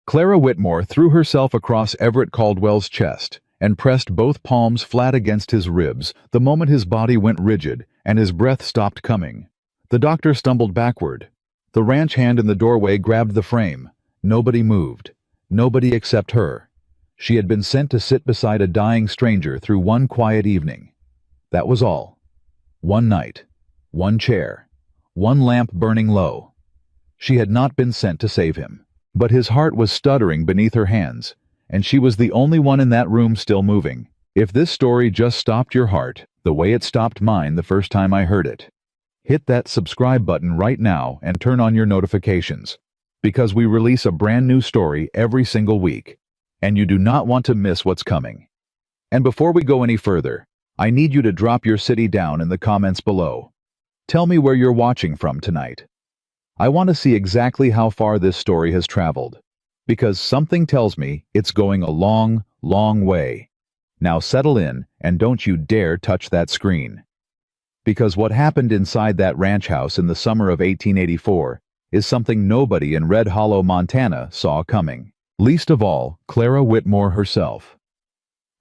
Clara Whitmore threw herself across Everett Caldwell's chest and pressed both palms flat against his ribs the moment his body went rigid and his breath stopped coming. The doctor stumbled backward. The ranch hand in the doorway grabbed the frame. Nobody moved. Nobody except her. She had been sent to sit beside a dying stranger through one quiet evening. That was all. One night. One chair. One lamp burning low. She had not been sent to save him. But his heart was stuttering beneath her hands, and she was the only one in that room still moving. If this story just stopped your heart, the way it stopped mine the first time I heard it, hit that subscribe button right now and turn on your notifications, because we release a brand new story every single week, and you do not want to miss what's coming. And before we go any further, I need you to drop your city down in the comments below. Tell me where you're watching from tonight. I want to see exactly how far this story has traveled, because something tells me it's going a long, long way. Now settle in and don't you dare touch that screen. Because what happened inside that ranch house in the summer of 1884 is something nobody in Red Hollow, Montana saw coming. Least of all, Clara Whitmore herself.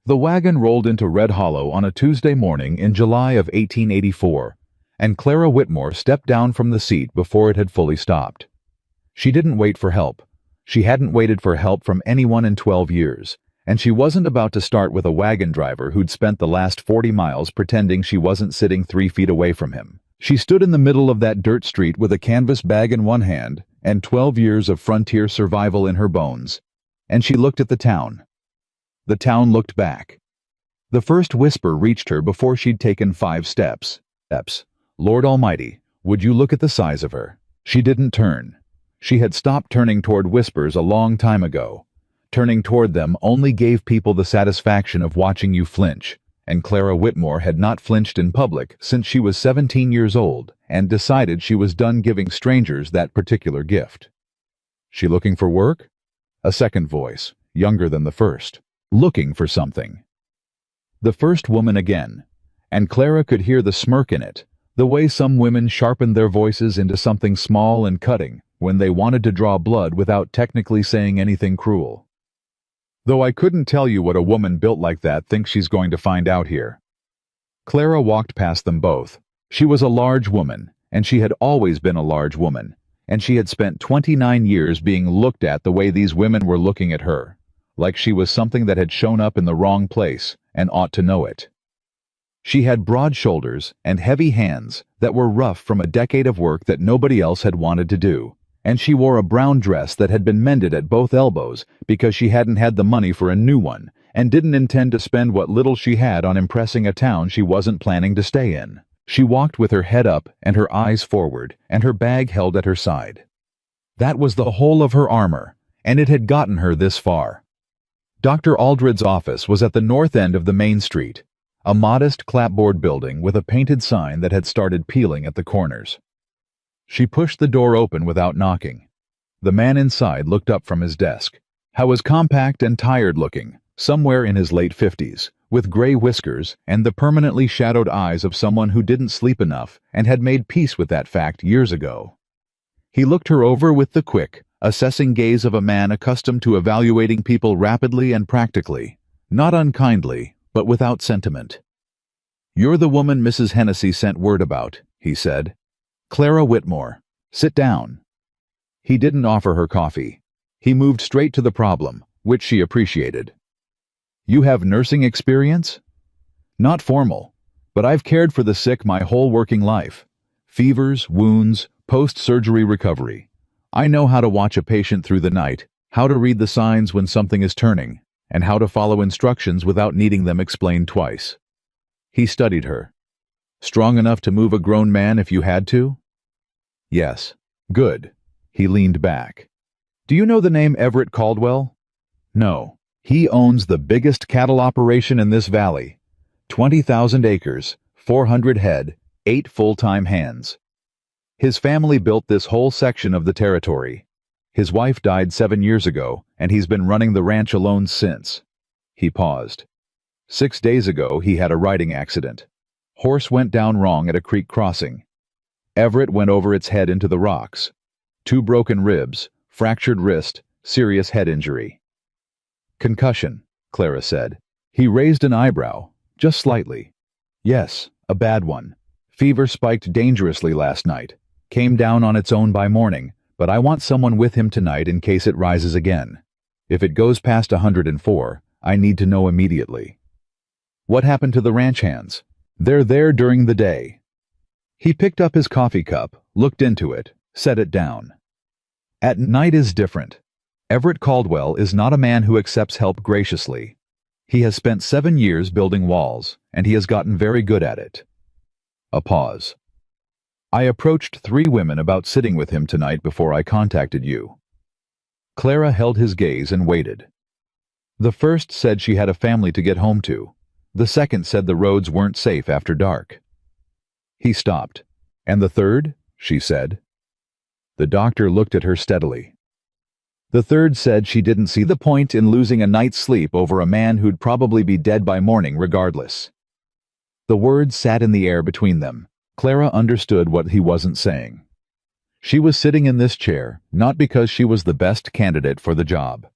The wagon rolled into Red Hollow on a Tuesday morning in July of 1884. And Clara Whitmore stepped down from the seat before it had fully stopped. She didn't wait for help. She hadn't waited for help from anyone in 12 years, and she wasn't about to start with a wagon driver who'd spent the last 40 miles pretending she wasn't sitting 3 feet away from him. She stood in the middle of that dirt street with a canvas bag in one hand and 12 years of frontier survival in her bones, and she looked at the town. The town looked back. The first whisper reached her before she'd taken 5 steps. Lord Almighty, would you look at the size of her? She didn't turn. She had stopped turning toward whispers a long time ago. Turning toward them only gave people the satisfaction of watching you flinch, and Clara Whitmore had not flinched in public since she was 17 years old and decided she was done giving strangers that particular gift. She looking for work? A second voice, younger than the first. Looking for something. The first woman again, and Clara could hear the smirk in it. The way some women sharpened their voices into something small and cutting when they wanted to draw blood without technically saying anything cruel. Though I couldn't tell you what a woman built like that thinks she's going to find out here. Clara walked past them both. She was a large woman, and she had always been a large woman, and she had spent 29 years being looked at the way these women were looking at her, like she was something that had shown up in the wrong place and ought to know it. She had broad shoulders and heavy hands that were rough from a decade of work that nobody else had wanted to do, and she wore a brown dress that had been mended at both elbows because she hadn't had the money for a new one and didn't intend to spend what little she had on impressing a town she wasn't planning to stay in. She walked with her head up and her eyes forward and her bag held at her side. That was the whole of her armor, and it had gotten her this far. Dr. Aldred's office was at the north end of the main street, a modest clapboard building with a painted sign that had started peeling at the corners. She pushed the door open without knocking. The man inside looked up from his desk. He was compact and tired-looking, somewhere in his late 50s, with gray whiskers and the permanently shadowed eyes of someone who didn't sleep enough and had made peace with that fact years ago. He looked her over with the quick, assessing gaze of a man accustomed to evaluating people rapidly and practically, not unkindly, but without sentiment. "You're the woman Mrs. Hennessy sent word about," he said. "Clara Whitmore. Sit down." He didn't offer her coffee. He moved straight to the problem, which she appreciated. "You have nursing experience?" "Not formal, but I've cared for the sick my whole working life. Fevers, wounds, post-surgery recovery. I know how to watch a patient through the night, how to read the signs when something is turning, and how to follow instructions without needing them explained twice." He studied her. "Strong enough to move a grown man if you had to?" "Yes." "Good." He leaned back. "Do you know the name Everett Caldwell?" "No. He owns the biggest cattle operation in this valley. 20,000 acres, 400 head, 8 full-time hands. His family built this whole section of the territory. His wife died 7 years ago, and he's been running the ranch alone since." He paused. 6 days ago, he had a riding accident. Horse went down wrong at a creek crossing. Everett went over its head into the rocks. 2 broken ribs, fractured wrist, serious head injury. Concussion, Clara said. He raised an eyebrow, just slightly. Yes, a bad one. Fever spiked dangerously last night. Came down on its own by morning, but I want someone with him tonight in case it rises again. If it goes past 104, I need to know immediately. What happened to the ranch hands? They're there during the day. He picked up his coffee cup, looked into it, set it down. At night is different. Everett Caldwell is not a man who accepts help graciously. He has spent 7 years building walls, and he has gotten very good at it. A pause. I approached 3 women about sitting with him tonight before I contacted you. Clara held his gaze and waited. The first said she had a family to get home to. The second said the roads weren't safe after dark. He stopped. And the third? She said. The doctor looked at her steadily. The third said she didn't see the point in losing a night's sleep over a man who'd probably be dead by morning regardless. The words sat in the air between them. Clara understood what he wasn't saying. She was sitting in this chair not because she was the best candidate for the job.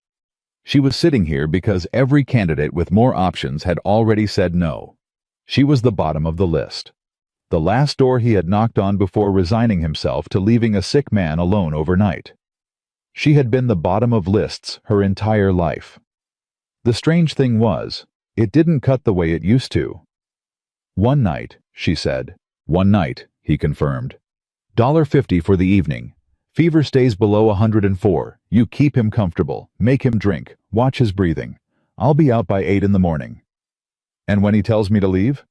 She was sitting here because every candidate with more options had already said no. She was the bottom of the list. The last door he had knocked on before resigning himself to leaving a sick man alone overnight. She had been the bottom of lists her entire life. The strange thing was, it didn't cut the way it used to. One night, she said. One night, he confirmed. $1.50 for the evening. Fever stays below 104. You keep him comfortable, make him drink, watch his breathing. I'll be out by 8 in the morning. And when he tells me to leave?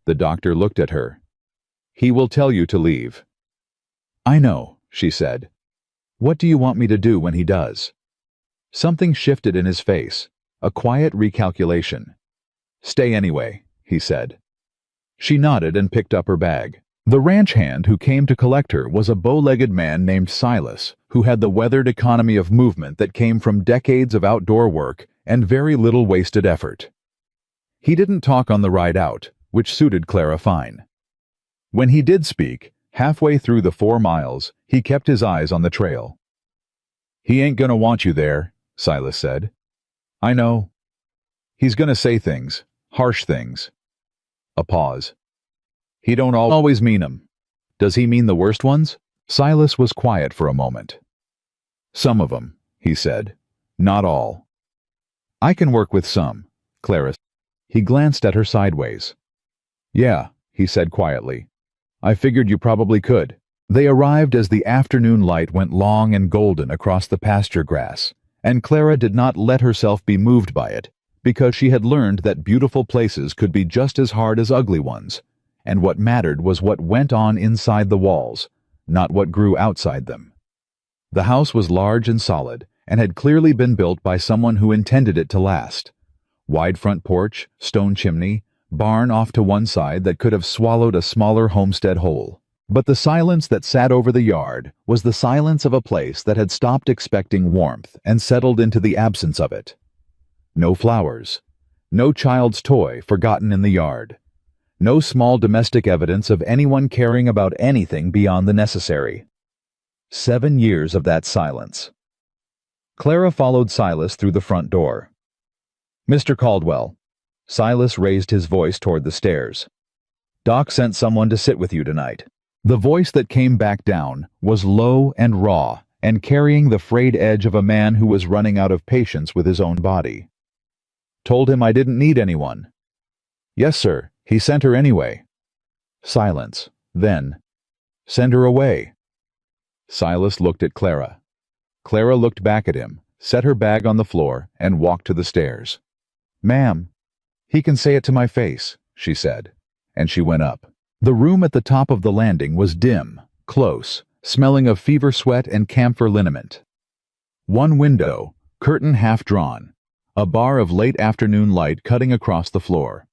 The doctor looked at her. He will tell you to leave. I know, she said. What do you want me to do when he does? Something shifted in his face, a quiet recalculation. Stay anyway, he said. She nodded and picked up her bag. The ranch hand who came to collect her was a bow-legged man named Silas, who had the weathered economy of movement that came from decades of outdoor work and very little wasted effort. He didn't talk on the ride out, which suited Clara fine. When he did speak, halfway through the 4 miles, he kept his eyes on the trail. He ain't gonna want you there, Silas said. I know. He's gonna say things, harsh things. A pause. He don't always mean 'em. Does he mean the worst ones? Silas was quiet for a moment. Some of 'em, he said. Not all. I can work with some, Clara. He glanced at her sideways. Yeah, he said quietly. I figured you probably could. They arrived as the afternoon light went long and golden across the pasture grass, and Clara did not let herself be moved by it, because she had learned that beautiful places could be just as hard as ugly ones, and what mattered was what went on inside the walls, not what grew outside them. The house was large and solid, and had clearly been built by someone who intended it to last. Wide front porch, stone chimney, barn off to one side that could have swallowed a smaller homestead whole. But the silence that sat over the yard was the silence of a place that had stopped expecting warmth and settled into the absence of it. No flowers. No child's toy forgotten in the yard. No small domestic evidence of anyone caring about anything beyond the necessary. 7 years of that silence. Clara followed Silas through the front door. Mr. Caldwell. Silas raised his voice toward the stairs. Doc sent someone to sit with you tonight. The voice that came back down was low and raw and carrying the frayed edge of a man who was running out of patience with his own body. Told him I didn't need anyone. Yes, sir. He sent her anyway. Silence. Then, send her away. Silas looked at Clara. Clara looked back at him, set her bag on the floor, and walked to the stairs. Ma'am. He can say it to my face, she said, and she went up. The room at the top of the landing was dim, close, smelling of fever sweat and camphor liniment. One window, curtain half drawn, a bar of late afternoon light cutting across the floor.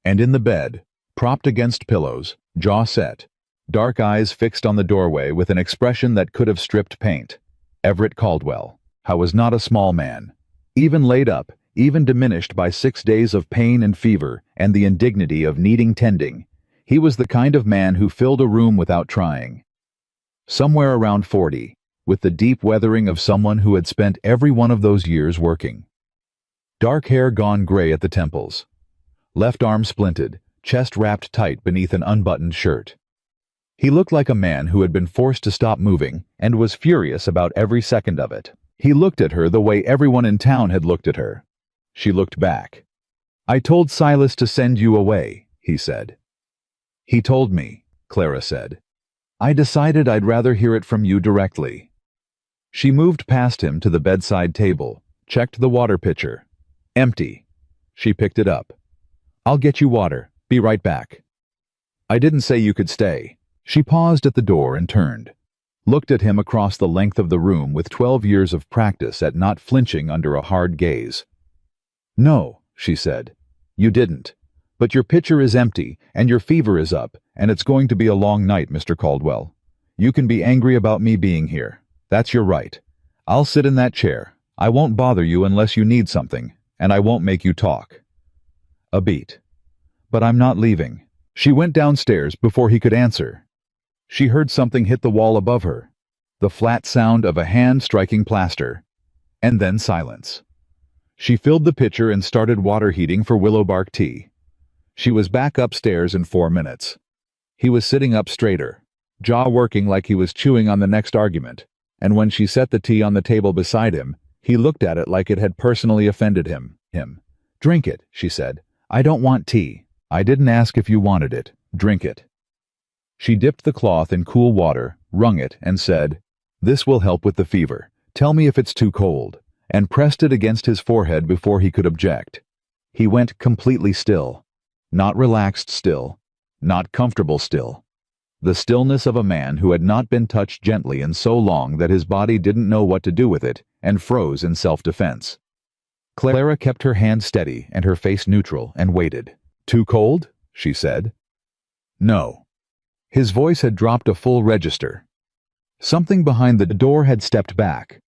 And in the bed, propped against pillows, jaw set, dark eyes fixed on the doorway with an expression that could have stripped paint, Everett Caldwell, how was not a small man. Even laid up, even diminished by 6 days of pain and fever and the indignity of needing tending, he was the kind of man who filled a room without trying. Somewhere around 40, with the deep weathering of someone who had spent every one of those years working. Dark hair gone gray at the temples. Left arm splinted, chest wrapped tight beneath an unbuttoned shirt. He looked like a man who had been forced to stop moving and was furious about every second of it. He looked at her the way everyone in town had looked at her. She looked back. "I told Silas to send you away," he said. "He told me," Clara said. "I decided I'd rather hear it from you directly." She moved past him to the bedside table, checked the water pitcher. Empty. She picked it up. "I'll get you water. Be right back." "I didn't say you could stay." She paused at the door and turned. Looked at him across the length of the room with 12 years of practice at not flinching under a hard gaze. "No," she said. "You didn't. But your pitcher is empty, and your fever is up, and it's going to be a long night, Mr. Caldwell. You can be angry about me being here. That's your right. I'll sit in that chair. I won't bother you unless you need something, and I won't make you talk." A beat. "But I'm not leaving." She went downstairs before he could answer. She heard something hit the wall above her, the flat sound of a hand striking plaster, and then silence. She filled the pitcher and started water heating for willowbark tea. She was back upstairs in 4 minutes. He was sitting up straighter, jaw working like he was chewing on the next argument, and when she set the tea on the table beside him, he looked at it like it had personally offended him. "Drink it," she said. "I don't want tea. I didn't ask if you wanted it. Drink it." She dipped the cloth in cool water, wrung it, and said, "This will help with the fever. Tell me if it's too cold," and pressed it against his forehead before he could object. He went completely still. Not relaxed still. Not comfortable still. The stillness of a man who had not been touched gently in so long that his body didn't know what to do with it and froze in self-defense. Clara kept her hand steady and her face neutral and waited. "Too cold?" she said. "No." His voice had dropped a full register. Something behind the door had stepped back.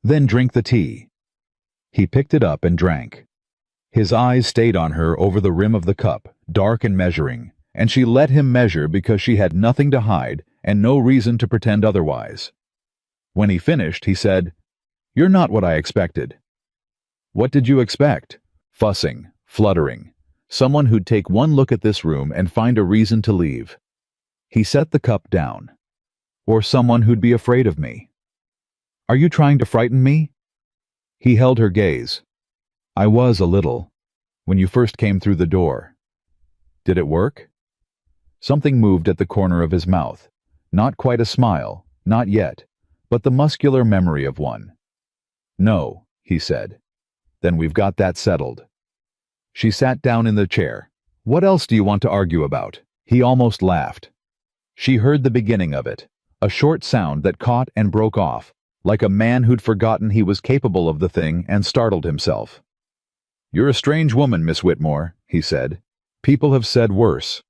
"Then drink the tea." He picked it up and drank. His eyes stayed on her over the rim of the cup, dark and measuring, and she let him measure because she had nothing to hide and no reason to pretend otherwise. When he finished, he said, "You're not what I expected." "What did you expect?" "Fussing, fluttering. Someone who'd take one look at this room and find a reason to leave." He set the cup down. "Or someone who'd be afraid of me." "Are you trying to frighten me?" He held her gaze. "I was a little, when you first came through the door." "Did it work?" Something moved at the corner of his mouth. Not quite a smile, not yet, but the muscular memory of one. "No," he said. "Then we've got that settled." She sat down in the chair. "What else do you want to argue about?" He almost laughed. She heard the beginning of it, a short sound that caught and broke off, like a man who'd forgotten he was capable of the thing and startled himself. "You're a strange woman, Miss Whitmore," he said. "People have said worse."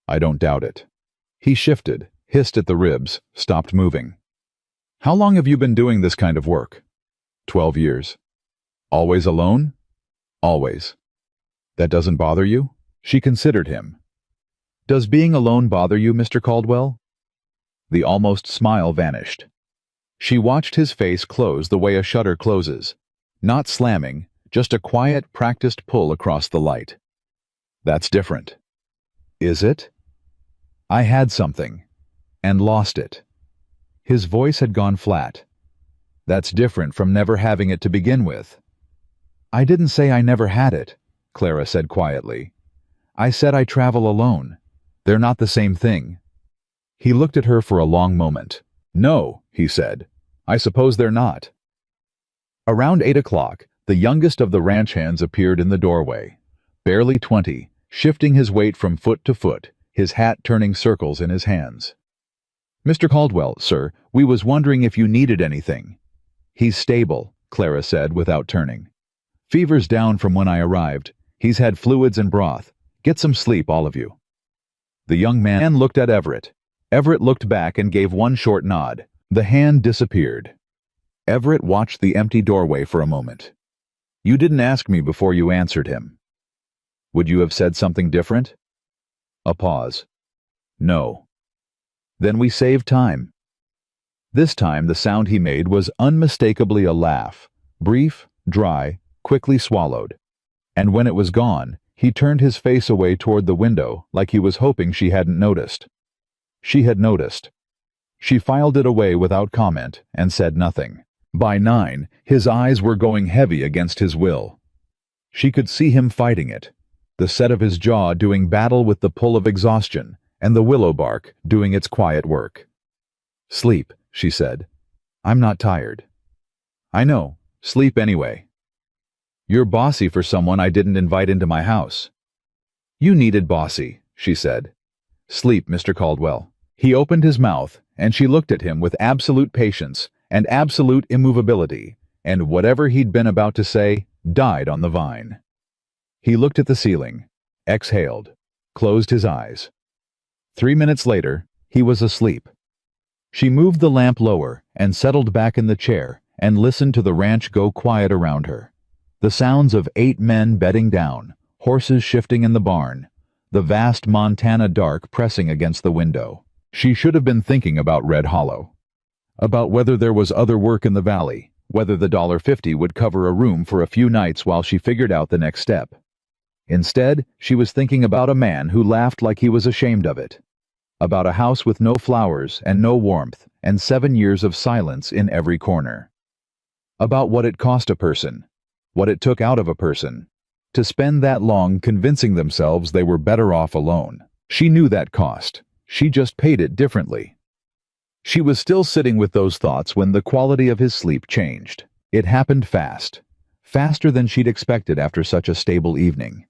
"I don't doubt it." He shifted, hissed at the ribs, stopped moving. "How long have you been doing this kind of work?" 12 years. "Always alone?" "Always." "That doesn't bother you?" She considered him. "Does being alone bother you, Mr. Caldwell?" The almost smile vanished. She watched his face close the way a shutter closes. Not slamming, just a quiet, practiced pull across the light. "That's different." "Is it?" "I had something, and lost it." His voice had gone flat. "That's different from never having it to begin with." "I didn't say I never had it," Clara said quietly. "I said I travel alone. They're not the same thing." He looked at her for a long moment. "No," he said. "I suppose they're not." Around 8 o'clock, the youngest of the ranch hands appeared in the doorway. Barely 20, shifting his weight from foot to foot, his hat turning circles in his hands. "Mr. Caldwell, sir, we was wondering if you needed anything." "He's stable," Clara said without turning. "Fever's down from when I arrived. He's had fluids and broth. Get some sleep, all of you." The young man looked at Everett. Everett looked back and gave one short nod. The hand disappeared. Everett watched the empty doorway for a moment. "You didn't ask me before you answered him." "Would you have said something different?" A pause. "No." "Then we save time." This time the sound he made was unmistakably a laugh, brief, dry, quickly swallowed. And when it was gone, he turned his face away toward the window like he was hoping she hadn't noticed. She had noticed. She filed it away without comment and said nothing. By 9, his eyes were going heavy against his will. She could see him fighting it, the set of his jaw doing battle with the pull of exhaustion, and the willow bark doing its quiet work. "Sleep," she said. "I'm not tired." "I know. Sleep anyway." "You're bossy for someone I didn't invite into my house." "You needed bossy," she said. "Sleep, Mr. Caldwell." He opened his mouth, and she looked at him with absolute patience and absolute immovability, and whatever he'd been about to say died on the vine. He looked at the ceiling, exhaled, closed his eyes. 3 minutes later, he was asleep. She moved the lamp lower and settled back in the chair and listened to the ranch go quiet around her. The sounds of 8 men bedding down, horses shifting in the barn, the vast Montana dark pressing against the window. She should have been thinking about Red Hollow. About whether there was other work in the valley, whether the $1.50 would cover a room for a few nights while she figured out the next step. Instead, she was thinking about a man who laughed like he was ashamed of it. About a house with no flowers and no warmth and 7 years of silence in every corner. About what it cost a person, what it took out of a person, to spend that long convincing themselves they were better off alone. She knew that cost. She just paid it differently. She was still sitting with those thoughts when the quality of his sleep changed. It happened fast. Faster than she'd expected after such a stable evening.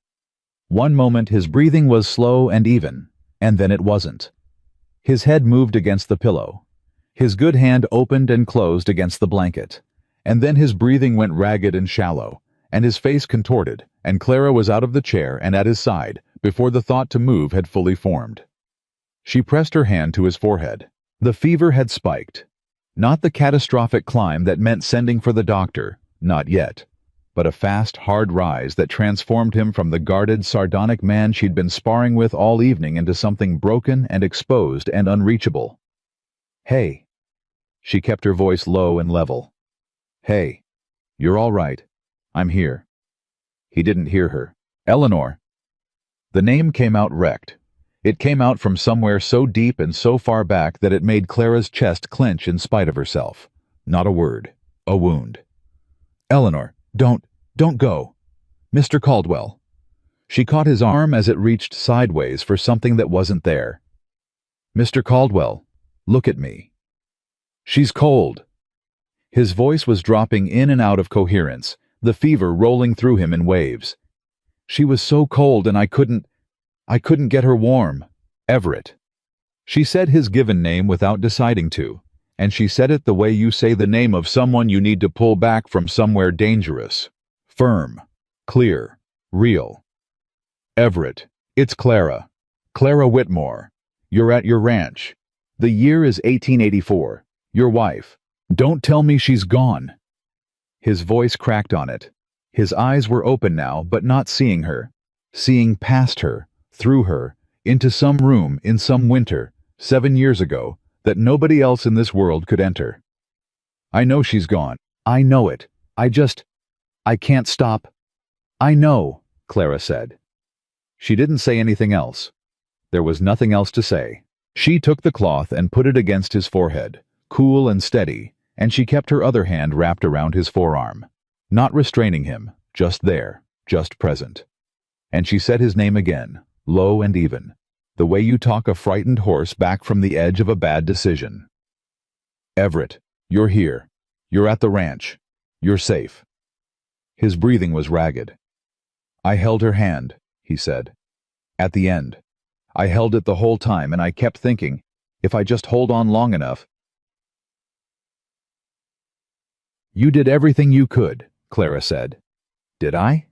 One moment his breathing was slow and even, and then it wasn't. His head moved against the pillow. His good hand opened and closed against the blanket. And then his breathing went ragged and shallow, and his face contorted, and Clara was out of the chair and at his side before the thought to move had fully formed. She pressed her hand to his forehead. The fever had spiked. Not the catastrophic climb that meant sending for the doctor, not yet, but a fast, hard rise that transformed him from the guarded, sardonic man she'd been sparring with all evening into something broken and exposed and unreachable. "Hey." She kept her voice low and level. "Hey. You're all right. I'm here." He didn't hear her. "Eleanor." The name came out wrecked. It came out from somewhere so deep and so far back that it made Clara's chest clench in spite of herself. Not a word. A wound. "Eleanor, don't go. Mr. Caldwell." She caught his arm as it reached sideways for something that wasn't there. "Mr. Caldwell, look at me." "She's cold." His voice was dropping in and out of coherence, the fever rolling through him in waves. "She was so cold and I couldn't get her warm. Everett." She said his given name without deciding to, and she said it the way you say the name of someone you need to pull back from somewhere dangerous. Firm. Clear. Real. "Everett, it's Clara. Clara Whitmore. You're at your ranch. The year is 1884. Your wife. Don't tell me she's gone." His voice cracked on it. His eyes were open now, but not seeing her. Seeing past her, through her, into some room in some winter, 7 years ago, that nobody else in this world could enter. "I know she's gone. I know it. I can't stop." "I know," Clara said. She didn't say anything else. There was nothing else to say. She took the cloth and put it against his forehead, cool and steady, and she kept her other hand wrapped around his forearm. Not restraining him, just there, just present. And she said his name again, low and even, the way you talk a frightened horse back from the edge of a bad decision. "Everett, you're here. You're at the ranch. You're safe." His breathing was ragged. "I held her hand," he said. "At the end. I held it the whole time, and I kept thinking, if I just hold on long enough." "You did everything you could," Clara said. "Did I?"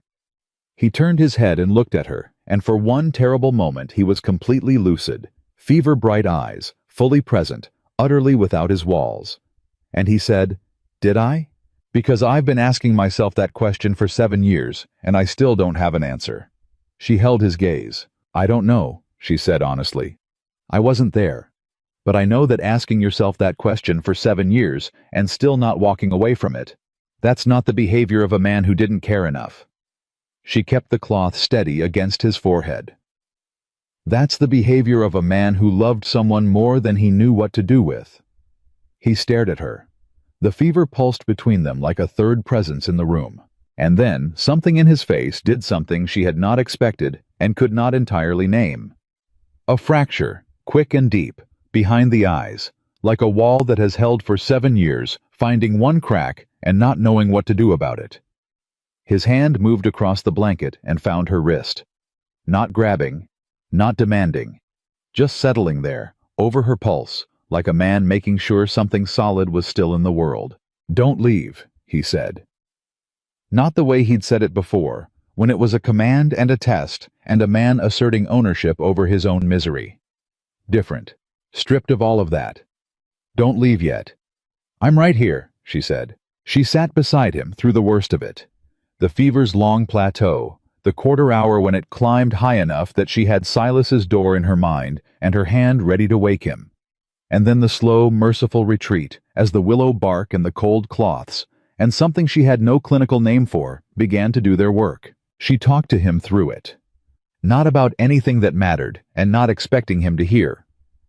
He turned his head and looked at her, and for one terrible moment he was completely lucid, fever-bright eyes, fully present, utterly without his walls. And he said, "Did I? Because I've been asking myself that question for 7 years, and I still don't have an answer." She held his gaze. "I don't know," she said honestly. "I wasn't there. But I know that asking yourself that question for 7 years and still not walking away from it, that's not the behavior of a man who didn't care enough. She kept the cloth steady against his forehead. That's the behavior of a man who loved someone more than he knew what to do with. He stared at her. The fever pulsed between them like a third presence in the room. And then, something in his face did something she had not expected and could not entirely name. A fracture, quick and deep, behind the eyes, like a wall that has held for 7 years, finding one crack and not knowing what to do about it. His hand moved across the blanket and found her wrist. Not grabbing, not demanding, just settling there, over her pulse, like a man making sure something solid was still in the world. "Don't leave," he said. Not the way he'd said it before, when it was a command and a test, and a man asserting ownership over his own misery. Different, stripped of all of that. "Don't leave yet." "I'm right here," she said. She sat beside him through the worst of it. The fever's long plateau, the quarter hour when it climbed high enough that she had Silas's door in her mind and her hand ready to wake him. And then the slow, merciful retreat as the willow bark and the cold cloths, and something she had no clinical name for, began to do their work. She talked to him through it. Not about anything that mattered, and not expecting him to hear.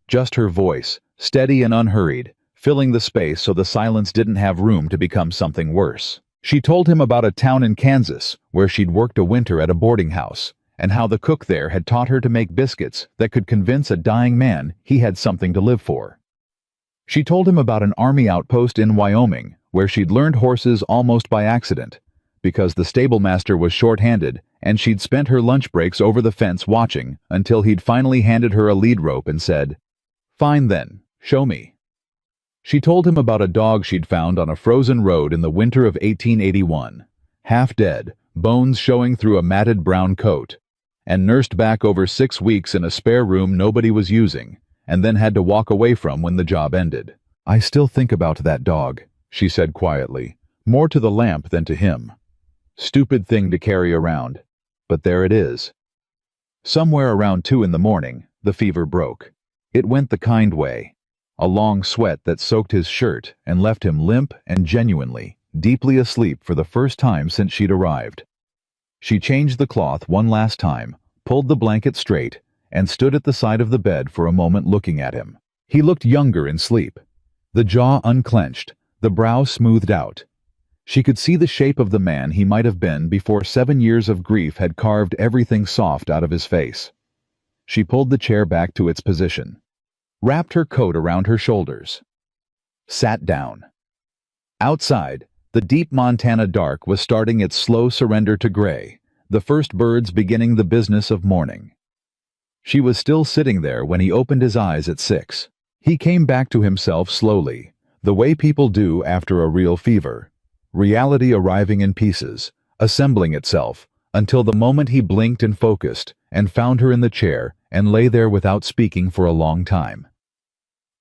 Just her voice, steady and unhurried, filling the space so the silence didn't have room to become something worse. She told him about a town in Kansas where she'd worked a winter at a boarding house, and how the cook there had taught her to make biscuits that could convince a dying man he had something to live for. She told him about an army outpost in Wyoming where she'd learned horses almost by accident, because the stablemaster was short-handed and she'd spent her lunch breaks over the fence watching until he'd finally handed her a lead rope and said, "Fine then, show me." She told him about a dog she'd found on a frozen road in the winter of 1881, half dead, bones showing through a matted brown coat, and nursed back over 6 weeks in a spare room nobody was using, and then had to walk away from when the job ended. "I still think about that dog," she said quietly, more to the lamp than to him. Stupid thing to carry around, but there it is. Somewhere around 2 in the morning, the fever broke. It went the kind way. A long sweat that soaked his shirt and left him limp and genuinely, deeply asleep for the first time since she'd arrived. She changed the cloth one last time, pulled the blanket straight, and stood at the side of the bed for a moment looking at him. He looked younger in sleep. The jaw unclenched, the brow smoothed out. She could see the shape of the man he might have been before 7 years of grief had carved everything soft out of his face. She pulled the chair back to its position, wrapped her coat around her shoulders, sat down. Outside, the deep Montana dark was starting its slow surrender to gray, the first birds beginning the business of morning. She was still sitting there when he opened his eyes at 6. He came back to himself slowly, the way people do after a real fever, reality arriving in pieces, assembling itself, until the moment he blinked and focused, and found her in the chair, and lay there without speaking for a long time.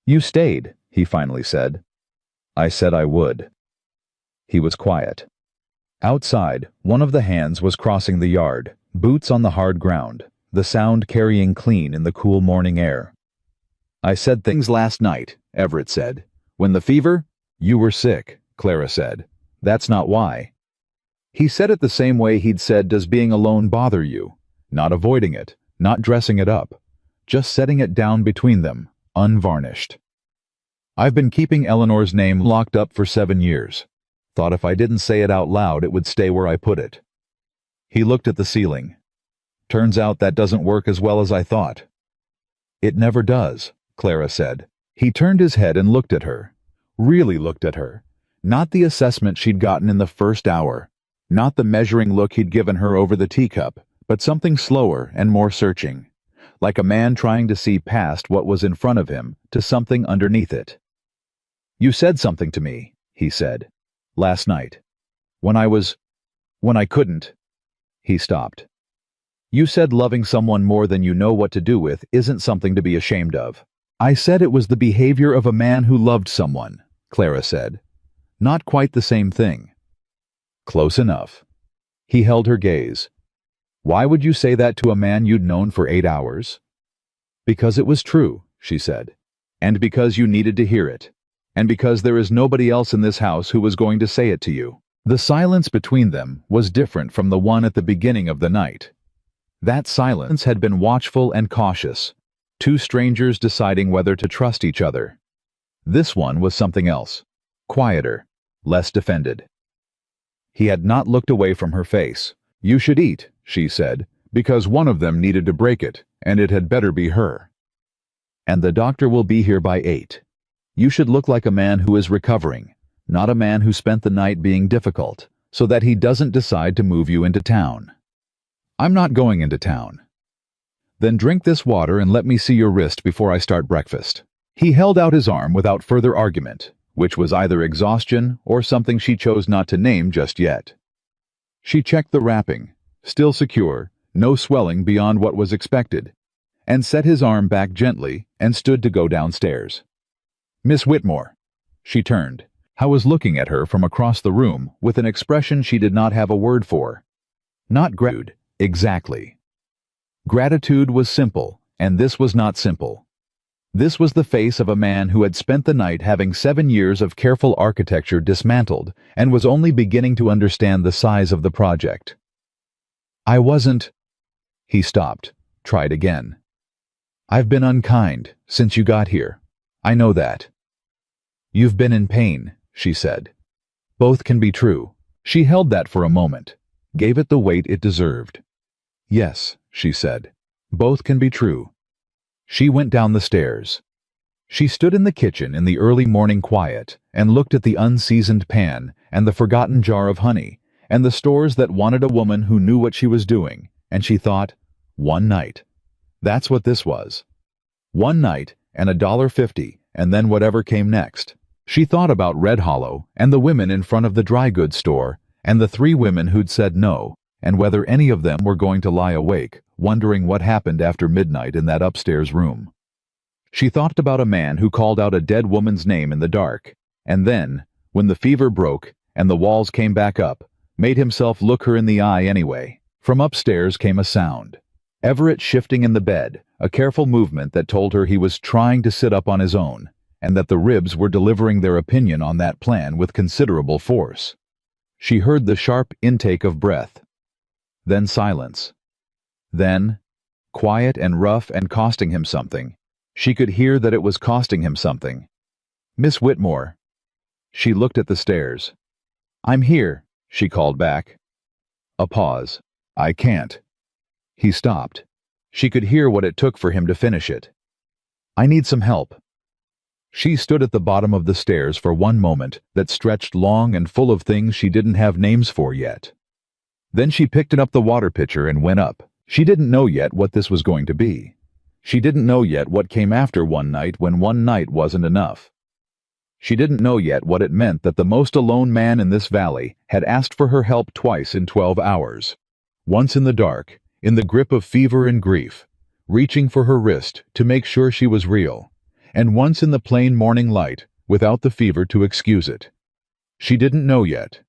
"You stayed," he finally said. "I said I would." He was quiet. Outside, one of the hands was crossing the yard, boots on the hard ground, the sound carrying clean in the cool morning air. "I said things last night," Everett said. "When the fever?" "You were sick," Clara said. "That's not why." He said it the same way he'd said, "Does being alone bother you?" Not avoiding it, not dressing it up, just setting it down between them, unvarnished. "I've been keeping Eleanor's name locked up for 7 years. Thought if I didn't say it out loud, it would stay where I put it." He looked at the ceiling. "Turns out that doesn't work as well as I thought." "It never does," Clara said. He turned his head and looked at her. Really looked at her. Not the assessment she'd gotten in the first hour. Not the measuring look he'd given her over the teacup, but something slower and more searching. Like a man trying to see past what was in front of him to something underneath it. "You said something to me," he said. "Last night. When I couldn't." He stopped. "You said loving someone more than you know what to do with isn't something to be ashamed of." "I said it was the behavior of a man who loved someone," Clara said. "Not quite the same thing." "Close enough." He held her gaze. "Why would you say that to a man you'd known for 8 hours?" "Because it was true," she said. And because you needed to hear it. And because there is nobody else in this house who was going to say it to you. The silence between them was different from the one at the beginning of the night. That silence had been watchful and cautious, two strangers deciding whether to trust each other. This one was something else, quieter, less defended. He had not looked away from her face. "You should eat," she said, "because one of them needed to break it, and it had better be her. And the doctor will be here by 8. You should look like a man who is recovering, not a man who spent the night being difficult, so that he doesn't decide to move you into town." "I'm not going into town." "Then drink this water and let me see your wrist before I start breakfast." He held out his arm without further argument, which was either exhaustion or something she chose not to name just yet. She checked the wrapping, still secure, no swelling beyond what was expected, and set his arm back gently and stood to go downstairs. "Miss Whitmore." She turned. Howe was looking at her from across the room with an expression she did not have a word for. Not gratitude, exactly. Gratitude was simple, and this was not simple. This was the face of a man who had spent the night having 7 years of careful architecture dismantled and was only beginning to understand the size of the project. "I wasn't—" He stopped, tried again. "I've been unkind since you got here. I know that." "You've been in pain," she said. "Both can be true." She held that for a moment, gave it the weight it deserved. "Yes," she said. "Both can be true." She went down the stairs. She stood in the kitchen in the early morning quiet and looked at the unseasoned pan and the forgotten jar of honey and the stores that wanted a woman who knew what she was doing, and she thought, one night. That's what this was. One night and $1.50, and then whatever came next. She thought about Red Hollow and the women in front of the dry goods store and the 3 women who'd said no, and whether any of them were going to lie awake, wondering what happened after midnight in that upstairs room. She thought about a man who called out a dead woman's name in the dark, and then, when the fever broke and the walls came back up, made himself look her in the eye anyway. From upstairs came a sound. Everett shifting in the bed, a careful movement that told her he was trying to sit up on his own, and that the ribs were delivering their opinion on that plan with considerable force. She heard the sharp intake of breath. Then silence. Then, quiet and rough and costing him something. She could hear that it was costing him something. "Miss Whitmore." She looked at the stairs. "I'm here," she called back. A pause. "I can't." He stopped. She could hear what it took for him to finish it. "I need some help." She stood at the bottom of the stairs for one moment that stretched long and full of things she didn't have names for yet. Then she picked up the water pitcher and went up. She didn't know yet what this was going to be. She didn't know yet what came after one night when one night wasn't enough. She didn't know yet what it meant that the most alone man in this valley had asked for her help twice in 12 hours. Once in the dark, in the grip of fever and grief, reaching for her wrist to make sure she was real, and once in the plain morning light, without the fever to excuse it. She didn't know yet,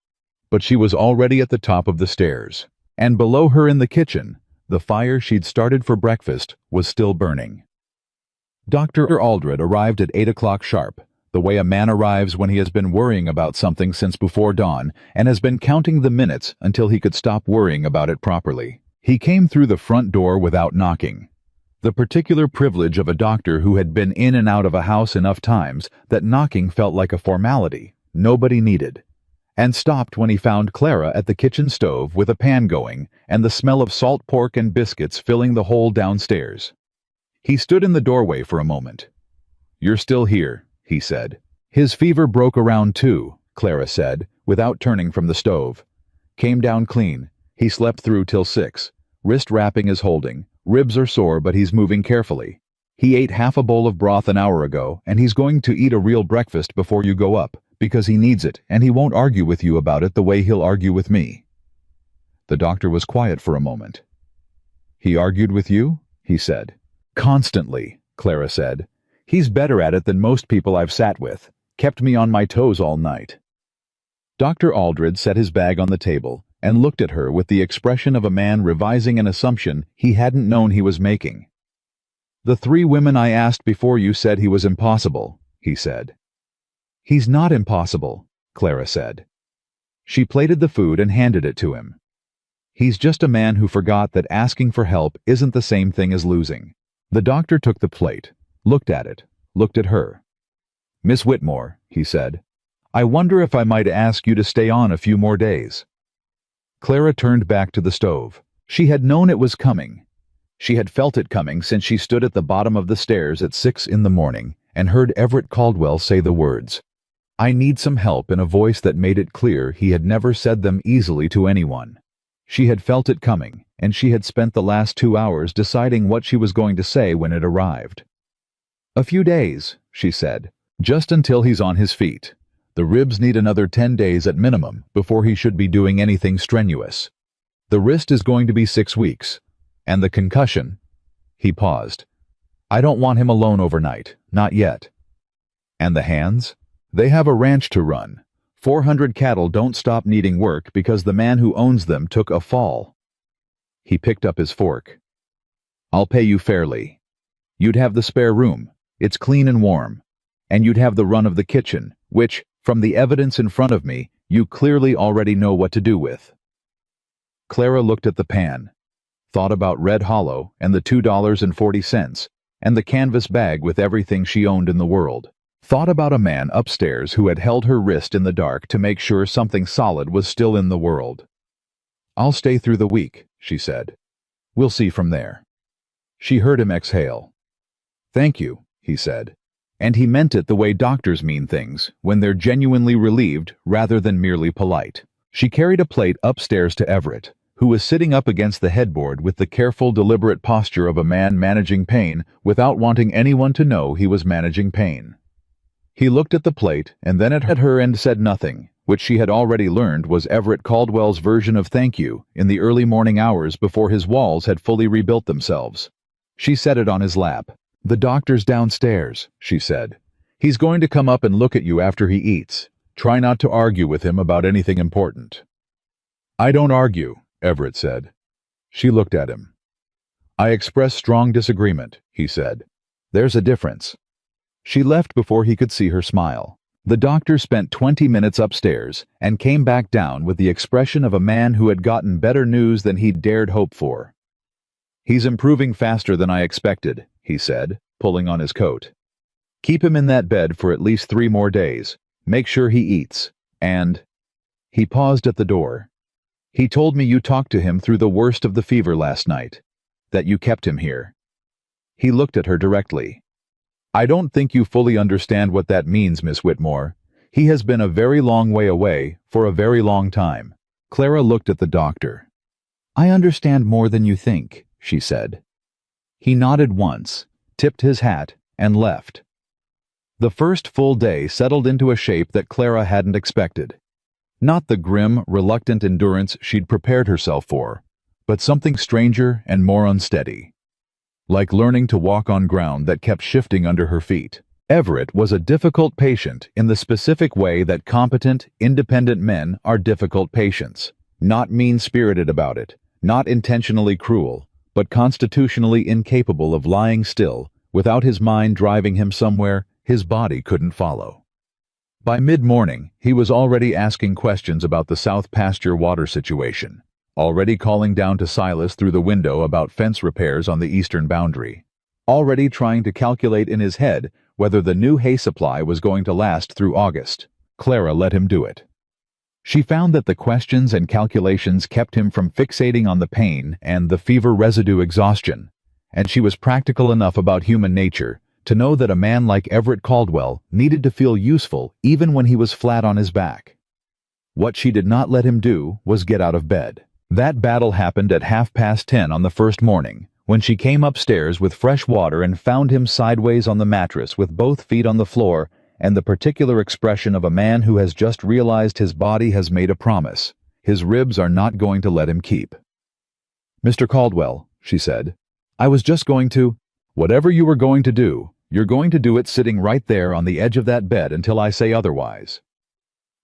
but she was already at the top of the stairs, and below her in the kitchen, the fire she'd started for breakfast was still burning. Dr. Aldred arrived at 8 o'clock sharp, the way a man arrives when he has been worrying about something since before dawn and has been counting the minutes until he could stop worrying about it properly. He came through the front door without knocking. The particular privilege of a doctor who had been in and out of a house enough times that knocking felt like a formality nobody needed, and stopped when he found Clara at the kitchen stove with a pan going and the smell of salt pork and biscuits filling the whole downstairs. He stood in the doorway for a moment. "You're still here," he said. "His fever broke around 2, Clara said, without turning from the stove. "Came down clean. He slept through till 6. Wrist wrapping is holding. Ribs are sore, but he's moving carefully. He ate half a bowl of broth an hour ago, and he's going to eat a real breakfast before you go up, because he needs it, and he won't argue with you about it the way he'll argue with me." The doctor was quiet for a moment. "He argued with you?" he said. "Constantly," Clara said. "He's better at it than most people I've sat with. Kept me on my toes all night." Dr. Aldred set his bag on the table and looked at her with the expression of a man revising an assumption he hadn't known he was making. "The 3 women I asked before you said he was impossible," he said. "He's not impossible," Clara said. She plated the food and handed it to him. "He's just a man who forgot that asking for help isn't the same thing as losing." The doctor took the plate, looked at it, looked at her. "Miss Whitmore," he said, "I wonder if I might ask you to stay on a few more days." Clara turned back to the stove. She had known it was coming. She had felt it coming since she stood at the bottom of the stairs at 6 in the morning and heard Everett Caldwell say the words, "I need some help," in a voice that made it clear he had never said them easily to anyone. She had felt it coming, and she had spent the last 2 hours deciding what she was going to say when it arrived. "A few days," she said, "just until he's on his feet. The ribs need another 10 days at minimum before he should be doing anything strenuous. The wrist is going to be 6 weeks. And the concussion—" He paused. "I don't want him alone overnight, not yet." "And the hands? They have a ranch to run. 400 cattle don't stop needing work because the man who owns them took a fall." He picked up his fork. "I'll pay you fairly. You'd have the spare room. It's clean and warm. And you'd have the run of the kitchen, which, from the evidence in front of me, you clearly already know what to do with." Clara looked at the pan, thought about Red Hollow and the $2.40, and the canvas bag with everything she owned in the world. Thought about a man upstairs who had held her wrist in the dark to make sure something solid was still in the world. "I'll stay through the week," she said. "We'll see from there." She heard him exhale. "Thank you," he said. And he meant it the way doctors mean things, when they're genuinely relieved rather than merely polite. She carried a plate upstairs to Everett, who was sitting up against the headboard with the careful, deliberate posture of a man managing pain without wanting anyone to know he was managing pain. He looked at the plate and then at her and said nothing, which she had already learned was Everett Caldwell's version of thank you in the early morning hours before his walls had fully rebuilt themselves. She set it on his lap. "The doctor's downstairs," she said. "He's going to come up and look at you after he eats. Try not to argue with him about anything important." "I don't argue," Everett said. She looked at him. "I express strong disagreement," he said. "There's a difference." She left before he could see her smile. The doctor spent 20 minutes upstairs and came back down with the expression of a man who had gotten better news than he'd dared hope for. "He's improving faster than I expected," he said, pulling on his coat. "Keep him in that bed for at least 3 more days. Make sure he eats. And—" He paused at the door. "He told me you talked to him through the worst of the fever last night. That you kept him here." He looked at her directly. "I don't think you fully understand what that means, Miss Whitmore. He has been a very long way away for a very long time." Clara looked at the doctor. "I understand more than you think," she said. He nodded once, tipped his hat, and left. The first full day settled into a shape that Clara hadn't expected. Not the grim, reluctant endurance she'd prepared herself for, but something stranger and more unsteady. Like learning to walk on ground that kept shifting under her feet. Everett was a difficult patient in the specific way that competent, independent men are difficult patients. Not mean-spirited about it, not intentionally cruel, but constitutionally incapable of lying still without his mind driving him somewhere his body couldn't follow. By mid-morning, he was already asking questions about the South Pasture water situation, already calling down to Silas through the window about fence repairs on the eastern boundary, already trying to calculate in his head whether the new hay supply was going to last through August. Clara let him do it. She found that the questions and calculations kept him from fixating on the pain and the fever residue exhaustion, and she was practical enough about human nature to know that a man like Everett Caldwell needed to feel useful even when he was flat on his back. What she did not let him do was get out of bed. That battle happened at 10:30 on the first morning, when she came upstairs with fresh water and found him sideways on the mattress with both feet on the floor and the particular expression of a man who has just realized his body has made a promise. His ribs are not going to let him keep. "Mr. Caldwell," she said, "I was just going to—" "Whatever you were going to do, you're going to do it sitting right there on the edge of that bed until I say otherwise."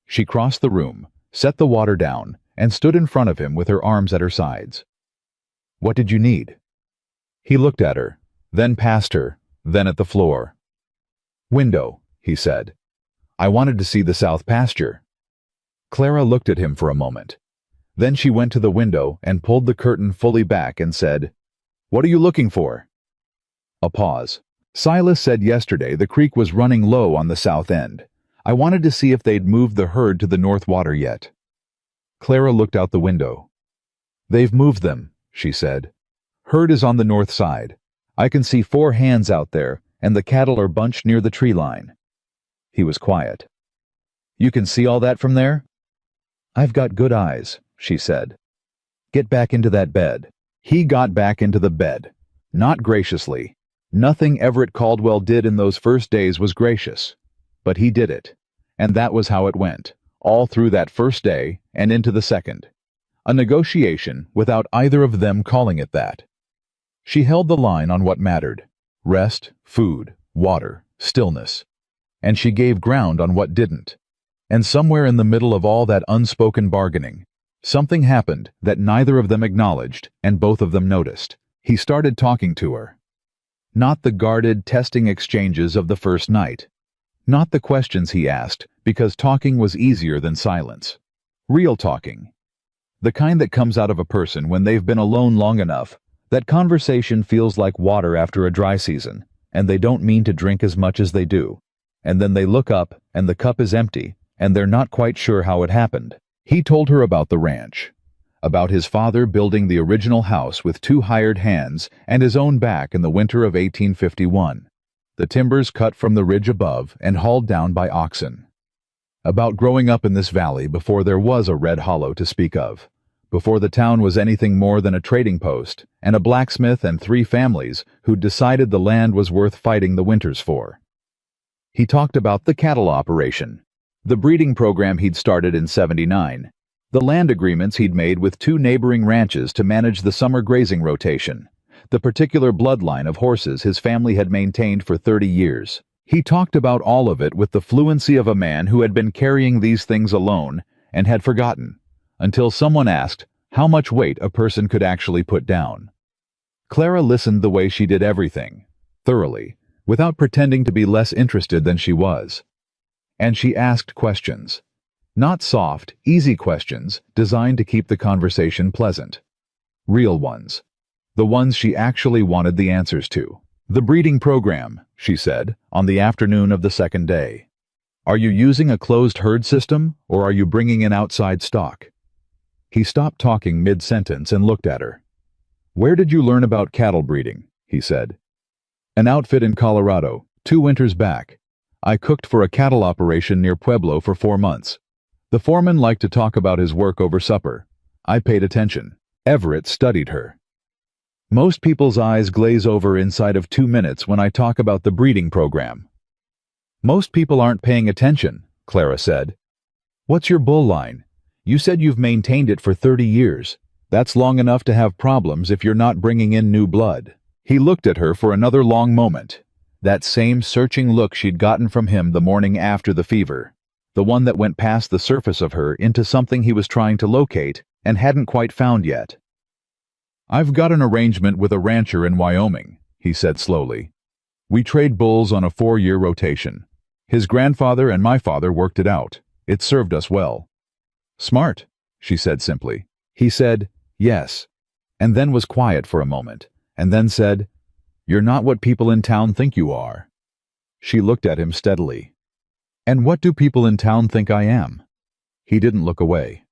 She crossed the room, set the water down, and stood in front of him with her arms at her sides. "What did you need?" He looked at her, then past her, then at the floor. "Window," he said. "I wanted to see the south pasture." Clara looked at him for a moment. Then she went to the window and pulled the curtain fully back and said, "What are you looking for?" A pause. "Silas said yesterday the creek was running low on the south end. I wanted to see if they'd moved the herd to the north water yet." Clara looked out the window. "They've moved them," she said. "Herd is on the north side. I can see 4 hands out there, and the cattle are bunched near the tree line." He was quiet. "You can see all that from there?" "I've got good eyes," she said. "Get back into that bed." He got back into the bed. Not graciously. Nothing Everett Caldwell did in those first days was gracious. But he did it. And that was how it went, all through that first day and into the second. A negotiation without either of them calling it that. She held the line on what mattered: rest, food, water, stillness. And she gave ground on what didn't. And somewhere in the middle of all that unspoken bargaining, something happened that neither of them acknowledged and both of them noticed. He started talking to her. Not the guarded, testing exchanges of the first night. Not the questions he asked, because talking was easier than silence. Real talking. The kind that comes out of a person when they've been alone long enough that conversation feels like water after a dry season, and they don't mean to drink as much as they do. And then they look up, and the cup is empty, and they're not quite sure how it happened. He told her about the ranch, about his father building the original house with 2 hired hands and his own back in the winter of 1851, the timbers cut from the ridge above and hauled down by oxen. About growing up in this valley before there was a Red Hollow to speak of, before the town was anything more than a trading post and a blacksmith and 3 families who'd decided the land was worth fighting the winters for. He talked about the cattle operation, the breeding program he'd started in '79, the land agreements he'd made with 2 neighboring ranches to manage the summer grazing rotation, the particular bloodline of horses his family had maintained for 30 years. He talked about all of it with the fluency of a man who had been carrying these things alone and had forgotten, until someone asked how much weight a person could actually put down. Clara listened the way she did everything, thoroughly, without pretending to be less interested than she was. And she asked questions. Not soft, easy questions designed to keep the conversation pleasant. Real ones. The ones she actually wanted the answers to. "The breeding program," she said, on the afternoon of the second day. "Are you using a closed herd system, or are you bringing in outside stock?" He stopped talking mid-sentence and looked at her. "Where did you learn about cattle breeding?" he said. "An outfit in Colorado, 2 winters back. I cooked for a cattle operation near Pueblo for 4 months. The foreman liked to talk about his work over supper. I paid attention." Everett studied her. "Most people's eyes glaze over inside of 2 minutes when I talk about the breeding program." "Most people aren't paying attention," Clara said. "What's your bull line? You said you've maintained it for 30 years. That's long enough to have problems if you're not bringing in new blood." He looked at her for another long moment. That same searching look she'd gotten from him the morning after the fever. The one that went past the surface of her into something he was trying to locate and hadn't quite found yet. "I've got an arrangement with a rancher in Wyoming," he said slowly. "We trade bulls on a 4-year rotation. His grandfather and my father worked it out. It served us well." "Smart," she said simply. He said, "Yes," and then was quiet for a moment, and then said, "You're not what people in town think you are." She looked at him steadily. "And what do people in town think I am?" He didn't look away.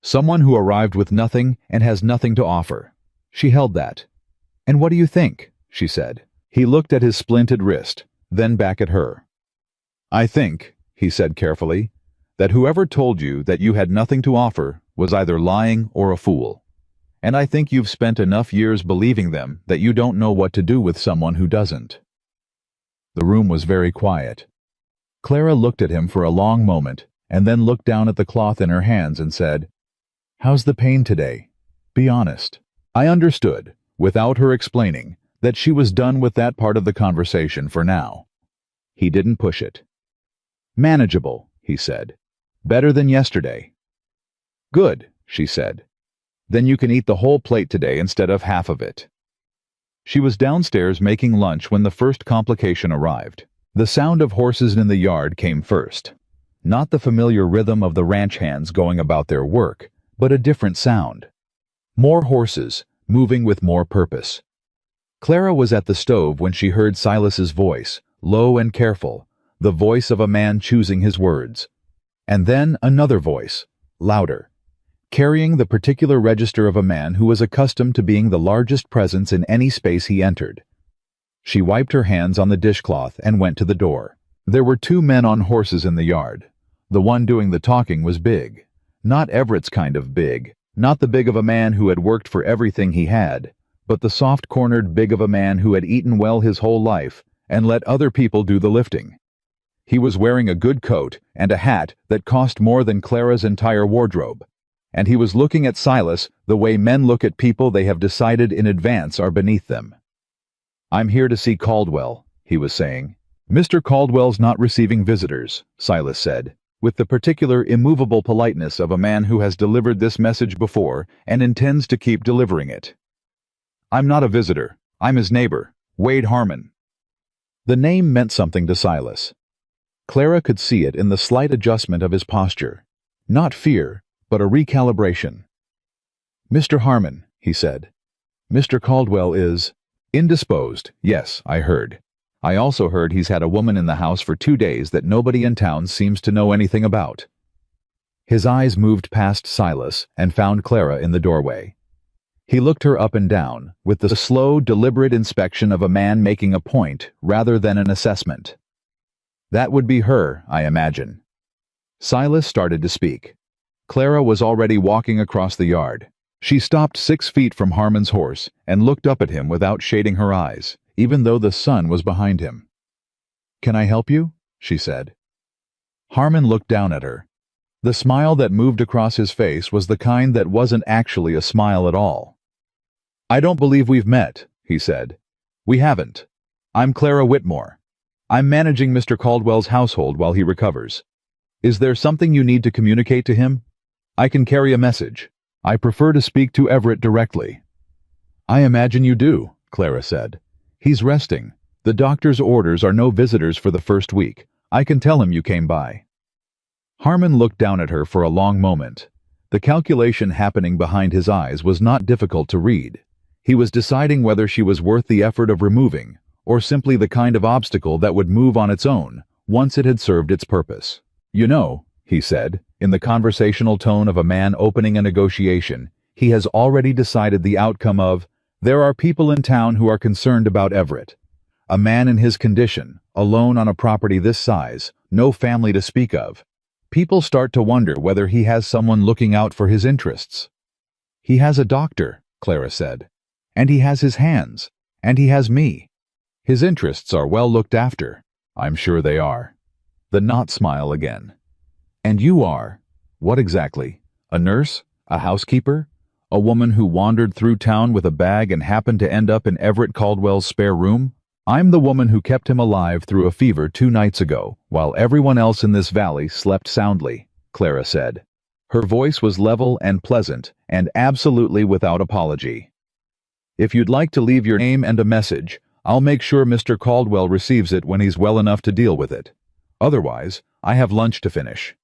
"Someone who arrived with nothing and has nothing to offer." She held that. "And what do you think?" she said. He looked at his splinted wrist, then back at her. "I think," he said carefully, "that whoever told you that you had nothing to offer was either lying or a fool. And I think you've spent enough years believing them that you don't know what to do with someone who doesn't." The room was very quiet. Clara looked at him for a long moment, and then looked down at the cloth in her hands and said, "How's the pain today? Be honest." I understood, without her explaining, that she was done with that part of the conversation for now. He didn't push it. "Manageable," he said. "Better than yesterday." "Good," she said. "Then you can eat the whole plate today instead of half of it." She was downstairs making lunch when the first complication arrived. The sound of horses in the yard came first. Not the familiar rhythm of the ranch hands going about their work, but a different sound. More horses, moving with more purpose. Clara was at the stove when she heard Silas's voice, low and careful, the voice of a man choosing his words. And then another voice, louder, carrying the particular register of a man who was accustomed to being the largest presence in any space he entered. She wiped her hands on the dishcloth and went to the door. There were 2 men on horses in the yard. The one doing the talking was big. Not Everett's kind of big, not the big of a man who had worked for everything he had, but the soft-cornered big of a man who had eaten well his whole life and let other people do the lifting. He was wearing a good coat and a hat that cost more than Clara's entire wardrobe, and he was looking at Silas the way men look at people they have decided in advance are beneath them. "I'm here to see Caldwell," he was saying. "Mr. Caldwell's not receiving visitors," Silas said, with the particular immovable politeness of a man who has delivered this message before and intends to keep delivering it. "I'm not a visitor. I'm his neighbor, Wade Harmon." The name meant something to Silas. Clara could see it in the slight adjustment of his posture. Not fear, but a recalibration. "Mr. Harmon," he said. "Mr. Caldwell is indisposed. Yes, I heard. I also heard he's had a woman in the house for 2 days that nobody in town seems to know anything about." His eyes moved past Silas and found Clara in the doorway. He looked her up and down, with the slow, deliberate inspection of a man making a point rather than an assessment. "That would be her, I imagine." Silas started to speak. Clara was already walking across the yard. She stopped 6 feet from Harmon's horse and looked up at him without shading her eyes, even though the sun was behind him. "Can I help you?" she said. Harmon looked down at her. The smile that moved across his face was the kind that wasn't actually a smile at all. "I don't believe we've met," he said. "We haven't. I'm Clara Whitmore. I'm managing Mr. Caldwell's household while he recovers. Is there something you need to communicate to him? I can carry a message. I prefer to speak to Everett directly." "I imagine you do," Clara said. "He's resting. The doctor's orders are no visitors for the first week. I can tell him you came by." Harmon looked down at her for a long moment. The calculation happening behind his eyes was not difficult to read. He was deciding whether she was worth the effort of removing, or simply the kind of obstacle that would move on its own once it had served its purpose. "You know," he said, in the conversational tone of a man opening a negotiation, "he has already decided the outcome of, there are people in town who are concerned about Everett. A man in his condition, alone on a property this size, no family to speak of. People start to wonder whether he has someone looking out for his interests." "He has a doctor," Clara said. "And he has his hands. And he has me. His interests are well looked after." "I'm sure they are." The knot smile again. "And you are, what exactly? A nurse? A housekeeper? A woman who wandered through town with a bag and happened to end up in Everett Caldwell's spare room? I'm the woman who kept him alive through a fever 2 nights ago, while everyone else in this valley slept soundly," Clara said. Her voice was level and pleasant, and absolutely without apology. "If you'd like to leave your name and a message, I'll make sure Mr. Caldwell receives it when he's well enough to deal with it. Otherwise, I have lunch to finish."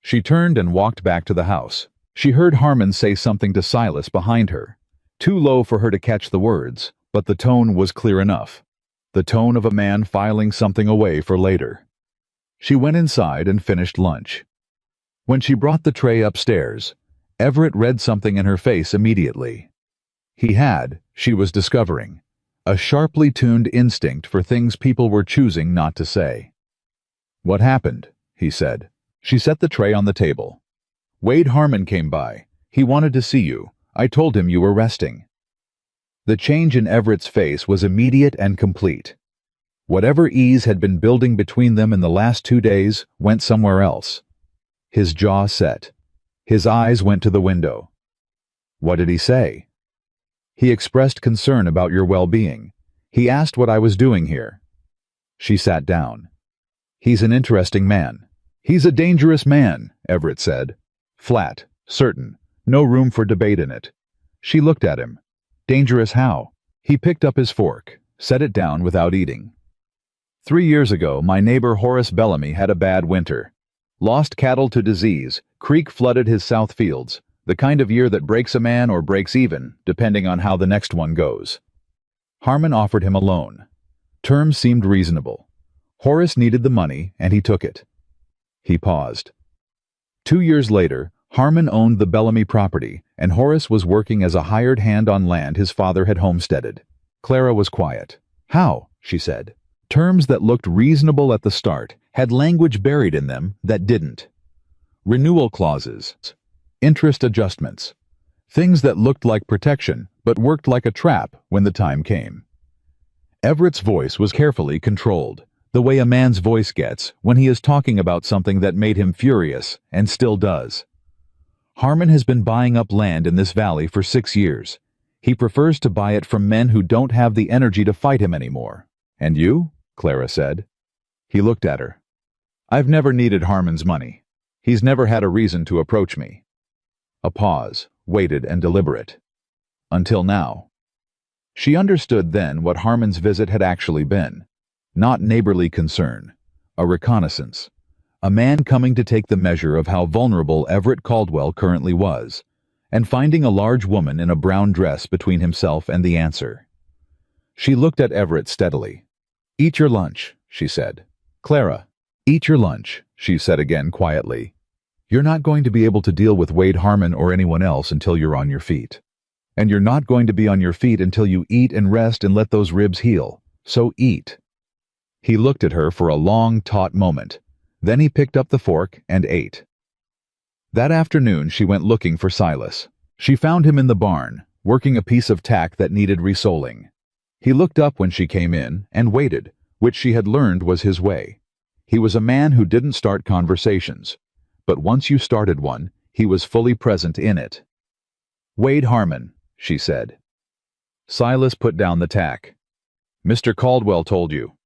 She turned and walked back to the house. She heard Harmon say something to Silas behind her. Too low for her to catch the words, but the tone was clear enough. The tone of a man filing something away for later. She went inside and finished lunch. When she brought the tray upstairs, Everett read something in her face immediately. He had, she was discovering, a sharply tuned instinct for things people were choosing not to say. "What happened?" he said. She set the tray on the table. "Wade Harmon came by. He wanted to see you. I told him you were resting." The change in Everett's face was immediate and complete. Whatever ease had been building between them in the last 2 days went somewhere else. His jaw set. His eyes went to the window. "What did he say?" "He expressed concern about your well-being. He asked what I was doing here." She sat down. "He's an interesting man." "He's a dangerous man," Everett said. Flat, certain, no room for debate in it. She looked at him. "Dangerous how?" He picked up his fork, set it down without eating. 3 years ago, my neighbor Horace Bellamy had a bad winter. Lost cattle to disease, creek flooded his south fields, the kind of year that breaks a man or breaks even, depending on how the next one goes. Harmon offered him a loan. Terms seemed reasonable. Horace needed the money, and he took it. He paused. 2 years later, Harmon owned the Bellamy property, and Horace was working as a hired hand on land his father had homesteaded. Clara was quiet. "How?" she said. Terms that looked reasonable at the start had language buried in them that didn't. Renewal clauses, interest adjustments, things that looked like protection but worked like a trap when the time came. Everett's voice was carefully controlled, the way a man's voice gets when he is talking about something that made him furious and still does. Harmon has been buying up land in this valley for 6 years. He prefers to buy it from men who don't have the energy to fight him anymore. "And you?" Clara said. He looked at her. "I've never needed Harmon's money. He's never had a reason to approach me." A pause, weighted and deliberate. Until now. She understood then what Harmon's visit had actually been. Not neighborly concern. A reconnaissance. A man coming to take the measure of how vulnerable Everett Caldwell currently was, and finding a large woman in a brown dress between himself and the answer. She looked at Everett steadily. "Eat your lunch," she said. "Clara, eat your lunch," she said again quietly. "You're not going to be able to deal with Wade Harmon or anyone else until you're on your feet. And you're not going to be on your feet until you eat and rest and let those ribs heal. So eat." He looked at her for a long, taut moment. Then he picked up the fork and ate. That afternoon she went looking for Silas. She found him in the barn, working a piece of tack that needed resoling. He looked up when she came in and waited, which she had learned was his way. He was a man who didn't start conversations, but once you started one, he was fully present in it. "Wade Harmon," she said. Silas put down the tack. "Mr. Caldwell told you."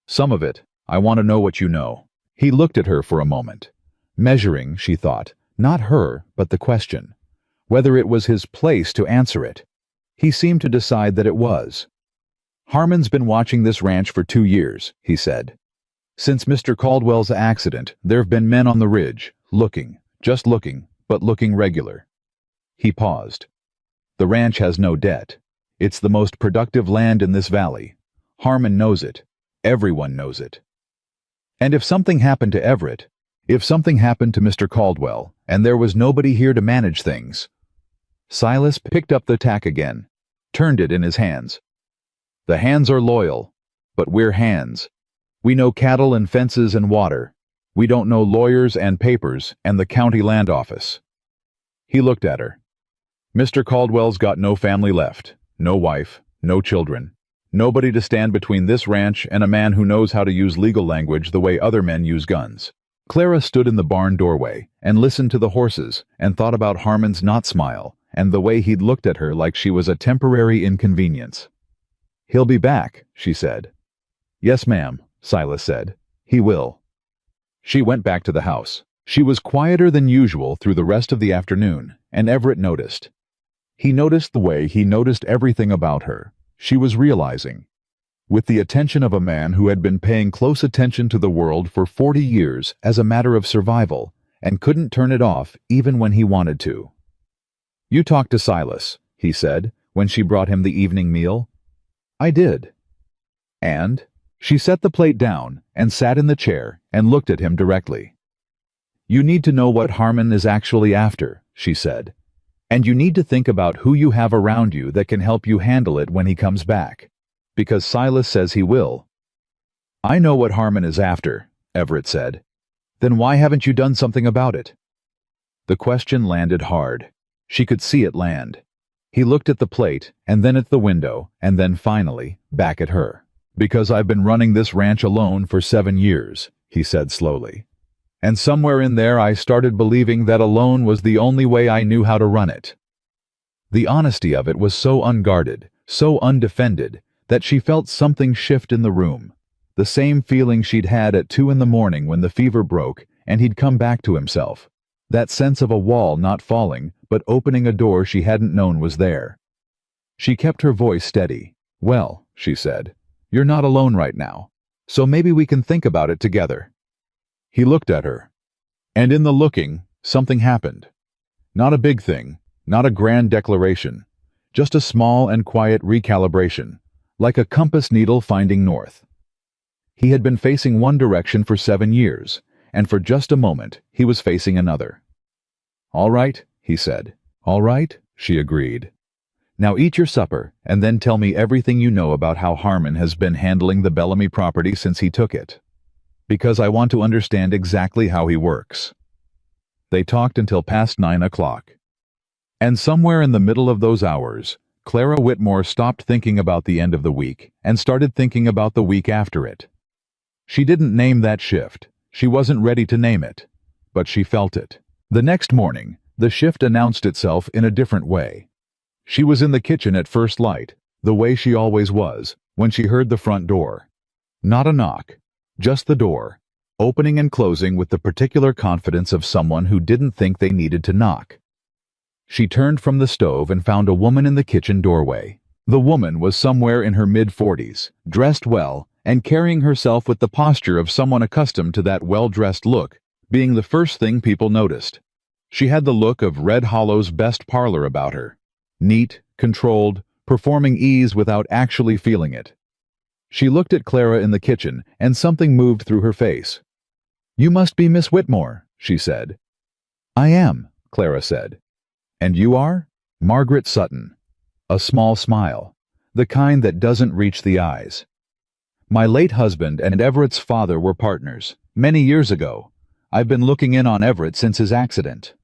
"Some of it. I want to know what you know." He looked at her for a moment, measuring, she thought, not her, but the question, whether it was his place to answer it. He seemed to decide that it was. "Harmon's been watching this ranch for 2 years," he said. "Since Mr. Caldwell's accident, there've been men on the ridge, looking, just looking, but looking regular." He paused. "The ranch has no debt. It's the most productive land in this valley. Harmon knows it. Everyone knows it. And if something happened to Everett, if something happened to Mr. Caldwell, and there was nobody here to manage things..." Silas picked up the tack again, turned it in his hands. "The hands are loyal, but we're hands. We know cattle and fences and water. We don't know lawyers and papers and the county land office." He looked at her. "Mr. Caldwell's got no family left, no wife, no children. Nobody to stand between this ranch and a man who knows how to use legal language the way other men use guns." Clara stood in the barn doorway and listened to the horses and thought about Harmon's not smile and the way he'd looked at her like she was a temporary inconvenience. "He'll be back," she said. "Yes, ma'am," Silas said. "He will." She went back to the house. She was quieter than usual through the rest of the afternoon, and Everett noticed. He noticed the way he noticed everything about her. She was realizing. With the attention of a man who had been paying close attention to the world for 40 years as a matter of survival, and couldn't turn it off even when he wanted to. "You talked to Silas," he said, when she brought him the evening meal. "I did." "And?" She set the plate down and sat in the chair and looked at him directly. "You need to know what Harmon is actually after," she said. "And you need to think about who you have around you that can help you handle it when he comes back. Because Silas says he will." "I know what Harmon is after," Everett said. "Then why haven't you done something about it?" The question landed hard. She could see it land. He looked at the plate, and then at the window, and then finally, back at her. "Because I've been running this ranch alone for 7 years, he said slowly. "And somewhere in there I started believing that alone was the only way I knew how to run it." The honesty of it was so unguarded, so undefended, that she felt something shift in the room. The same feeling she'd had at 2 in the morning when the fever broke and he'd come back to himself. That sense of a wall not falling, but opening a door she hadn't known was there. She kept her voice steady. "Well," she said, "you're not alone right now, so maybe we can think about it together." He looked at her. And in the looking, something happened. Not a big thing, not a grand declaration, just a small and quiet recalibration, like a compass needle finding north. He had been facing one direction for 7 years, and for just a moment he was facing another. "All right," he said. "All right," she agreed. "Now eat your supper, and then tell me everything you know about how Harmon has been handling the Bellamy property since he took it. Because I want to understand exactly how he works." They talked until past 9 o'clock. And somewhere in the middle of those hours, Clara Whitmore stopped thinking about the end of the week and started thinking about the week after it. She didn't name that shift. She wasn't ready to name it. But she felt it. The next morning, the shift announced itself in a different way. She was in the kitchen at first light, the way she always was, when she heard the front door. Not a knock, just the door, opening and closing with the particular confidence of someone who didn't think they needed to knock. She turned from the stove and found a woman in the kitchen doorway. The woman was somewhere in her mid-40s, dressed well, and carrying herself with the posture of someone accustomed to that well-dressed look, being the first thing people noticed. She had the look of Red Hollow's best parlor about her. Neat, controlled, performing ease without actually feeling it. She looked at Clara in the kitchen, and something moved through her face. "You must be Miss Whitmore," she said. "I am," Clara said. "And you are?" "Margaret Sutton." A small smile, the kind that doesn't reach the eyes. "My late husband and Everett's father were partners, many years ago. I've been looking in on Everett since his accident."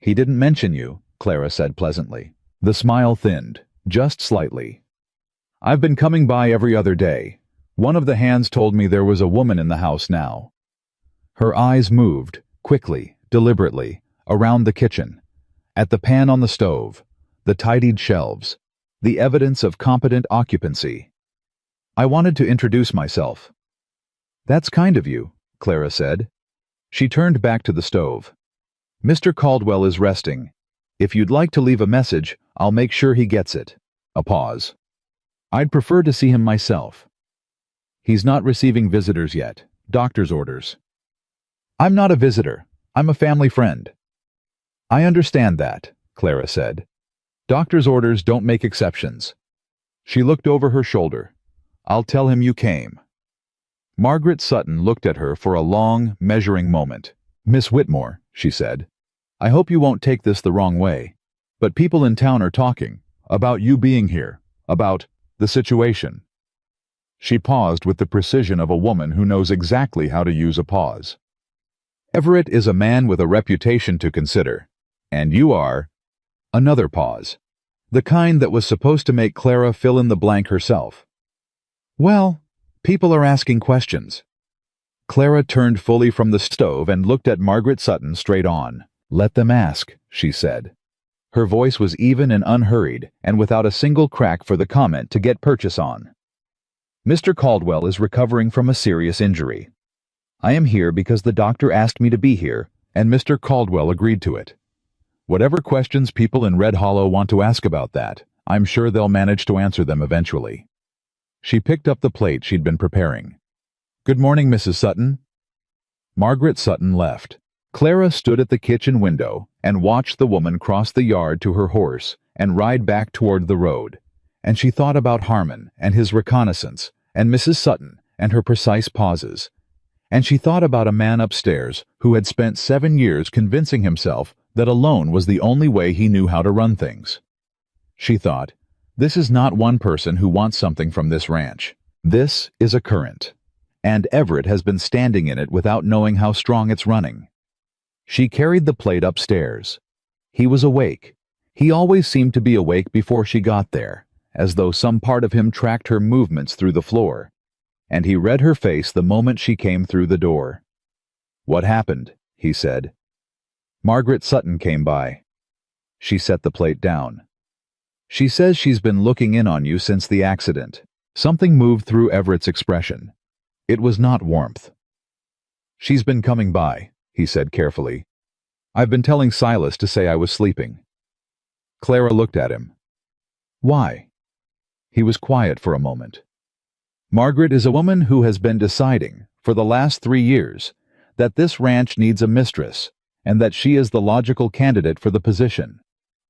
"He didn't mention you," Clara said pleasantly. The smile thinned, just slightly. "I've been coming by every other day. One of the hands told me there was a woman in the house now." Her eyes moved, quickly, deliberately, around the kitchen, at the pan on the stove, the tidied shelves, the evidence of competent occupancy. "I wanted to introduce myself." "That's kind of you," Clara said. She turned back to the stove. "Mr. Caldwell is resting. If you'd like to leave a message, I'll make sure he gets it." A pause. "I'd prefer to see him myself." "He's not receiving visitors yet. Doctor's orders." "I'm not a visitor. I'm a family friend." "I understand that," Clara said. "Doctor's orders don't make exceptions." She looked over her shoulder. "I'll tell him you came." Margaret Sutton looked at her for a long, measuring moment. "Miss Whitmore," she said, "I hope you won't take this the wrong way, but people in town are talking about you being here, about the situation." She paused with the precision of a woman who knows exactly how to use a pause. "Everett is a man with a reputation to consider, and you are—" Another pause, the kind that was supposed to make Clara fill in the blank herself. "Well, people are asking questions." Clara turned fully from the stove and looked at Margaret Sutton straight on. "Let them ask," she said. Her voice was even and unhurried, and without a single crack for the comment to get purchase on. "Mr. Caldwell is recovering from a serious injury. I am here because the doctor asked me to be here, and Mr. Caldwell agreed to it. Whatever questions people in Red Hollow want to ask about that, I'm sure they'll manage to answer them eventually." She picked up the plate she'd been preparing. "Good morning, Mrs. Sutton." Margaret Sutton left. Clara stood at the kitchen window and watched the woman cross the yard to her horse and ride back toward the road, and she thought about Harmon and his reconnaissance and Mrs. Sutton and her precise pauses, and she thought about a man upstairs who had spent 7 years convincing himself that alone was the only way he knew how to run things. She thought, this is not one person who wants something from this ranch. This is a current, and Everett has been standing in it without knowing how strong it's running. She carried the plate upstairs. He was awake. He always seemed to be awake before she got there, as though some part of him tracked her movements through the floor, and he read her face the moment she came through the door. "What happened?" he said. "Margaret Sutton came by." She set the plate down. "She says she's been looking in on you since the accident." Something moved through Everett's expression. It was not warmth. "She's been coming by," he said carefully. "I've been telling Silas to say I was sleeping." Clara looked at him. Why? He was quiet for a moment. Margaret is a woman who has been deciding, for the last 3 years, that this ranch needs a mistress, and that she is the logical candidate for the position.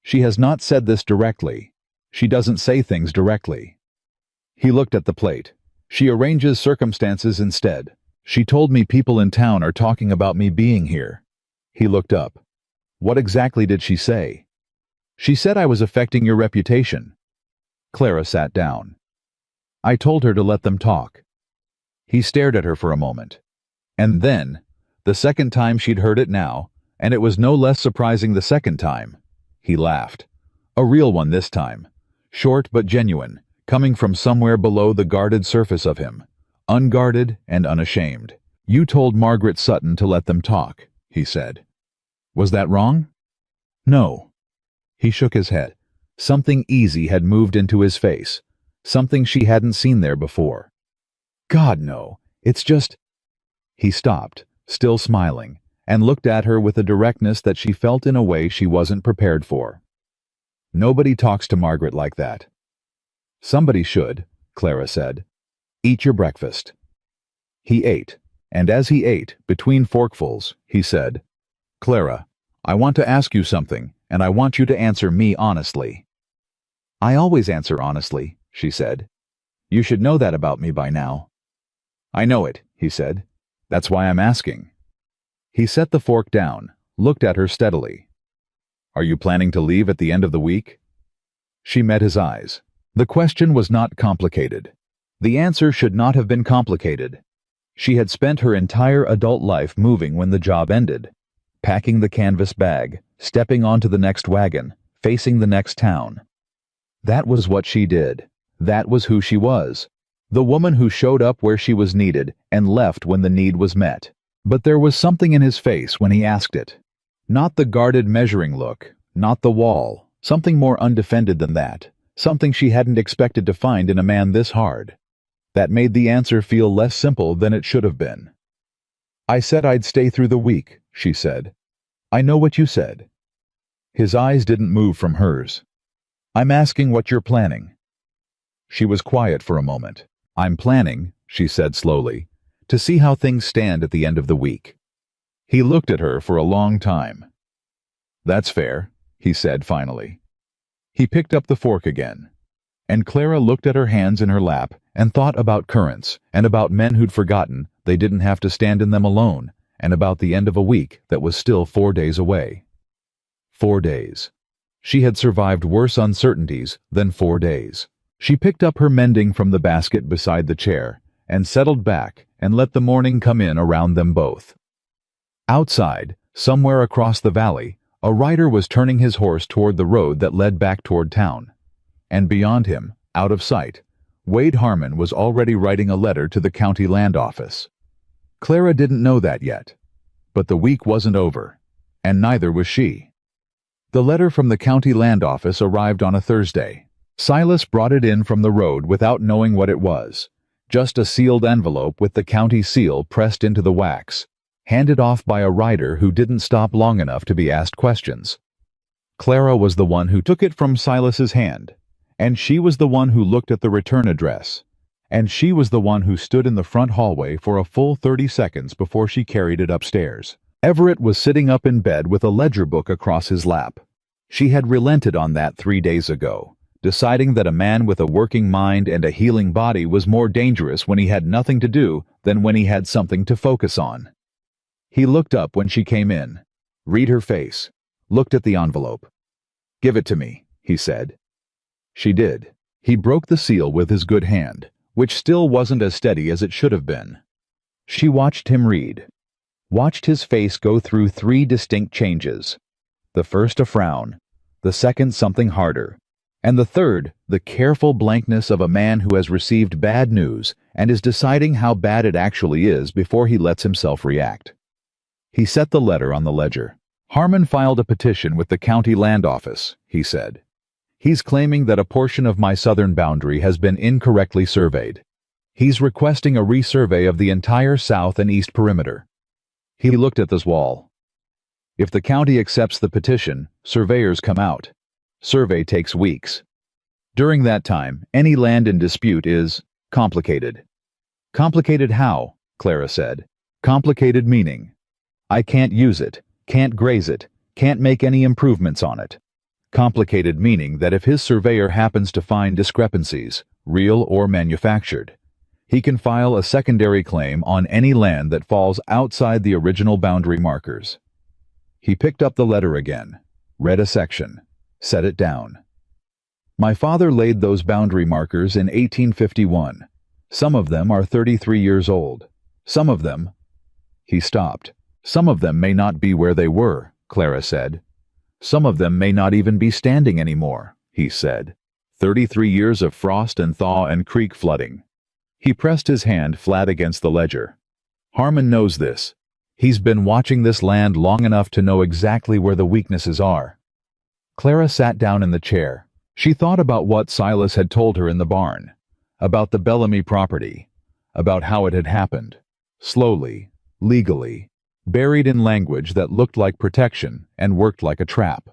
She has not said this directly. She doesn't say things directly. He looked at the plate. She arranges circumstances instead. She told me people in town are talking about me being here. He looked up. What exactly did she say? She said I was affecting your reputation. Clara sat down. I told her to let them talk. He stared at her for a moment. And then, the second time she'd heard it now, and it was no less surprising the second time, he laughed. A real one this time. Short but genuine, coming from somewhere below the guarded surface of him. Unguarded and unashamed. You told Margaret Sutton to let them talk, he said. Was that wrong? No. He shook his head. Something easy had moved into his face. Something she hadn't seen there before. God, no. It's just... He stopped, still smiling, and looked at her with a directness that she felt in a way she wasn't prepared for. Nobody talks to Margaret like that. Somebody should, Clara said. Eat your breakfast. He ate, and as he ate, between forkfuls, he said, Clara, I want to ask you something, and I want you to answer me honestly. I always answer honestly, she said. You should know that about me by now. I know it, he said. That's why I'm asking. He set the fork down, looked at her steadily. Are you planning to leave at the end of the week? She met his eyes. The question was not complicated. The answer should not have been complicated. She had spent her entire adult life moving when the job ended, packing the canvas bag, stepping onto the next wagon, facing the next town. That was what she did. That was who she was. The woman who showed up where she was needed and left when the need was met. But there was something in his face when he asked it. Not the guarded measuring look, not the wall, something more undefended than that, something she hadn't expected to find in a man this hard. That made the answer feel less simple than it should have been. I said I'd stay through the week, she said. I know what you said. His eyes didn't move from hers. I'm asking what you're planning. She was quiet for a moment. I'm planning, she said slowly, to see how things stand at the end of the week. He looked at her for a long time. That's fair, he said finally. He picked up the fork again, and Clara looked at her hands in her lap and thought about currents and about men who'd forgotten they didn't have to stand in them alone and about the end of a week that was still 4 days away. 4 days. She had survived worse uncertainties than 4 days. She picked up her mending from the basket beside the chair and settled back and let the morning come in around them both. Outside, somewhere across the valley, a rider was turning his horse toward the road that led back toward town. And beyond him, out of sight, Wade Harmon was already writing a letter to the county land office. Clara didn't know that yet, but the week wasn't over, and neither was she. The letter from the county land office arrived on a Thursday. Silas brought it in from the road without knowing what it was, just a sealed envelope with the county seal pressed into the wax, handed off by a rider who didn't stop long enough to be asked questions. Clara was the one who took it from Silas's hand, and she was the one who looked at the return address, and she was the one who stood in the front hallway for a full 30 seconds before she carried it upstairs. Everett was sitting up in bed with a ledger book across his lap. She had relented on that 3 days ago, deciding that a man with a working mind and a healing body was more dangerous when he had nothing to do than when he had something to focus on. He looked up when she came in, read her face, looked at the envelope. "Give it to me," he said. She did. He broke the seal with his good hand, which still wasn't as steady as it should have been. She watched him read, watched his face go through 3 distinct changes. The first a frown, the second something harder, and the third the careful blankness of a man who has received bad news and is deciding how bad it actually is before he lets himself react. He set the letter on the ledger. "Harmon filed a petition with the county land office," he said. "He's claiming that a portion of my southern boundary has been incorrectly surveyed. He's requesting a resurvey of the entire south and east perimeter." He looked at this wall. "If the county accepts the petition, surveyors come out. Survey takes weeks." During that time, any land in dispute is complicated. Complicated how? Clara said. Complicated meaning. I can't use it, can't graze it, can't make any improvements on it. Complicated meaning that if his surveyor happens to find discrepancies, real or manufactured, he can file a secondary claim on any land that falls outside the original boundary markers. He picked up the letter again, read a section, set it down. My father laid those boundary markers in 1851. Some of them are 33 years old. Some of them... He stopped. Some of them may not be where they were, Clara said. Some of them may not even be standing anymore, he said. 33 years of frost and thaw and creek flooding. He pressed his hand flat against the ledger. Harmon knows this. He's been watching this land long enough to know exactly where the weaknesses are. Clara sat down in the chair. She thought about what Silas had told her in the barn, about the Bellamy property, about how it had happened, slowly, legally, buried in language that looked like protection and worked like a trap.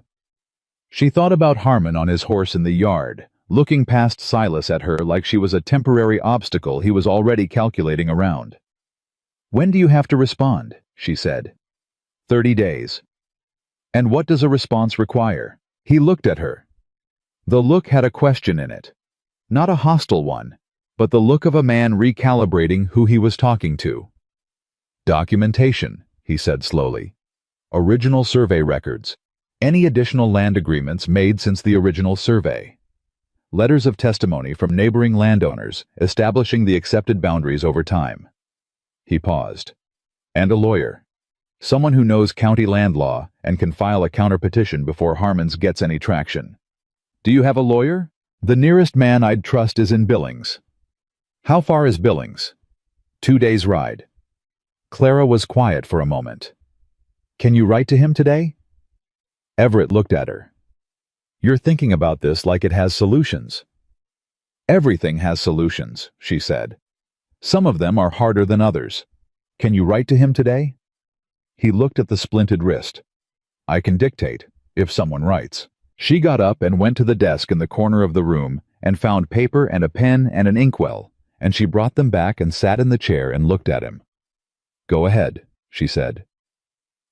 She thought about Harmon on his horse in the yard, looking past Silas at her like she was a temporary obstacle he was already calculating around. When do you have to respond? She said. 30 days. And what does a response require? He looked at her. The look had a question in it. Not a hostile one, but the look of a man recalibrating who he was talking to. Documentation, he said slowly. Original survey records. Any additional land agreements made since the original survey. Letters of testimony from neighboring landowners establishing the accepted boundaries over time. He paused. And a lawyer. Someone who knows county land law and can file a counterpetition before Harmon's gets any traction. Do you have a lawyer? The nearest man I'd trust is in Billings. How far is Billings? 2 days' ride. Clara was quiet for a moment. Can you write to him today? Everett looked at her. You're thinking about this like it has solutions. Everything has solutions, she said. Some of them are harder than others. Can you write to him today? He looked at the splinted wrist. I can dictate, if someone writes. She got up and went to the desk in the corner of the room and found paper and a pen and an inkwell, and she brought them back and sat in the chair and looked at him. Go ahead, she said.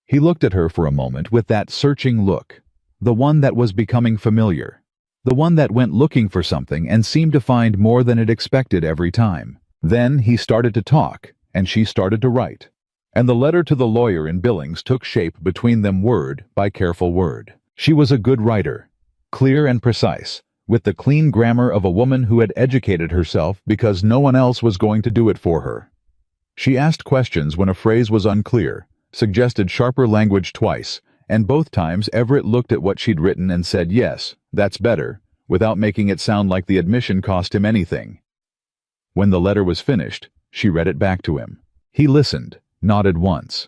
He looked at her for a moment with that searching look, the one that was becoming familiar, the one that went looking for something and seemed to find more than it expected every time. Then he started to talk, and she started to write, and the letter to the lawyer in Billings took shape between them word by careful word. She was a good writer, clear and precise, with the clean grammar of a woman who had educated herself because no one else was going to do it for her. She asked questions when a phrase was unclear, suggested sharper language twice, and both times Everett looked at what she'd written and said, yes, that's better, without making it sound like the admission cost him anything. When the letter was finished, she read it back to him. He listened, nodded once.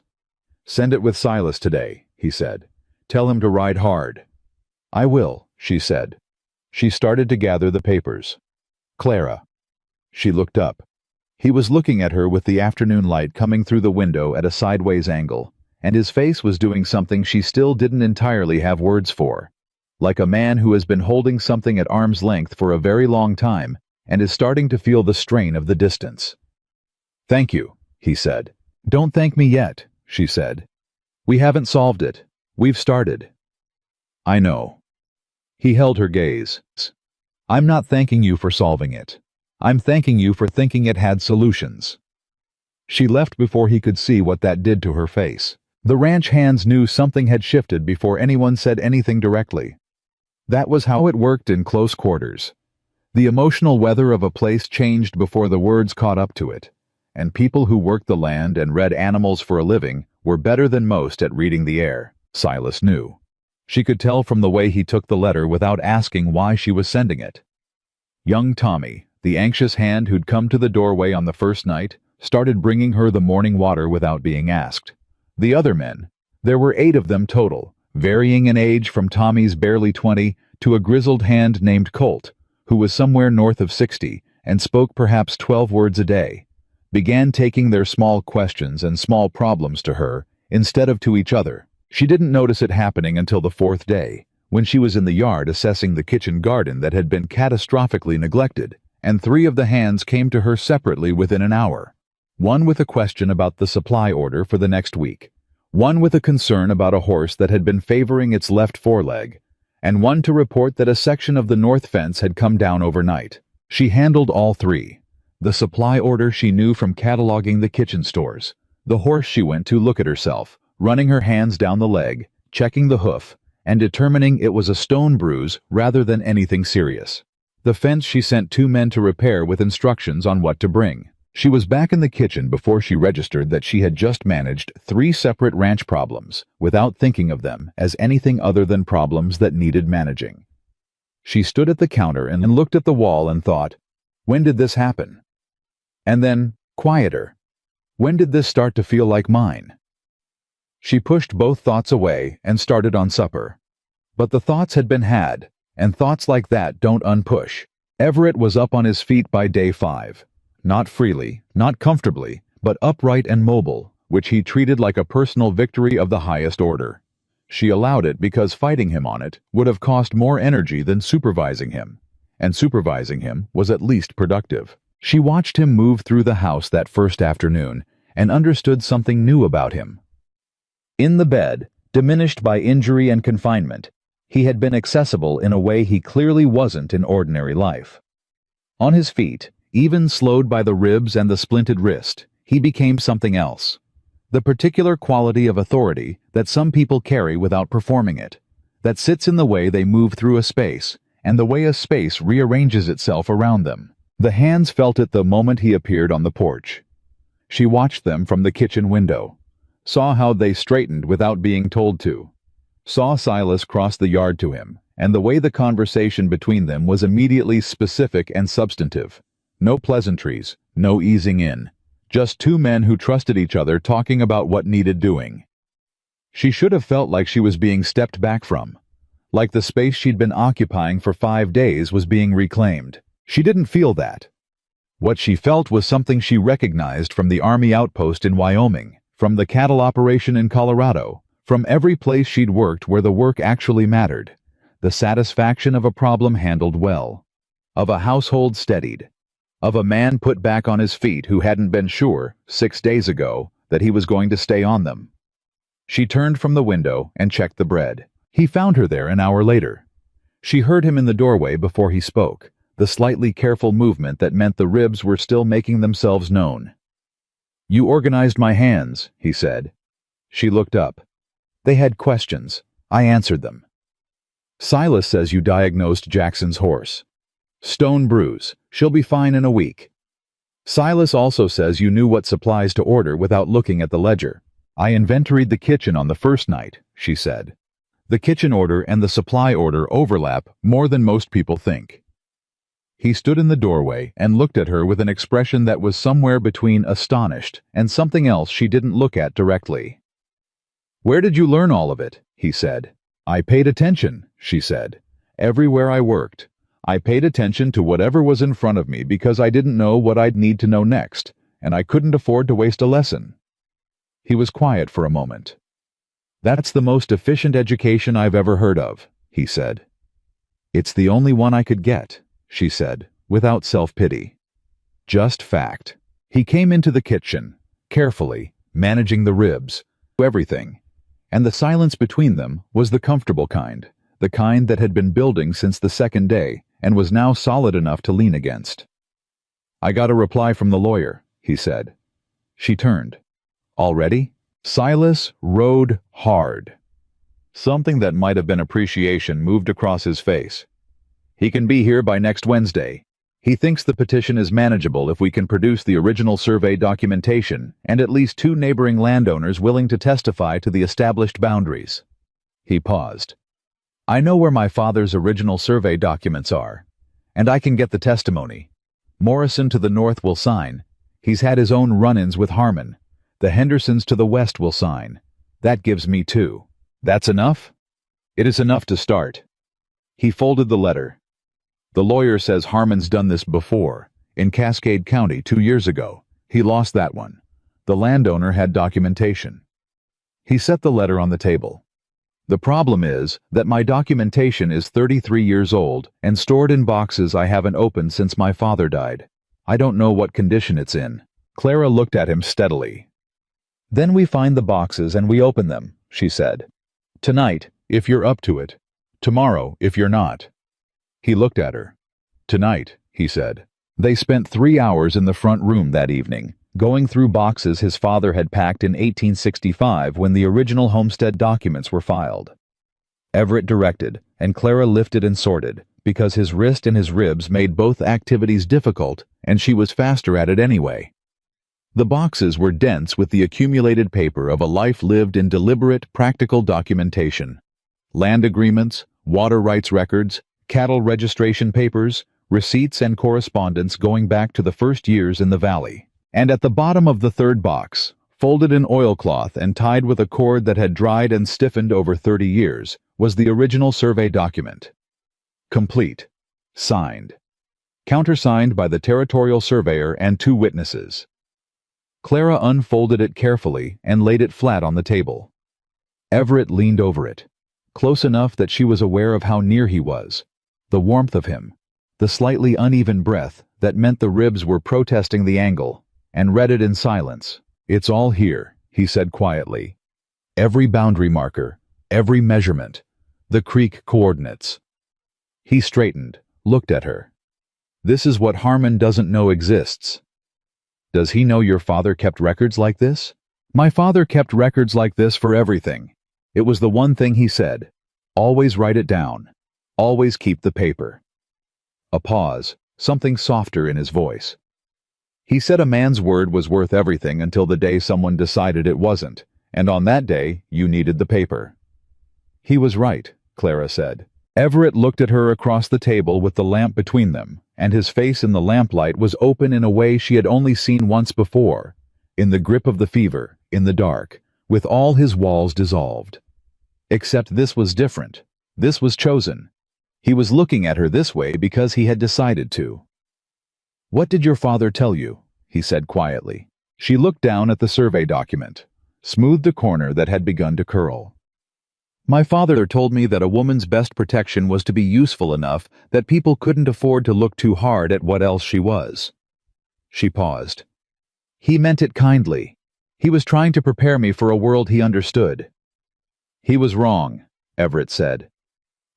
Send it with Silas today, he said. Tell him to ride hard. I will, she said. She started to gather the papers. Clara. She looked up. He was looking at her with the afternoon light coming through the window at a sideways angle, and his face was doing something she still didn't entirely have words for. Like a man who has been holding something at arm's length for a very long time and is starting to feel the strain of the distance. Thank you, he said. Don't thank me yet, she said. We haven't solved it. We've started. I know. He held her gaze. I'm not thanking you for solving it. I'm thanking you for thinking it had solutions. She left before he could see what that did to her face. The ranch hands knew something had shifted before anyone said anything directly. That was how it worked in close quarters. The emotional weather of a place changed before the words caught up to it, and people who worked the land and read animals for a living were better than most at reading the air, Silas knew. She could tell from the way he took the letter without asking why she was sending it. Young Tommy, the anxious hand who'd come to the doorway on the first night, started bringing her the morning water without being asked. The other men, there were 8 of them total, varying in age from Tommy's barely 20 to a grizzled hand named Colt, who was somewhere north of 60 and spoke perhaps 12 words a day, began taking their small questions and small problems to her instead of to each other. She didn't notice it happening until the 4th day, when she was in the yard assessing the kitchen garden that had been catastrophically neglected, and 3 of the hands came to her separately within an hour. One with a question about the supply order for the next week, one with a concern about a horse that had been favoring its left foreleg, and one to report that a section of the north fence had come down overnight. She handled all 3. The supply order she knew from cataloging the kitchen stores. The horse she went to look at herself, running her hands down the leg, checking the hoof, and determining it was a stone bruise rather than anything serious. The fence she sent 2 men to repair with instructions on what to bring. She was back in the kitchen before she registered that she had just managed 3 separate ranch problems without thinking of them as anything other than problems that needed managing. She stood at the counter and looked at the wall and thought, when did this happen? And then, quieter, when did this start to feel like mine? She pushed both thoughts away and started on supper. But the thoughts had been had, and thoughts like that don't unpush. Everett was up on his feet by day 5. Not freely, not comfortably, but upright and mobile, which he treated like a personal victory of the highest order. She allowed it because fighting him on it would have cost more energy than supervising him, and supervising him was at least productive. She watched him move through the house that first afternoon and understood something new about him. In the bed, diminished by injury and confinement, he had been accessible in a way he clearly wasn't in ordinary life. On his feet, even slowed by the ribs and the splinted wrist, he became something else. The particular quality of authority that some people carry without performing it, that sits in the way they move through a space, and the way a space rearranges itself around them. The hands felt it the moment he appeared on the porch. She watched them from the kitchen window, saw how they straightened without being told to, saw Silas cross the yard to him, and the way the conversation between them was immediately specific and substantive. No pleasantries, no easing in. Just 2 men who trusted each other talking about what needed doing. She should have felt like she was being stepped back from, like the space she'd been occupying for 5 days was being reclaimed. She didn't feel that. What she felt was something she recognized from the Army outpost in Wyoming, from the cattle operation in Colorado, from every place she'd worked where the work actually mattered. The satisfaction of a problem handled well, of a household steadied, of a man put back on his feet who hadn't been sure, 6 days ago, that he was going to stay on them. She turned from the window and checked the bread. He found her there an hour later. She heard him in the doorway before he spoke, the slightly careful movement that meant the ribs were still making themselves known. "You organized my hands," he said. She looked up. "They had questions. I answered them." "Silas says you diagnosed Jackson's horse. Stone bruise. She'll be fine in a week. Silas also says you knew what supplies to order without looking at the ledger. I inventoried the kitchen on the first night," she said. "The kitchen order and the supply order overlap more than most people think." He stood in the doorway and looked at her with an expression that was somewhere between astonished and something else she didn't look at directly. "Where did you learn all of it?" he said. "I paid attention," she said. "Everywhere I worked. I paid attention to whatever was in front of me because I didn't know what I'd need to know next, and I couldn't afford to waste a lesson." He was quiet for a moment. "That's the most efficient education I've ever heard of," he said. "It's the only one I could get," she said, without self-pity. "Just fact." He came into the kitchen, carefully, managing the ribs, everything, and the silence between them was the comfortable kind, the kind that had been building since the second day, and was now solid enough to lean against. "I got a reply from the lawyer," he said. She turned. "Already?" Silas rode hard. Something that might have been appreciation moved across his face. "He can be here by next Wednesday. He thinks the petition is manageable if we can produce the original survey documentation and at least 2 neighboring landowners willing to testify to the established boundaries." He paused. "I know where my father's original survey documents are, and I can get the testimony. Morrison to the north will sign. He's had his own run-ins with Harmon. The Hendersons to the west will sign. That gives me 2. That's enough?" "It is enough to start." He folded the letter. "The lawyer says Harmon's done this before, in Cascade County 2 years ago. He lost that one. The landowner had documentation." He set the letter on the table. The problem is that my documentation is 33 years old and stored in boxes I haven't opened since my father died. I don't know what condition it's in." Clara looked at him steadily. "Then we find the boxes and we open them," she said. "Tonight, if you're up to it. Tomorrow, if you're not." He looked at her. "Tonight," he said. They spent 3 hours in the front room that evening, going through boxes his father had packed in 1865 when the original homestead documents were filed. Everett directed, and Clara lifted and sorted, because his wrist and his ribs made both activities difficult, and she was faster at it anyway. The boxes were dense with the accumulated paper of a life lived in deliberate, practical documentation. Land agreements, water rights records, cattle registration papers, receipts and correspondence going back to the first years in the valley. And at the bottom of the third box, folded in oilcloth and tied with a cord that had dried and stiffened over 30 years, was the original survey document. Complete. Signed. Countersigned by the territorial surveyor and 2 witnesses. Clara unfolded it carefully and laid it flat on the table. Everett leaned over it, close enough that she was aware of how near he was, the warmth of him, the slightly uneven breath that meant the ribs were protesting the angle, and read it in silence. "It's all here," he said quietly. "Every boundary marker, every measurement, the creek coordinates." He straightened, looked at her. "This is what Harmon doesn't know exists." "Does he know your father kept records like this?" "My father kept records like this for everything. It was the one thing he said. Always write it down. Always keep the paper." A pause, something softer in his voice. "He said a man's word was worth everything until the day someone decided it wasn't, and on that day you needed the paper." "He was right," Clara said. Everett looked at her across the table with the lamp between them, and his face in the lamplight was open in a way she had only seen once before, in the grip of the fever, in the dark, with all his walls dissolved. Except this was different. This was chosen. He was looking at her this way because he had decided to. "What did your father tell you?" he said quietly. She looked down at the survey document, smoothed the corner that had begun to curl. "My father told me that a woman's best protection was to be useful enough that people couldn't afford to look too hard at what else she was." She paused. "He meant it kindly. He was trying to prepare me for a world he understood." "He was wrong," Everett said.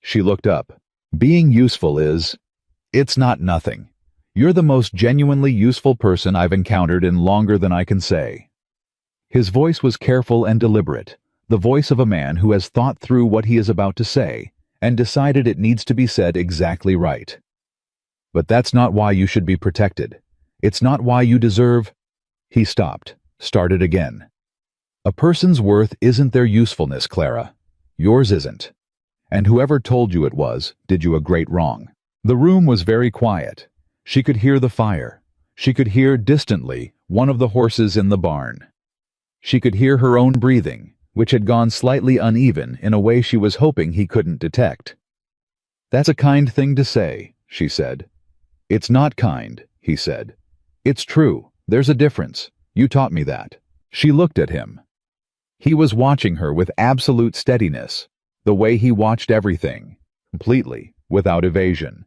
She looked up. "Being useful it's not nothing. You're the most genuinely useful person I've encountered in longer than I can say." His voice was careful and deliberate, the voice of a man who has thought through what he is about to say and decided it needs to be said exactly right. "But that's not why you should be protected. It's not why you deserve—" He stopped, started again. "A person's worth isn't their usefulness, Clara. Yours isn't. And whoever told you it was did you a great wrong." The room was very quiet. She could hear the fire. She could hear, distantly, one of the horses in the barn. She could hear her own breathing, which had gone slightly uneven in a way she was hoping he couldn't detect. "That's a kind thing to say," she said. "It's not kind," he said. "It's true. There's a difference. You taught me that." She looked at him. He was watching her with absolute steadiness, the way he watched everything, completely, without evasion.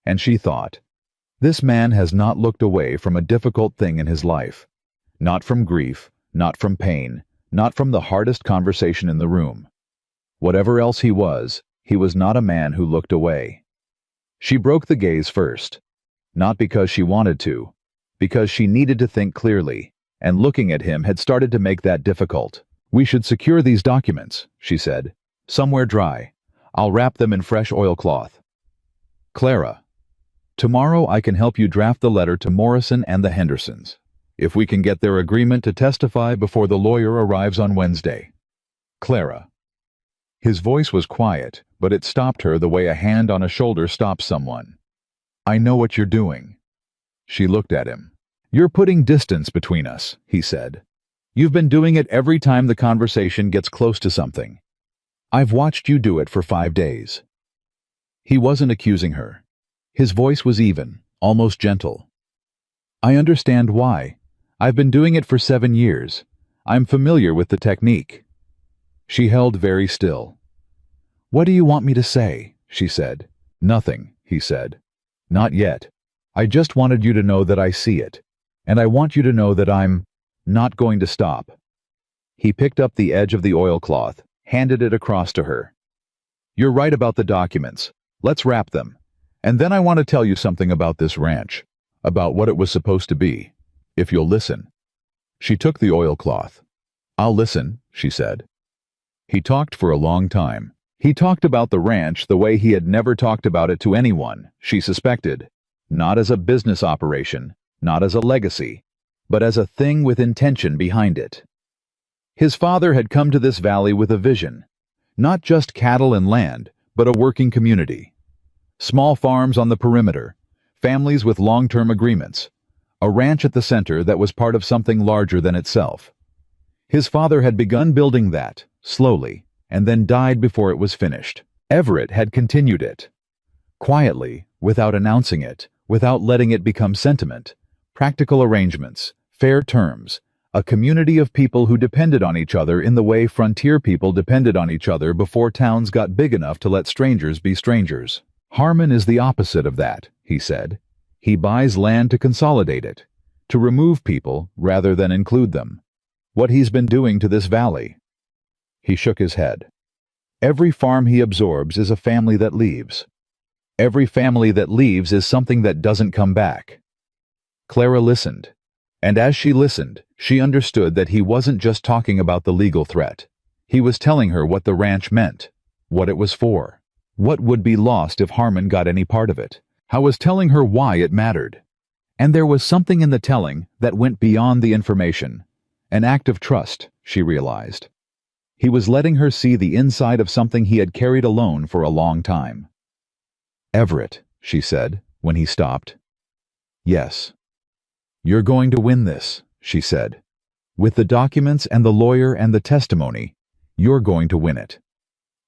And she thought, this man has not looked away from a difficult thing in his life. Not from grief, not from pain, not from the hardest conversation in the room. Whatever else he was not a man who looked away. She broke the gaze first, not because she wanted to, because she needed to think clearly, and looking at him had started to make that difficult. "We should secure these documents," she said. "Somewhere dry. I'll wrap them in fresh oilcloth." "Clara, tomorrow I can help you draft the letter to Morrison and the Hendersons, if we can get their agreement to testify before the lawyer arrives on Wednesday." "Clara." His voice was quiet, but it stopped her the way a hand on a shoulder stops someone. "I know what you're doing." She looked at him. "You're putting distance between us," he said. "You've been doing it every time the conversation gets close to something. I've watched you do it for 5 days." He wasn't accusing her. His voice was even, almost gentle. "I understand why. I've been doing it for 7 years. I'm familiar with the technique." She held very still. "What do you want me to say?" she said. "Nothing," he said. "Not yet. I just wanted you to know that I see it. And I want you to know that I'm not going to stop." He picked up the edge of the oilcloth, handed it across to her. "You're right about the documents. Let's wrap them. And then I want to tell you something about this ranch, about what it was supposed to be, if you'll listen." She took the oilcloth. "I'll listen," she said. He talked for a long time. He talked about the ranch the way he had never talked about it to anyone, she suspected. Not as a business operation, not as a legacy, but as a thing with intention behind it. His father had come to this valley with a vision. Not just cattle and land, but a working community. Small farms on the perimeter, families with long-term agreements, a ranch at the center that was part of something larger than itself. His father had begun building that, slowly, and then died before it was finished. Everett had continued it. Quietly, without announcing it, without letting it become sentiment. Practical arrangements, fair terms, a community of people who depended on each other in the way frontier people depended on each other before towns got big enough to let strangers be strangers. Harmon is the opposite of that, he said. He buys land to consolidate it, to remove people rather than include them. What he's been doing to this valley. He shook his head. Every farm he absorbs is a family that leaves. Every family that leaves is something that doesn't come back. Clara listened, and as she listened, she understood that he wasn't just talking about the legal threat. He was telling her what the ranch meant, what it was for, what would be lost if Harmon got any part of it. How was telling her why it mattered. And there was something in the telling that went beyond the information. An act of trust, she realized. He was letting her see the inside of something he had carried alone for a long time. "Everett," she said, when he stopped. "Yes." "You're going to win this," she said. "With the documents and the lawyer and the testimony, you're going to win it."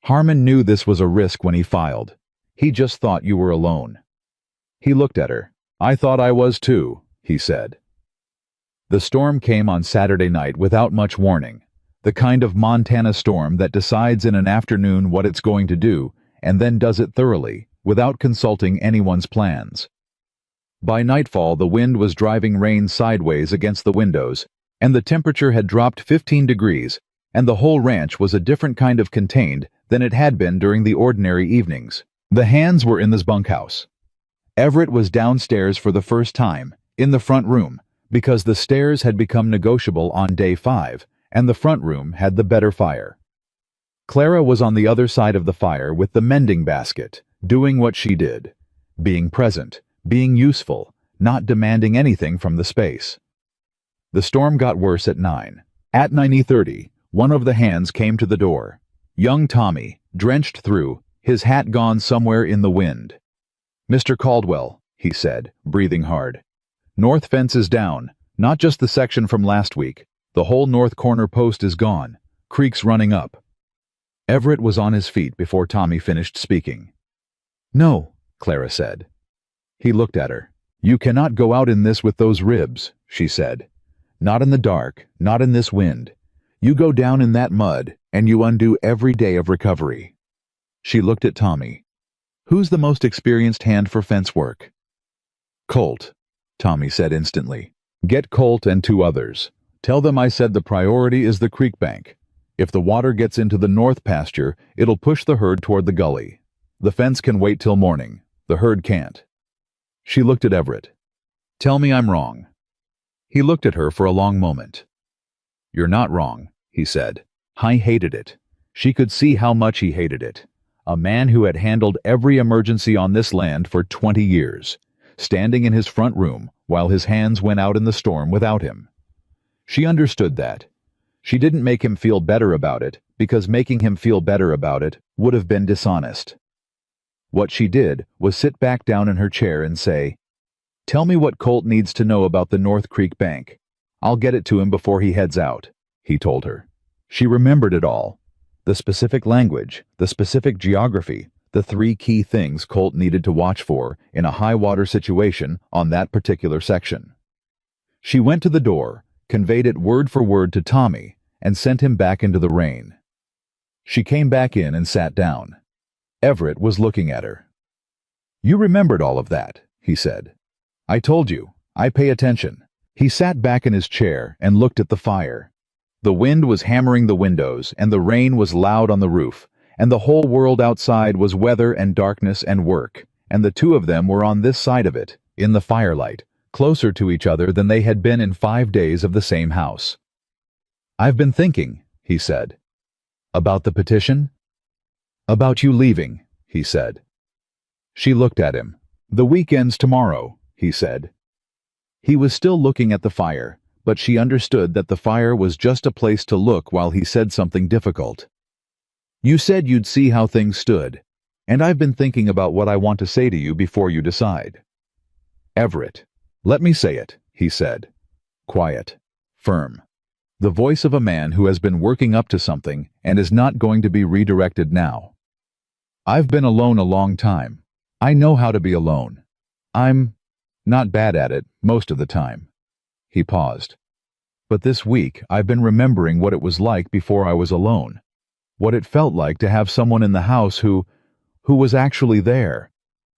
Harmon knew this was a risk when he filed. He just thought you were alone. He looked at her. "I thought I was too," he said. The storm came on Saturday night without much warning. The kind of Montana storm that decides in an afternoon what it's going to do and then does it thoroughly, without consulting anyone's plans. By nightfall, the wind was driving rain sideways against the windows, and the temperature had dropped 15 degrees, and the whole ranch was a different kind of contained than it had been during the ordinary evenings. The hands were in this bunkhouse. Everett was downstairs for the first time, in the front room, because the stairs had become negotiable on day 5, and the front room had the better fire. Clara was on the other side of the fire with the mending basket, doing what she did, being present, being useful, not demanding anything from the space. The storm got worse at 9. At 9:30, one of the hands came to the door. Young Tommy, drenched through, his hat gone somewhere in the wind. "Mr. Caldwell," he said, breathing hard. "North fence is down, not just the section from last week. The whole north corner post is gone. Creek's running up." Everett was on his feet before Tommy finished speaking. "No," Clara said. He looked at her. "You cannot go out in this with those ribs," she said. "Not in the dark, not in this wind. You go down in that mud, and you undo every day of recovery." She looked at Tommy. "Who's the most experienced hand for fence work?" "Colt," Tommy said instantly. "Get Colt and 2 others. Tell them I said the priority is the creek bank. If the water gets into the north pasture, it'll push the herd toward the gully. The fence can wait till morning. The herd can't." She looked at Everett. "Tell me I'm wrong." He looked at her for a long moment. "You're not wrong," he said. "I hated it." She could see how much he hated it. A man who had handled every emergency on this land for 20 years, standing in his front room while his hands went out in the storm without him. She understood that. She didn't make him feel better about it, because making him feel better about it would have been dishonest. What she did was sit back down in her chair and say, "Tell me what Colt needs to know about the North Creek Bank. I'll get it to him before he heads out," he told her. She remembered it all. The specific language, the specific geography, the 3 key things Colt needed to watch for in a high-water situation on that particular section. She went to the door, conveyed it word for word to Tommy, and sent him back into the rain. She came back in and sat down. Everett was looking at her. "You remembered all of that," he said. "I told you, I pay attention." He sat back in his chair and looked at the fire. The wind was hammering the windows, and the rain was loud on the roof, and the whole world outside was weather and darkness and work, and the two of them were on this side of it, in the firelight, closer to each other than they had been in 5 days of the same house. "I've been thinking," he said. "About the petition?" "About you leaving," he said. She looked at him. "The weekend's tomorrow," he said. He was still looking at the fire, but she understood that the fire was just a place to look while he said something difficult. "You said you'd see how things stood, and I've been thinking about what I want to say to you before you decide." "Everett, let me say it," he said. Quiet, firm. The voice of a man who has been working up to something and is not going to be redirected now. "I've been alone a long time. I know how to be alone. I'm not bad at it most of the time." He paused. "But this week I've been remembering what it was like before I was alone. What it felt like to have someone in the house who was actually there.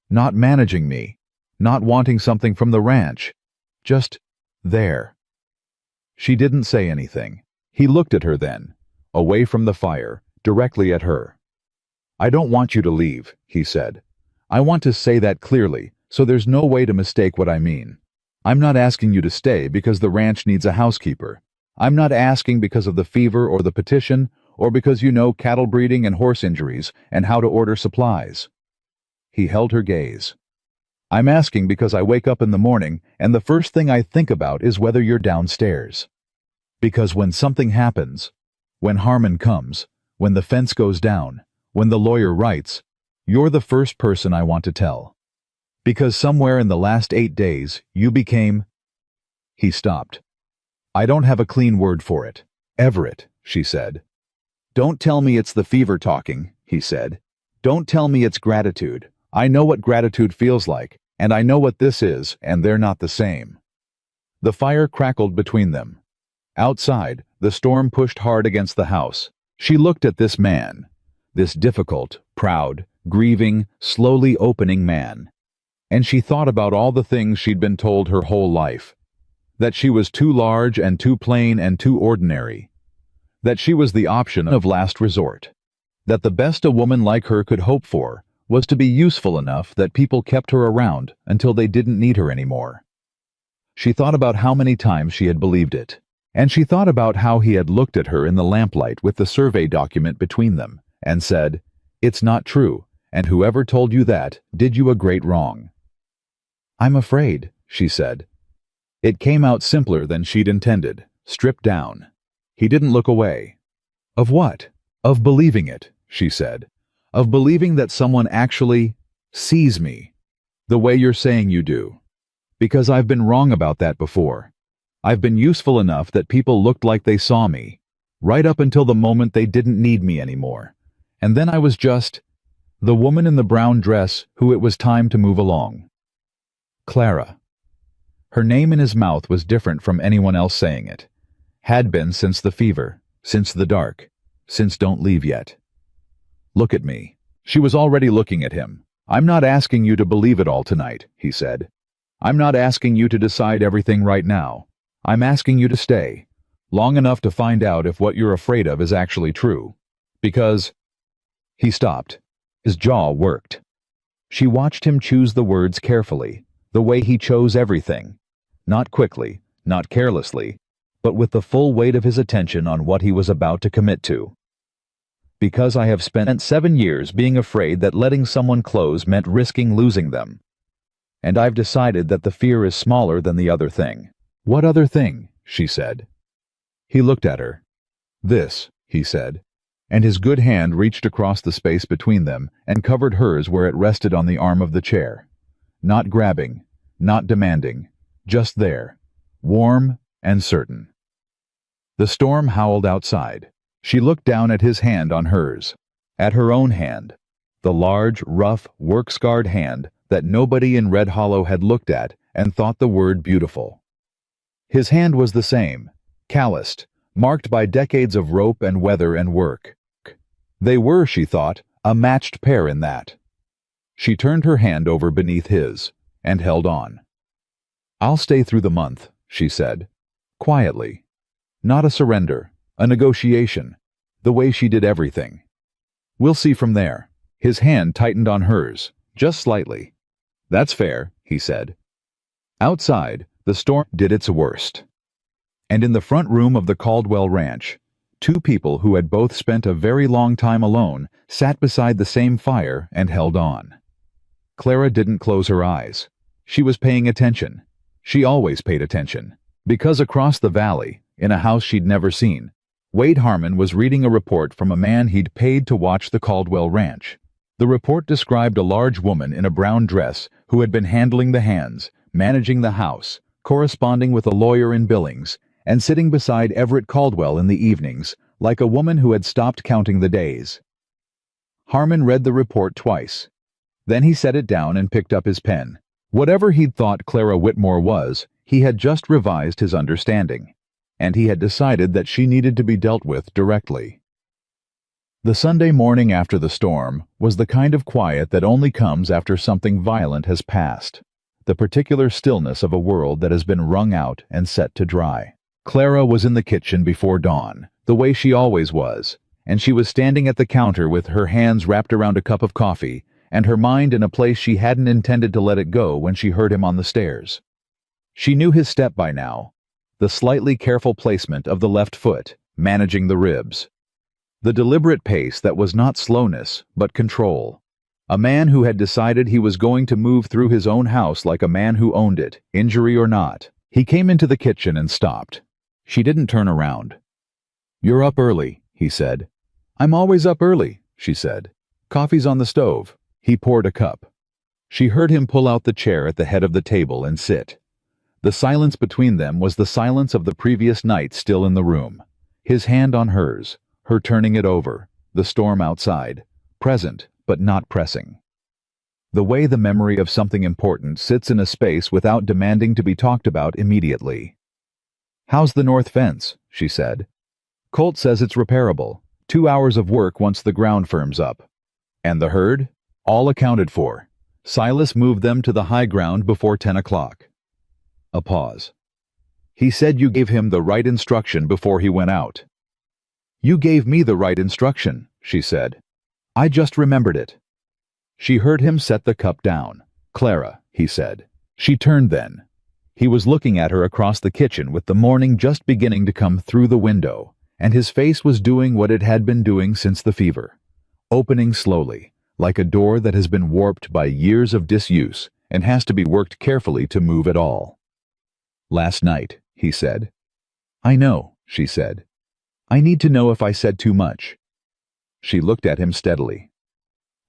Not managing me. Not wanting something from the ranch. Just there." She didn't say anything. He looked at her then, away from the fire, directly at her. "I don't want you to leave," he said. "I want to say that clearly, so there's no way to mistake what I mean. I'm not asking you to stay because the ranch needs a housekeeper. I'm not asking because of the fever or the petition, or because you know cattle breeding and horse injuries and how to order supplies." He held her gaze. "I'm asking because I wake up in the morning and the first thing I think about is whether you're downstairs. Because when something happens, when Harmon comes, when the fence goes down, when the lawyer writes, you're the first person I want to tell. Because somewhere in the last 8 days, you became—" He stopped. "I don't have a clean word for it." "Everett," she said. "Don't tell me it's the fever talking," he said. "Don't tell me it's gratitude. I know what gratitude feels like, and I know what this is, and they're not the same." The fire crackled between them. Outside, the storm pushed hard against the house. She looked at this man, this difficult, proud, grieving, slowly opening man. And she thought about all the things she'd been told her whole life. That she was too large and too plain and too ordinary. That she was the option of last resort. That the best a woman like her could hope for was to be useful enough that people kept her around until they didn't need her anymore. She thought about how many times she had believed it. And she thought about how he had looked at her in the lamplight with the survey document between them and said, "It's not true, and whoever told you that did you a great wrong." "I'm afraid," she said. It came out simpler than she'd intended, stripped down. He didn't look away. "Of what?" "Of believing it," she said. "Of believing that someone actually sees me, the way you're saying you do. Because I've been wrong about that before. I've been useful enough that people looked like they saw me, right up until the moment they didn't need me anymore. And then I was just the woman in the brown dress who it was time to move along." Clara. Her name in his mouth was different from anyone else saying it. Had been since the fever, since the dark, since Don't Leave Yet. "Look at me." She was already looking at him. "I'm not asking you to believe it all tonight," he said. "I'm not asking you to decide everything right now. I'm asking you to stay, long enough to find out if what you're afraid of is actually true. Because—" He stopped. His jaw worked. She watched him choose the words carefully, the way he chose everything. Not quickly, not carelessly, but with the full weight of his attention on what he was about to commit to. "Because I have spent 7 years being afraid that letting someone close meant risking losing them. And I've decided that the fear is smaller than the other thing." "What other thing?" she said. He looked at her. "This," he said, and his good hand reached across the space between them and covered hers where it rested on the arm of the chair. Not grabbing, not demanding, just there, warm and certain. The storm howled outside. She looked down at his hand on hers, at her own hand, the large, rough, work-scarred hand that nobody in Red Hollow had looked at and thought the word beautiful. His hand was the same, calloused, marked by decades of rope and weather and work. They were, she thought, A matched pair in that. She turned her hand over beneath his, and held on. "I'll stay through the month," she said, quietly. Not a surrender, a negotiation, the way she did everything. "We'll see from there." His hand tightened on hers, just slightly. "That's fair," he said. Outside, the storm did its worst. And in the front room of the Caldwell Ranch, two people who had both spent a very long time alone sat beside the same fire and held on. Clara didn't close her eyes. She was paying attention. She always paid attention. Because across the valley, in a house she'd never seen, Wade Harmon was reading a report from a man he'd paid to watch the Caldwell Ranch. The report described a large woman in a brown dress who had been handling the hands, managing the house, corresponding with a lawyer in Billings, and sitting beside Everett Caldwell in the evenings, like a woman who had stopped counting the days. Harmon read the report twice. Then he set it down and picked up his pen. Whatever he'd thought Clara Whitmore was, he had just revised his understanding, and he had decided that she needed to be dealt with directly. The Sunday morning after the storm was the kind of quiet that only comes after something violent has passed, the particular stillness of a world that has been wrung out and set to dry. Clara was in the kitchen before dawn, the way she always was, and she was standing at the counter with her hands wrapped around a cup of coffee and her mind in a place she hadn't intended to let it go when she heard him on the stairs. She knew his step by now, the slightly careful placement of the left foot, managing the ribs. The deliberate pace that was not slowness, but control. A man who had decided he was going to move through his own house like a man who owned it, injury or not. He came into the kitchen and stopped. She didn't turn around. "You're up early," he said. "I'm always up early," she said. "Coffee's on the stove." He poured a cup. She heard him pull out the chair at the head of the table and sit. The silence between them was the silence of the previous night still in the room. His hand on hers, her turning it over, the storm outside, present but not pressing. The way the memory of something important sits in a space without demanding to be talked about immediately. "How's the north fence?" she said. "Colt says it's repairable. 2 hours of work once the ground firms up." "And the herd?" "All accounted for. Silas moved them to the high ground before 10 o'clock. A pause. "He said you gave him the right instruction before he went out." "You gave me the right instruction," she said. "I just remembered it." She heard him set the cup down. "Clara," he said. She turned then. He was looking at her across the kitchen with the morning just beginning to come through the window, and his face was doing what it had been doing since the fever. Opening slowly, like a door that has been warped by years of disuse and has to be worked carefully to move at all. "Last night," he said. "I know," she said. "I need to know if I said too much." She looked at him steadily.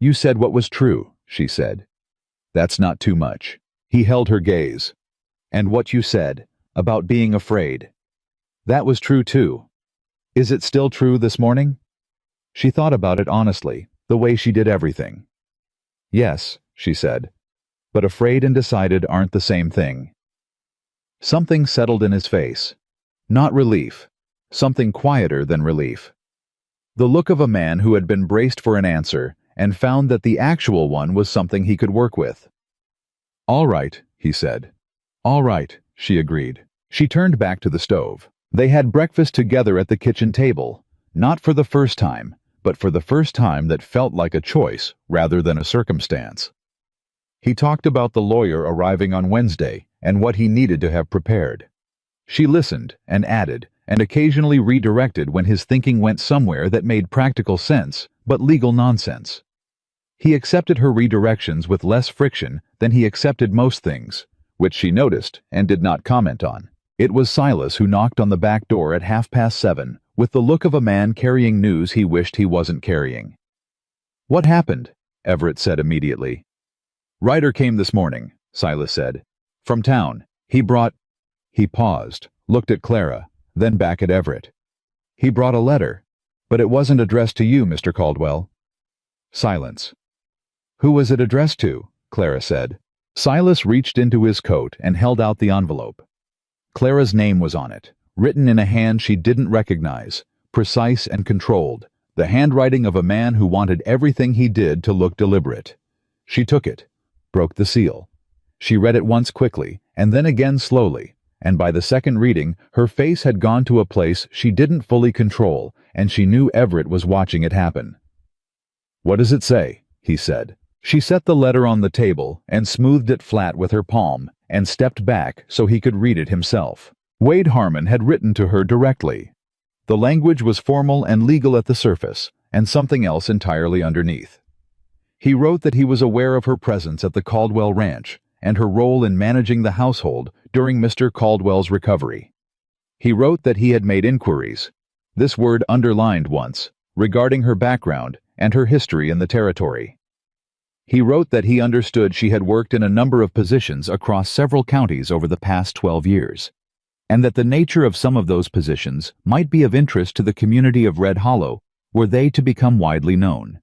"You said what was true," she said. "That's not too much." He held her gaze. "And what you said, about being afraid. That was true too. Is it still true this morning?" She thought about it honestly, the way she did everything. "Yes," she said. "But afraid and decided aren't the same thing." Something settled in his face. Not relief. Something quieter than relief. The look of a man who had been braced for an answer and found that the actual one was something he could work with. "All right," he said. "All right," she agreed. She turned back to the stove. They had breakfast together at the kitchen table, not for the first time, but for the first time that felt like a choice rather than a circumstance. He talked about the lawyer arriving on Wednesday and what he needed to have prepared. She listened and added, and occasionally redirected when his thinking went somewhere that made practical sense, but legal nonsense. He accepted her redirections with less friction than he accepted most things, which she noticed and did not comment on. It was Silas who knocked on the back door at 7:30, with the look of a man carrying news he wished he wasn't carrying. "What happened?" Everett said immediately. "Ryder came this morning," Silas said. "From town. He brought—" He paused, looked at Clara, then back at Everett. "He brought a letter, but it wasn't addressed to you, Mr. Caldwell." Silence. "Who was it addressed to?" Clara said. Silas reached into his coat and held out the envelope. Clara's name was on it, written in a hand she didn't recognize, precise and controlled, The handwriting of a man who wanted everything he did to look deliberate. She took it, broke the seal. She read it once quickly, and then again slowly, and by the second reading, her face had gone to a place she didn't fully control, and she knew Everett was watching it happen. "What does it say?" he said. She set the letter on the table and smoothed it flat with her palm, and stepped back so he could read it himself. Wade Harmon had written to her directly. The language was formal and legal at the surface, and something else entirely underneath. He wrote that he was aware of her presence at the Caldwell Ranch and her role in managing the household during Mr. Caldwell's recovery. He wrote that he had made inquiries, this word underlined once, regarding her background and her history in the territory. He wrote that he understood she had worked in a number of positions across several counties over the past 12 years, and that the nature of some of those positions might be of interest to the community of Red Hollow were they to become widely known.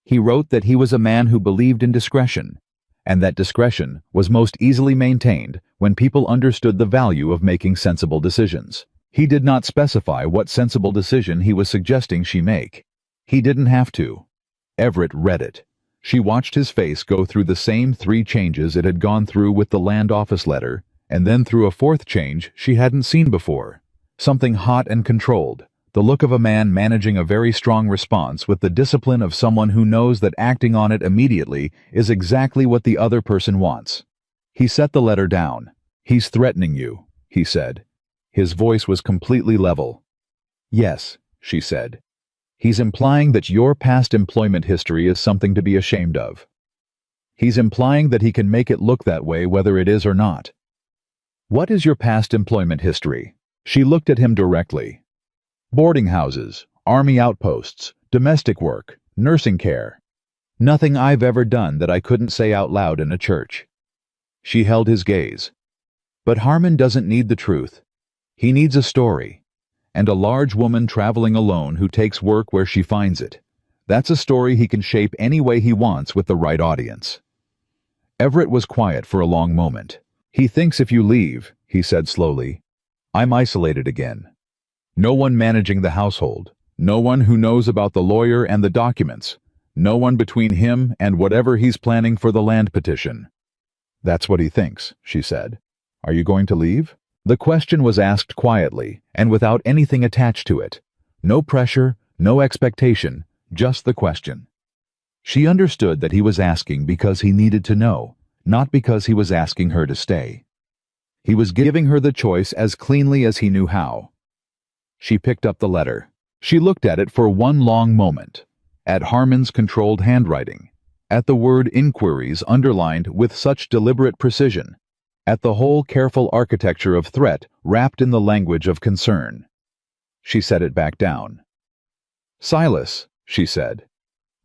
He wrote that he was a man who believed in discretion, and that discretion was most easily maintained when people understood the value of making sensible decisions. He did not specify what sensible decision he was suggesting she make. He didn't have to. Everett read it. She watched his face go through the same 3 changes it had gone through with the land office letter, and then through a 4th change she hadn't seen before. Something hot and controlled, the look of a man managing a very strong response with the discipline of someone who knows that acting on it immediately is exactly what the other person wants. He set the letter down. "He's threatening you," he said. His voice was completely level. "Yes," she said. "He's implying that your past employment history is something to be ashamed of. He's implying that he can make it look that way whether it is or not." "What is your past employment history?" She looked at him directly. "Boarding houses, army outposts, domestic work, nursing care. Nothing I've ever done that I couldn't say out loud in a church." She held his gaze. "But Harmon doesn't need the truth. He needs a story. And a large woman traveling alone who takes work where she finds it. That's a story he can shape any way he wants with the right audience." Everett was quiet for a long moment. "He thinks if you leave," he said slowly, "I'm isolated again. No one managing the household, no one who knows about the lawyer and the documents, no one between him and whatever he's planning for the land petition." "That's what he thinks," she said. "Are you going to leave?" The question was asked quietly and without anything attached to it. No pressure, no expectation, just the question. She understood that he was asking because he needed to know, not because he was asking her to stay. He was giving her the choice as cleanly as he knew how. She picked up the letter. She looked at it for one long moment, at Harmon's controlled handwriting, at the word inquiries underlined with such deliberate precision, at the whole careful architecture of threat wrapped in the language of concern. She set it back down. "Silas," she said,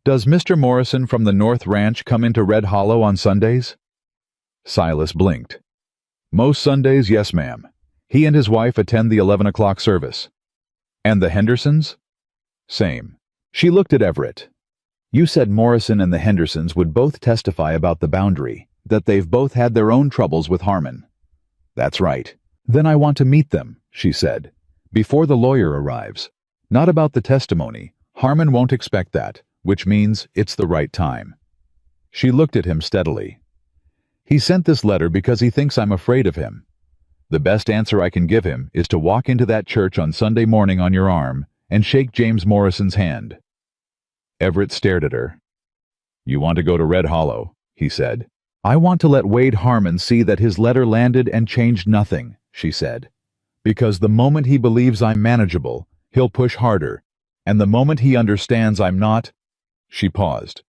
"does Mr. Morrison from the North Ranch come into Red Hollow on Sundays?" Silas blinked. "Most Sundays, yes, ma'am. He and his wife attend the 11 o'clock service." "And the Hendersons?" "Same." She looked at Everett. "You said Morrison and the Hendersons would both testify about the boundary, that they've both had their own troubles with Harmon." "That's right." "Then I want to meet them," she said, "before the lawyer arrives. Not about the testimony. Harmon won't expect that, which means it's the right time." She looked at him steadily. "He sent this letter because he thinks I'm afraid of him. The best answer I can give him is to walk into that church on Sunday morning on your arm and shake James Morrison's hand." Everett stared at her. "You want to go to Red Hollow," he said. "I want to let Wade Harmon see that his letter landed and changed nothing," she said. "Because the moment he believes I'm manageable, he'll push harder, and the moment he understands I'm not—" She paused.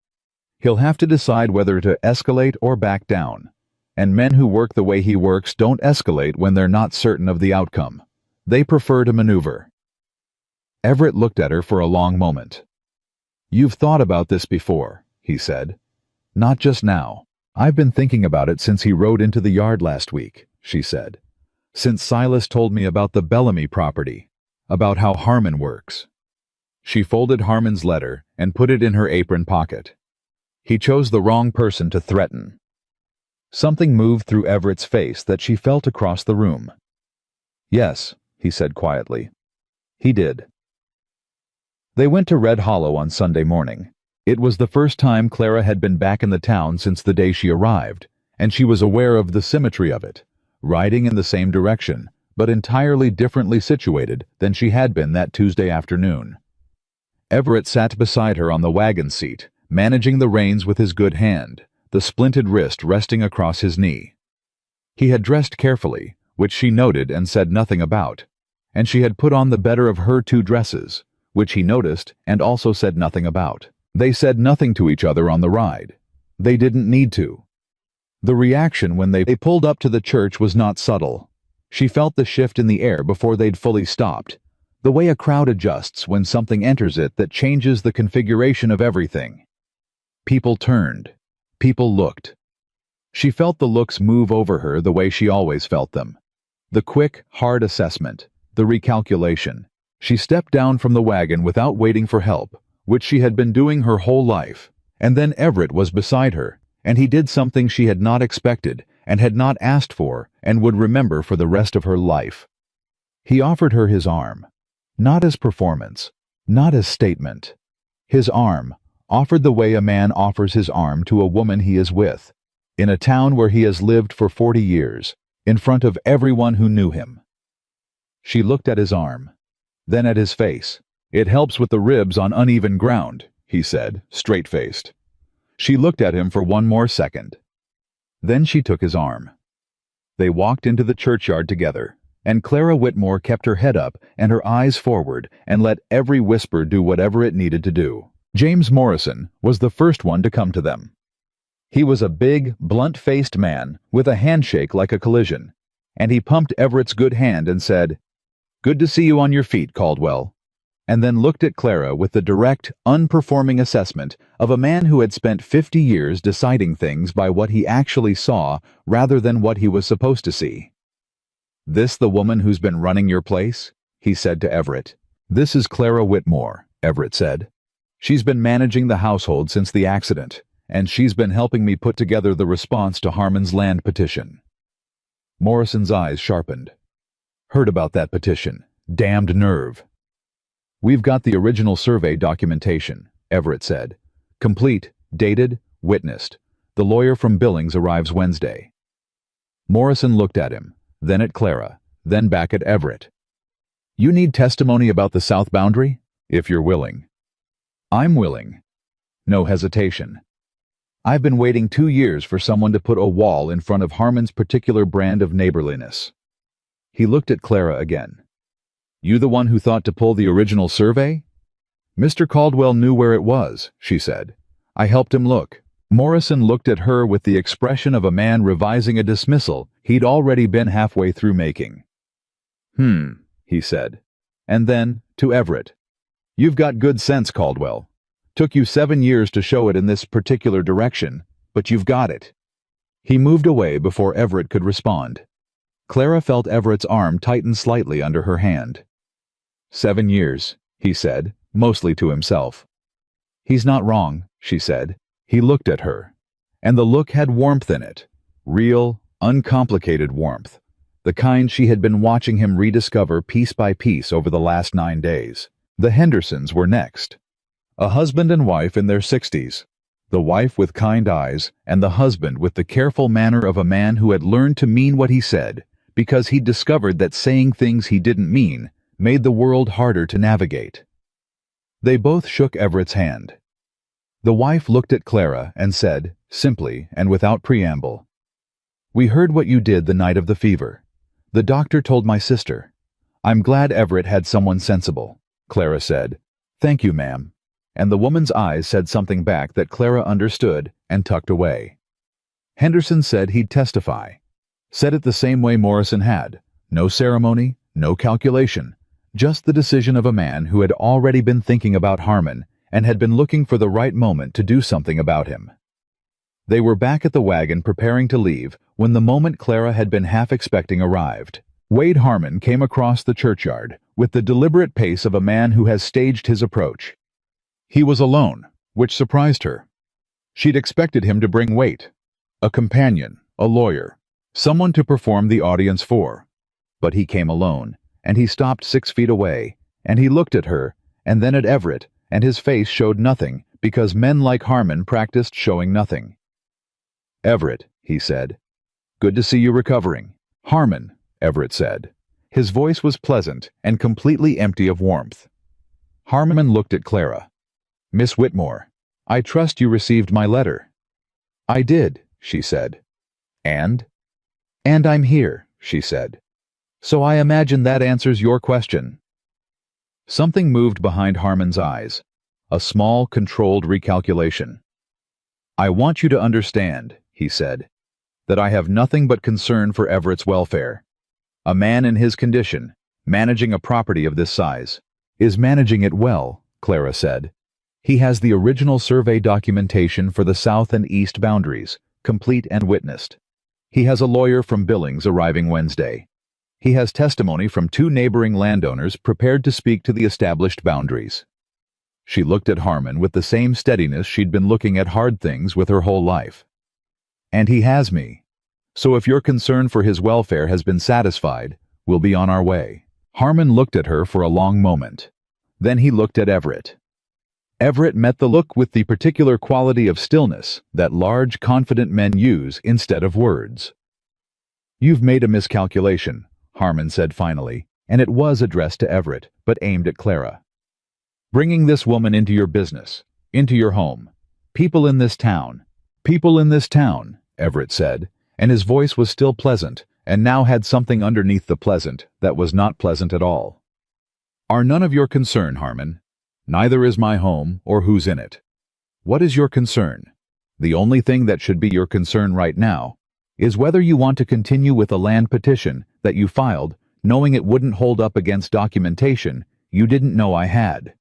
"He'll have to decide whether to escalate or back down. And men who work the way he works don't escalate when they're not certain of the outcome. They prefer to maneuver." Everett looked at her for a long moment. "You've thought about this before," he said. "Not just now. I've been thinking about it since he rode into the yard last week," she said. "Since Silas told me about the Bellamy property, about how Harmon works." She folded Harmon's letter and put it in her apron pocket. He chose the wrong person to threaten. Something moved through Everett's face that she felt across the room. "Yes," he said quietly. "He did." They went to Red Hollow on Sunday morning. It was the first time Clara had been back in the town since the day she arrived, and she was aware of the symmetry of it, riding in the same direction, but entirely differently situated than she had been that Tuesday afternoon. Everett sat beside her on the wagon seat, managing the reins with his good hand, the splinted wrist resting across his knee. He had dressed carefully, which she noted and said nothing about, and she had put on the better of her two dresses, which he noticed and also said nothing about. They said nothing to each other on the ride. They didn't need to. The reaction when they pulled up to the church was not subtle. She felt the shift in the air before they'd fully stopped, the way a crowd adjusts when something enters it that changes the configuration of everything. People turned. People looked. She felt the looks move over her the way she always felt them. The quick, hard assessment, the recalculation. She stepped down from the wagon without waiting for help, which she had been doing her whole life, and then Everett was beside her, and he did something she had not expected and had not asked for and would remember for the rest of her life. He offered her his arm, not as performance, not as statement. His arm, offered the way a man offers his arm to a woman he is with, in a town where he has lived for 40 years, in front of everyone who knew him. She looked at his arm, then at his face. "It helps with the ribs on uneven ground," he said, straight-faced. She looked at him for one more second. Then she took his arm. They walked into the churchyard together, and Clara Whitmore kept her head up and her eyes forward and let every whisper do whatever it needed to do. James Morrison was the first one to come to them. He was a big, blunt-faced man with a handshake like a collision, and he pumped Everett's good hand and said, "Good to see you on your feet, Caldwell," and then looked at Clara with the direct, unperforming assessment of a man who had spent 50 years deciding things by what he actually saw rather than what he was supposed to see. "This the woman who's been running your place?" he said to Everett. "This is Clara Whitmore," Everett said. "She's been managing the household since the accident, and she's been helping me put together the response to Harmon's land petition." Morrison's eyes sharpened. "Heard about that petition. Damned nerve." "We've got the original survey documentation," Everett said. "Complete, dated, witnessed. The lawyer from Billings arrives Wednesday." Morrison looked at him, then at Clara, then back at Everett. "You need testimony about the south boundary? If you're willing." "I'm willing." No hesitation. "I've been waiting 2 years for someone to put a wall in front of Harmon's particular brand of neighborliness." He looked at Clara again. "You the one who thought to pull the original survey?" "Mr. Caldwell knew where it was," she said. "I helped him look." Morrison looked at her with the expression of a man revising a dismissal he'd already been halfway through making. He said. And then, to Everett, "You've got good sense, Caldwell. Took you 7 years to show it in this particular direction, but you've got it." He moved away before Everett could respond. Clara felt Everett's arm tighten slightly under her hand. 7 years, he said, mostly to himself. "He's not wrong," she said. He looked at her, and the look had warmth in it, real, uncomplicated warmth, the kind she had been watching him rediscover piece by piece over the last 9 days. The Hendersons were next. A husband and wife in their 60s, the wife with kind eyes, and the husband with the careful manner of a man who had learned to mean what he said, because he'd discovered that saying things he didn't mean made the world harder to navigate. They both shook Everett's hand. The wife looked at Clara and said, simply and without preamble, "We heard what you did the night of the fever. The doctor told my sister. I'm glad Everett had someone sensible." Clara said, "Thank you, ma'am." And the woman's eyes said something back that Clara understood and tucked away. Henderson said he'd testify. Said it the same way Morrison had. No ceremony, no calculation, just the decision of a man who had already been thinking about Harmon and had been looking for the right moment to do something about him. They were back at the wagon preparing to leave when the moment Clara had been half expecting arrived. Wade Harmon came across the churchyard with the deliberate pace of a man who has staged his approach. He was alone, which surprised her. She'd expected him to bring weight, a companion, a lawyer, someone to perform the audience for. But he came alone, and he stopped 6 feet away, and he looked at her, and then at Everett, and his face showed nothing, because men like Harmon practiced showing nothing. "Everett," he said. "Good to see you recovering." "Harmon," Everett said. His voice was pleasant and completely empty of warmth. Harmon looked at Clara. "Miss Whitmore, I trust you received my letter." "I did," she said. "And?" "And I'm here," she said. "So I imagine that answers your question." Something moved behind Harmon's eyes. A small, controlled recalculation. "I want you to understand," he said, "that I have nothing but concern for Everett's welfare. A man in his condition, managing a property of this size, is managing it well," Clara said. "He has the original survey documentation for the south and east boundaries, complete and witnessed. He has a lawyer from Billings arriving Wednesday. He has testimony from 2 neighboring landowners prepared to speak to the established boundaries." She looked at Harmon with the same steadiness she'd been looking at hard things with her whole life. "And he has me. So if your concern for his welfare has been satisfied, we'll be on our way." Harmon looked at her for a long moment. Then he looked at Everett. Everett met the look with the particular quality of stillness that large, confident men use instead of words. "You've made a miscalculation," Harmon said finally, and it was addressed to Everett, but aimed at Clara. "Bringing this woman into your business, into your home. People in this town, Everett said, and his voice was still pleasant, and now had something underneath the pleasant that was not pleasant at all. "Are none of your concern, Harmon. Neither is my home or who's in it. What is your concern? The only thing that should be your concern right now is whether you want to continue with a land petition that you filed, knowing it wouldn't hold up against documentation you didn't know I had."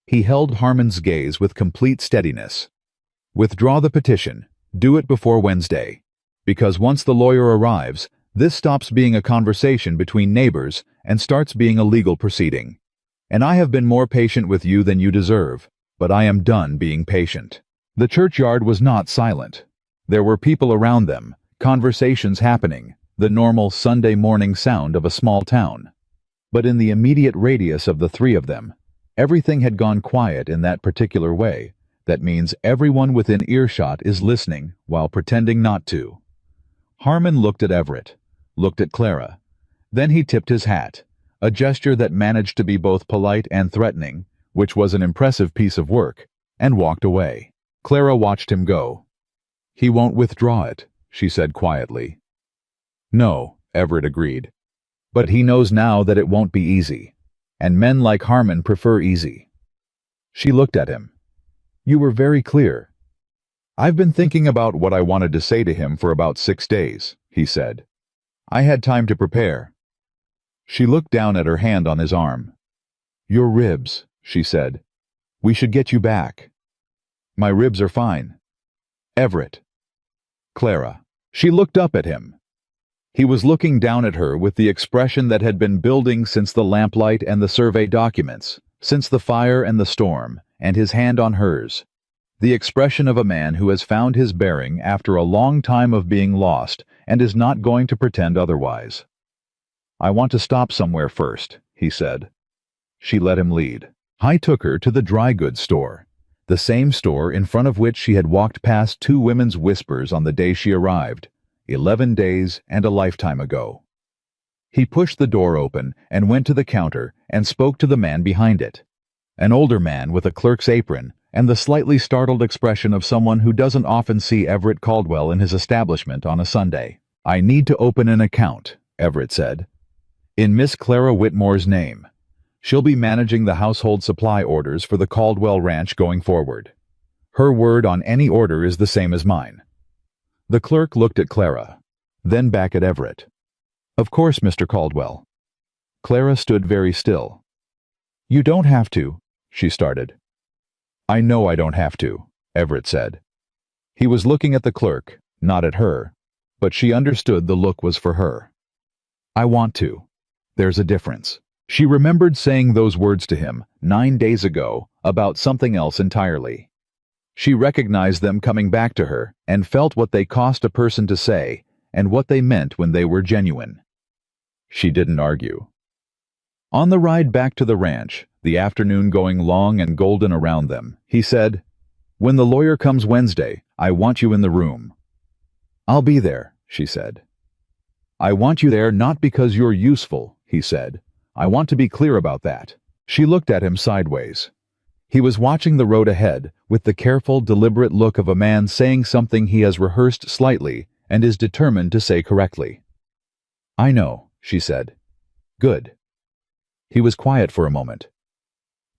He held Harmon's gaze with complete steadiness. "Withdraw the petition. Do it before Wednesday. Because once the lawyer arrives, this stops being a conversation between neighbors and starts being a legal proceeding. And I have been more patient with you than you deserve, but I am done being patient." The churchyard was not silent. There were people around them, conversations happening, the normal Sunday morning sound of a small town. But in the immediate radius of the 3 of them, everything had gone quiet in that particular way. That means everyone within earshot is listening while pretending not to. Harmon looked at Everett, looked at Clara. Then he tipped his hat, a gesture that managed to be both polite and threatening, which was an impressive piece of work, and walked away. Clara watched him go. "He won't withdraw it," she said quietly. "No," Everett agreed. "But he knows now that it won't be easy, and men like Harmon prefer easy." She looked at him. "You were very clear." "I've been thinking about what I wanted to say to him for about 6 days," he said. "I had time to prepare." She looked down at her hand on his arm. "Your ribs," she said. "We should get you back." "My ribs are fine." "Everett." "Clara." She looked up at him. He was looking down at her with the expression that had been building since the lamplight and the survey documents, since the fire and the storm, and his hand on hers. The expression of a man who has found his bearing after a long time of being lost and is not going to pretend otherwise. "I want to stop somewhere first," he said. She let him lead. I took her to the dry goods store, the same store in front of which she had walked past 2 women's whispers on the day she arrived, 11 days and a lifetime ago. He pushed the door open and went to the counter and spoke to the man behind it, an older man with a clerk's apron and the slightly startled expression of someone who doesn't often see Everett Caldwell in his establishment on a Sunday. "I need to open an account," Everett said. "In Miss Clara Whitmore's name. She'll be managing the household supply orders for the Caldwell Ranch going forward. Her word on any order is the same as mine." The clerk looked at Clara, then back at Everett. "Of course, Mr. Caldwell." Clara stood very still. "You don't have to," she started. "I know I don't have to," Everett said. He was looking at the clerk, not at her, but she understood the look was for her. "I want to. There's a difference." She remembered saying those words to him 9 days ago about something else entirely. She recognized them coming back to her and felt what they cost a person to say and what they meant when they were genuine. She didn't argue. On the ride back to the ranch, the afternoon going long and golden around them. He said, "When the lawyer comes Wednesday, I want you in the room." "I'll be there," she said. "I want you there not because you're useful," he said. "I want to be clear about that." She looked at him sideways. He was watching the road ahead with the careful, deliberate look of a man saying something he has rehearsed slightly and is determined to say correctly. "I know," she said. "Good." He was quiet for a moment.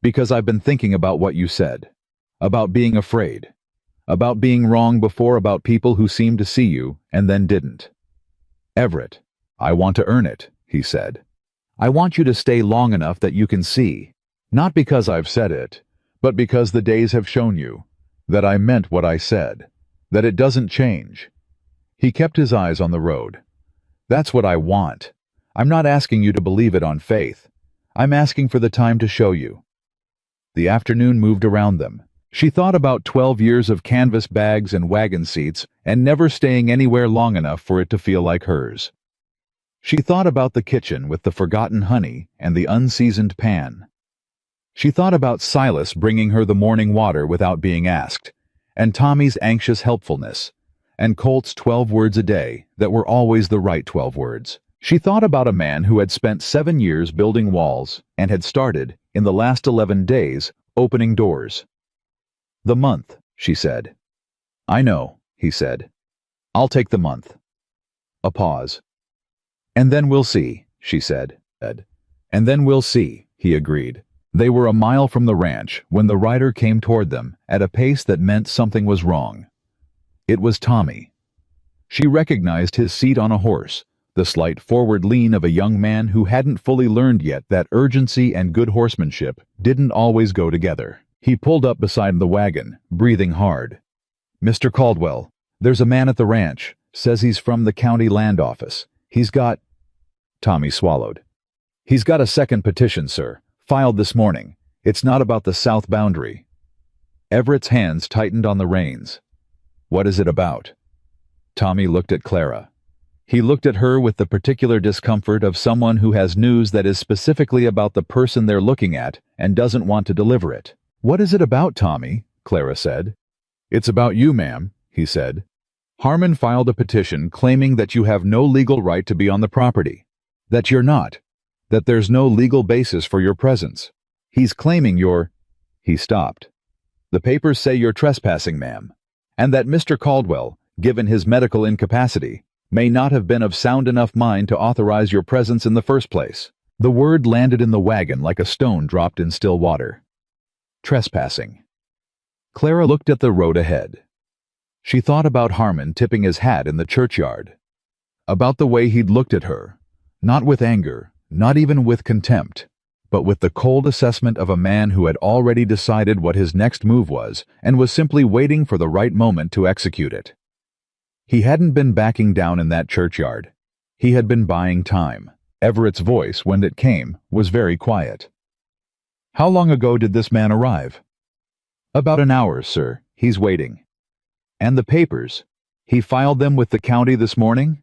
"Because I've been thinking about what you said. About being afraid. About being wrong before about people who seemed to see you and then didn't. Everett, I want to earn it," he said. "I want you to stay long enough that you can see. Not because I've said it, but because the days have shown you that I meant what I said, that it doesn't change." He kept his eyes on the road. "That's what I want. I'm not asking you to believe it on faith. I'm asking for the time to show you." The afternoon moved around them. She thought about 12 years of canvas bags and wagon seats and never staying anywhere long enough for it to feel like hers. She thought about the kitchen with the forgotten honey and the unseasoned pan. She thought about Silas bringing her the morning water without being asked, and Tommy's anxious helpfulness, and Colt's 12 words a day that were always the right 12 words. She thought about a man who had spent 7 years building walls and had started, in the last 11 days, opening doors. "The month," she said. "I know," he said. "I'll take the month." A pause. "And then we'll see," she said. "And then we'll see," he agreed. They were a mile from the ranch when the rider came toward them at a pace that meant something was wrong. It was Tommy. She recognized his seat on a horse, the slight forward lean of a young man who hadn't fully learned yet that urgency and good horsemanship didn't always go together. He pulled up beside the wagon, breathing hard. "Mr. Caldwell, there's a man at the ranch, says he's from the county land office. He's got—" Tommy swallowed. "He's got a second petition, sir, filed this morning. It's not about the south boundary." Everett's hands tightened on the reins. "What is it about?" Tommy looked at Clara. He looked at her with the particular discomfort of someone who has news that is specifically about the person they're looking at and doesn't want to deliver it. "What is it about, Tommy?" Clara said. "It's about you, ma'am," he said. "Harmon filed a petition claiming that you have no legal right to be on the property. That you're not. That there's no legal basis for your presence. He's claiming you're—" He stopped. "The papers say you're trespassing, ma'am, and that Mr. Caldwell, given his medical incapacity, may not have been of sound enough mind to authorize your presence in the first place." The word landed in the wagon like a stone dropped in still water. Trespassing. Clara looked at the road ahead. She thought about Harmon tipping his hat in the churchyard. About the way he'd looked at her, not with anger, not even with contempt, but with the cold assessment of a man who had already decided what his next move was and was simply waiting for the right moment to execute it. He hadn't been backing down in that churchyard. He had been buying time. Everett's voice, when it came, was very quiet. "How long ago did this man arrive?" "About an hour, sir. He's waiting." "And the papers? He filed them with the county this morning?"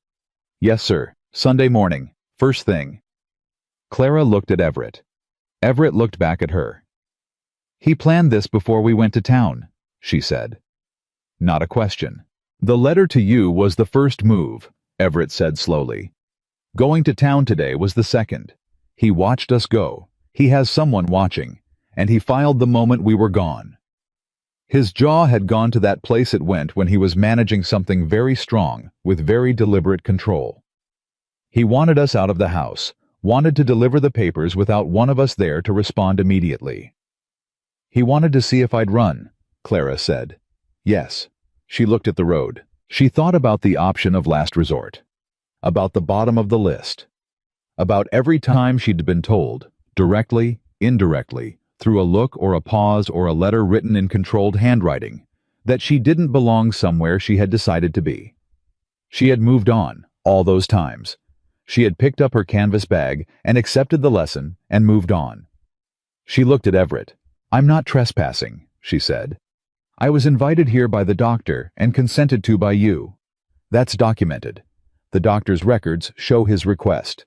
"Yes, sir. Sunday morning. First thing." Clara looked at Everett. Everett looked back at her. "He planned this before we went to town," she said. Not a question. "The letter to you was the first move," Everett said slowly. "Going to town today was the second. He watched us go. He has someone watching, and he filed the moment we were gone." His jaw had gone to that place it went when he was managing something very strong, with very deliberate control. "He wanted us out of the house, wanted to deliver the papers without one of us there to respond immediately." "He wanted to see if I'd run," Clara said. "Yes." She looked at the road. She thought about the option of last resort. About the bottom of the list. About every time she'd been told, directly, indirectly, through a look or a pause or a letter written in controlled handwriting, that she didn't belong somewhere she had decided to be. She had moved on, all those times. She had picked up her canvas bag and accepted the lesson and moved on. She looked at Everett. "I'm not trespassing," she said. "I was invited here by the doctor and consented to by you. That's documented. The doctor's records show his request.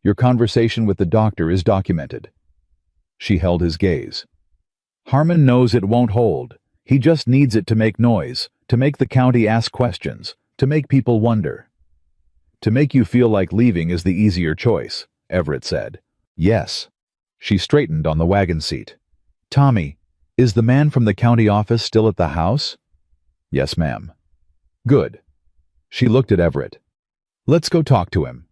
Your conversation with the doctor is documented." She held his gaze. Harmon knows it won't hold. He just needs it to make noise, to make the county ask questions, to make people wonder. To make you feel like leaving is the easier choice, Everett said. Yes. She straightened on the wagon seat. Tommy, is the man from the county office still at the house? Yes, ma'am. Good. She looked at Everett. Let's go talk to him.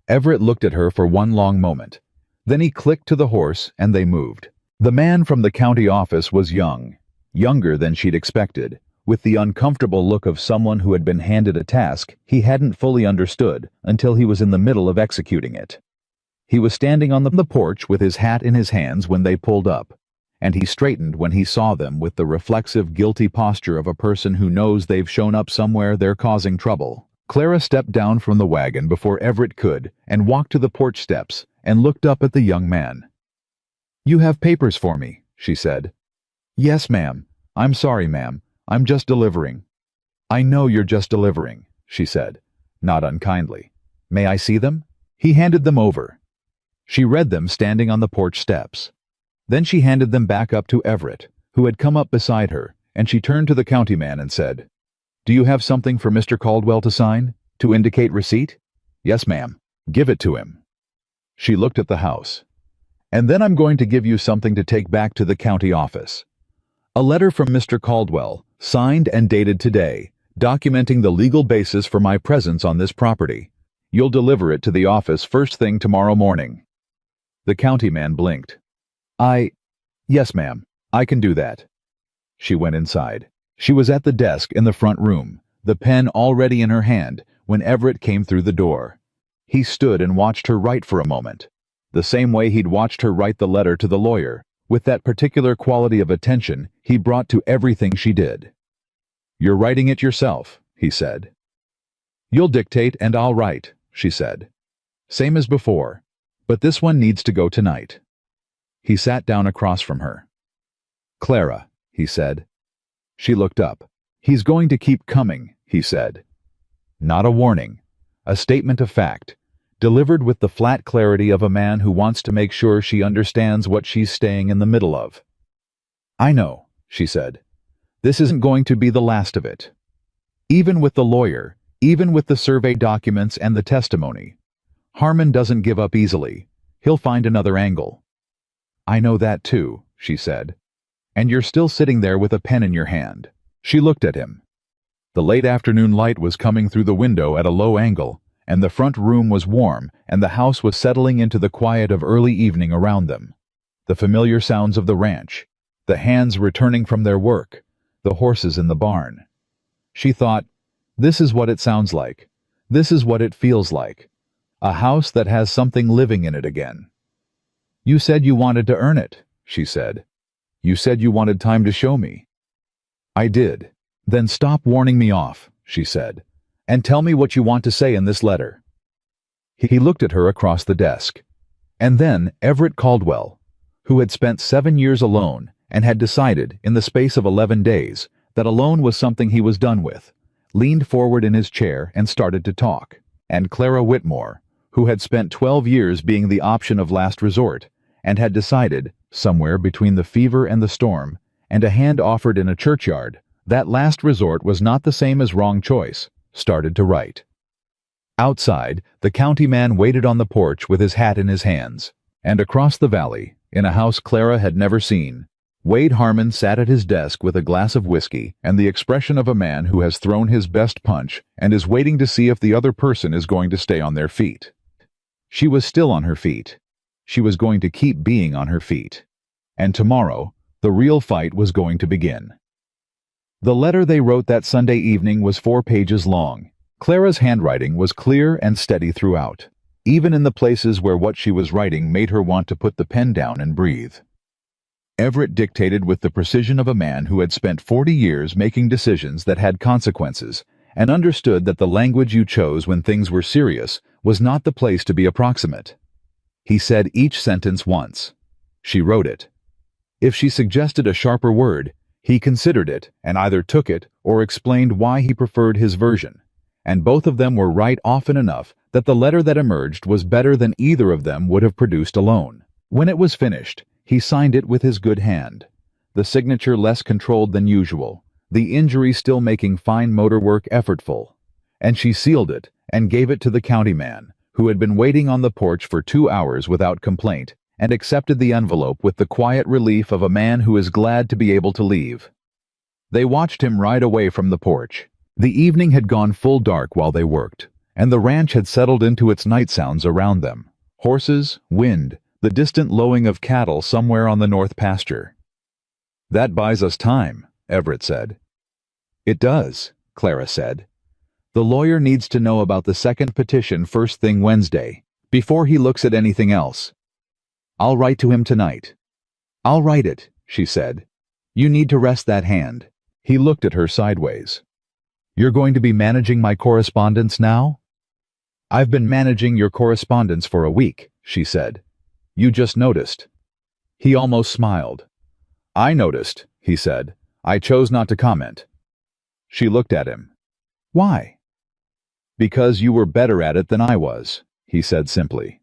Everett looked at her for one long moment. Then he clicked to the horse and they moved. The man from the county office was young, younger than she'd expected, with the uncomfortable look of someone who had been handed a task he hadn't fully understood until he was in the middle of executing it. He was standing on the porch with his hat in his hands when they pulled up, and he straightened when he saw them with the reflexive, guilty posture of a person who knows they've shown up somewhere they're causing trouble. Clara stepped down from the wagon before Everett could and walked to the porch steps and looked up at the young man. You have papers for me, she said. Yes, ma'am. I'm sorry, ma'am. I'm just delivering. I know you're just delivering, she said, not unkindly. May I see them? He handed them over. She read them standing on the porch steps. Then she handed them back up to Everett, who had come up beside her, and she turned to the county man and said, Do you have something for Mr. Caldwell to sign, to indicate receipt? Yes, ma'am. Give it to him. She looked at the house. And then I'm going to give you something to take back to the county office. A letter from Mr. Caldwell, signed and dated today, documenting the legal basis for my presence on this property. You'll deliver it to the office first thing tomorrow morning. The county man blinked. Yes, ma'am, I can do that. She went inside. She was at the desk in the front room, the pen already in her hand, when Everett came through the door. He stood and watched her write for a moment, the same way he'd watched her write the letter to the lawyer, with that particular quality of attention he brought to everything she did. You're writing it yourself, he said. You'll dictate and I'll write, she said. Same as before, but this one needs to go tonight. He sat down across from her. Clara, he said. She looked up. He's going to keep coming, he said. Not a warning, a statement of fact, delivered with the flat clarity of a man who wants to make sure she understands what she's staying in the middle of. I know, she said. This isn't going to be the last of it. Even with the lawyer, even with the survey documents and the testimony, Harmon doesn't give up easily. He'll find another angle. I know that too, she said. And you're still sitting there with a pen in your hand. She looked at him. The late afternoon light was coming through the window at a low angle, and the front room was warm, and the house was settling into the quiet of early evening around them. The familiar sounds of the ranch, the hands returning from their work, the horses in the barn. She thought, this is what it sounds like. This is what it feels like. A house that has something living in it again. You said you wanted to earn it, she said. You said you wanted time to show me. I did. Then stop warning me off, she said, and tell me what you want to say in this letter. He looked at her across the desk. And then Everett Caldwell, who had spent 7 years alone and had decided, in the space of 11 days, that alone was something he was done with, leaned forward in his chair and started to talk. And Clara Whitmore, who had spent 12 years being the option of last resort, and had decided, somewhere between the fever and the storm, and a hand offered in a churchyard, that last resort was not the same as wrong choice, started to write. Outside, the county man waited on the porch with his hat in his hands, and across the valley, in a house Clara had never seen, Wade Harmon sat at his desk with a glass of whiskey and the expression of a man who has thrown his best punch and is waiting to see if the other person is going to stay on their feet. She was still on her feet. She was going to keep being on her feet. And tomorrow, the real fight was going to begin. The letter they wrote that Sunday evening was 4 pages long. Clara's handwriting was clear and steady throughout, even in the places where what she was writing made her want to put the pen down and breathe. Everett dictated with the precision of a man who had spent 40 years making decisions that had consequences, and understood that the language you chose when things were serious was not the place to be approximate. He said each sentence once. She wrote it. If she suggested a sharper word, he considered it and either took it or explained why he preferred his version, and both of them were right often enough that the letter that emerged was better than either of them would have produced alone. When it was finished, He signed it with his good hand, the signature less controlled than usual, the injury still making fine motor work effortful. And she sealed it and gave it to the county man, who had been waiting on the porch for 2 hours without complaint, and accepted the envelope with the quiet relief of a man who is glad to be able to leave. They watched him ride away from the porch. The evening had gone full dark while they worked, and the ranch had settled into its night sounds around them. Horses, wind, the distant lowing of cattle somewhere on the north pasture. "That buys us time," Everett said. "It does," Clara said. "The lawyer needs to know about the second petition first thing Wednesday, before he looks at anything else. I'll write to him tonight." "I'll write it," she said. "You need to rest that hand." He looked at her sideways. "You're going to be managing my correspondence now?" "I've been managing your correspondence for a week," she said. "You just noticed." He almost smiled. "I noticed," he said. "I chose not to comment." She looked at him. "Why?" "Because you were better at it than I was," he said simply.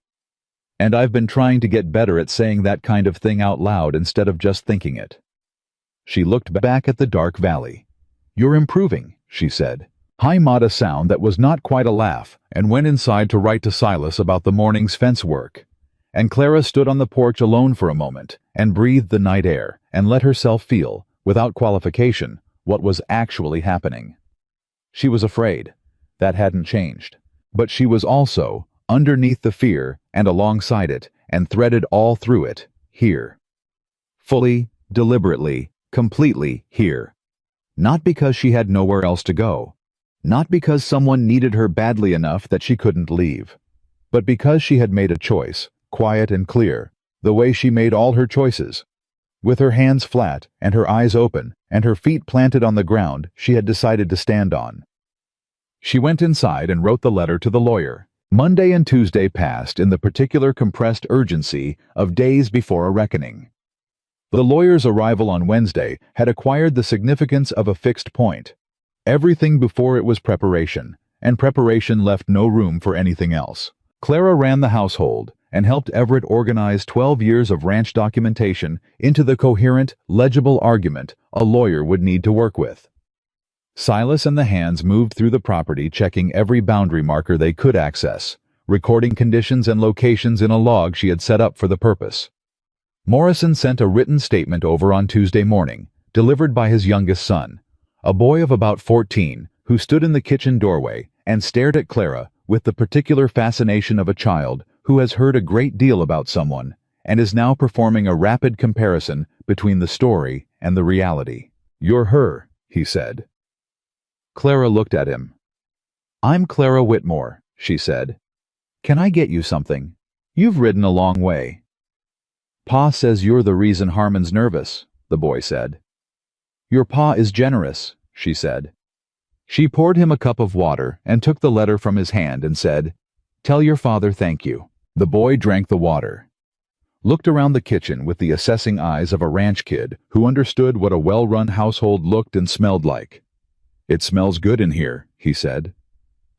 "And I've been trying to get better at saying that kind of thing out loud instead of just thinking it." She looked back at the dark valley. "You're improving," she said. He made a sound that was not quite a laugh and went inside to write to Silas about the morning's fence work. And Clara stood on the porch alone for a moment and breathed the night air and let herself feel, without qualification, what was actually happening. She was afraid. That hadn't changed. But she was also, underneath the fear and alongside it, and threaded all through it, here. Fully, deliberately, completely here. Not because she had nowhere else to go. Not because someone needed her badly enough that she couldn't leave. But because she had made a choice, quiet and clear, the way she made all her choices. With her hands flat and her eyes open and her feet planted on the ground she had decided to stand on. She went inside and wrote the letter to the lawyer. Monday and Tuesday passed in the particular compressed urgency of days before a reckoning. The lawyer's arrival on Wednesday had acquired the significance of a fixed point. Everything before it was preparation, and preparation left no room for anything else. Clara ran the household and helped Everett organize 12 years of ranch documentation into the coherent, legible argument a lawyer would need to work with. Silas and the hands moved through the property checking every boundary marker they could access, recording conditions and locations in a log she had set up for the purpose. Morrison sent a written statement over on Tuesday morning, delivered by his youngest son, a boy of about 14 who stood in the kitchen doorway and stared at Clara with the particular fascination of a child who has heard a great deal about someone and is now performing a rapid comparison between the story and the reality. "You're her," he said. Clara looked at him. "I'm Clara Whitmore," she said. "Can I get you something? You've ridden a long way." "Pa says you're the reason Harmon's nervous," the boy said. "Your pa is generous," she said. She poured him a cup of water and took the letter from his hand and said, "Tell your father thank you." The boy drank the water, looked around the kitchen with the assessing eyes of a ranch kid who understood what a well-run household looked and smelled like. "It smells good in here," he said.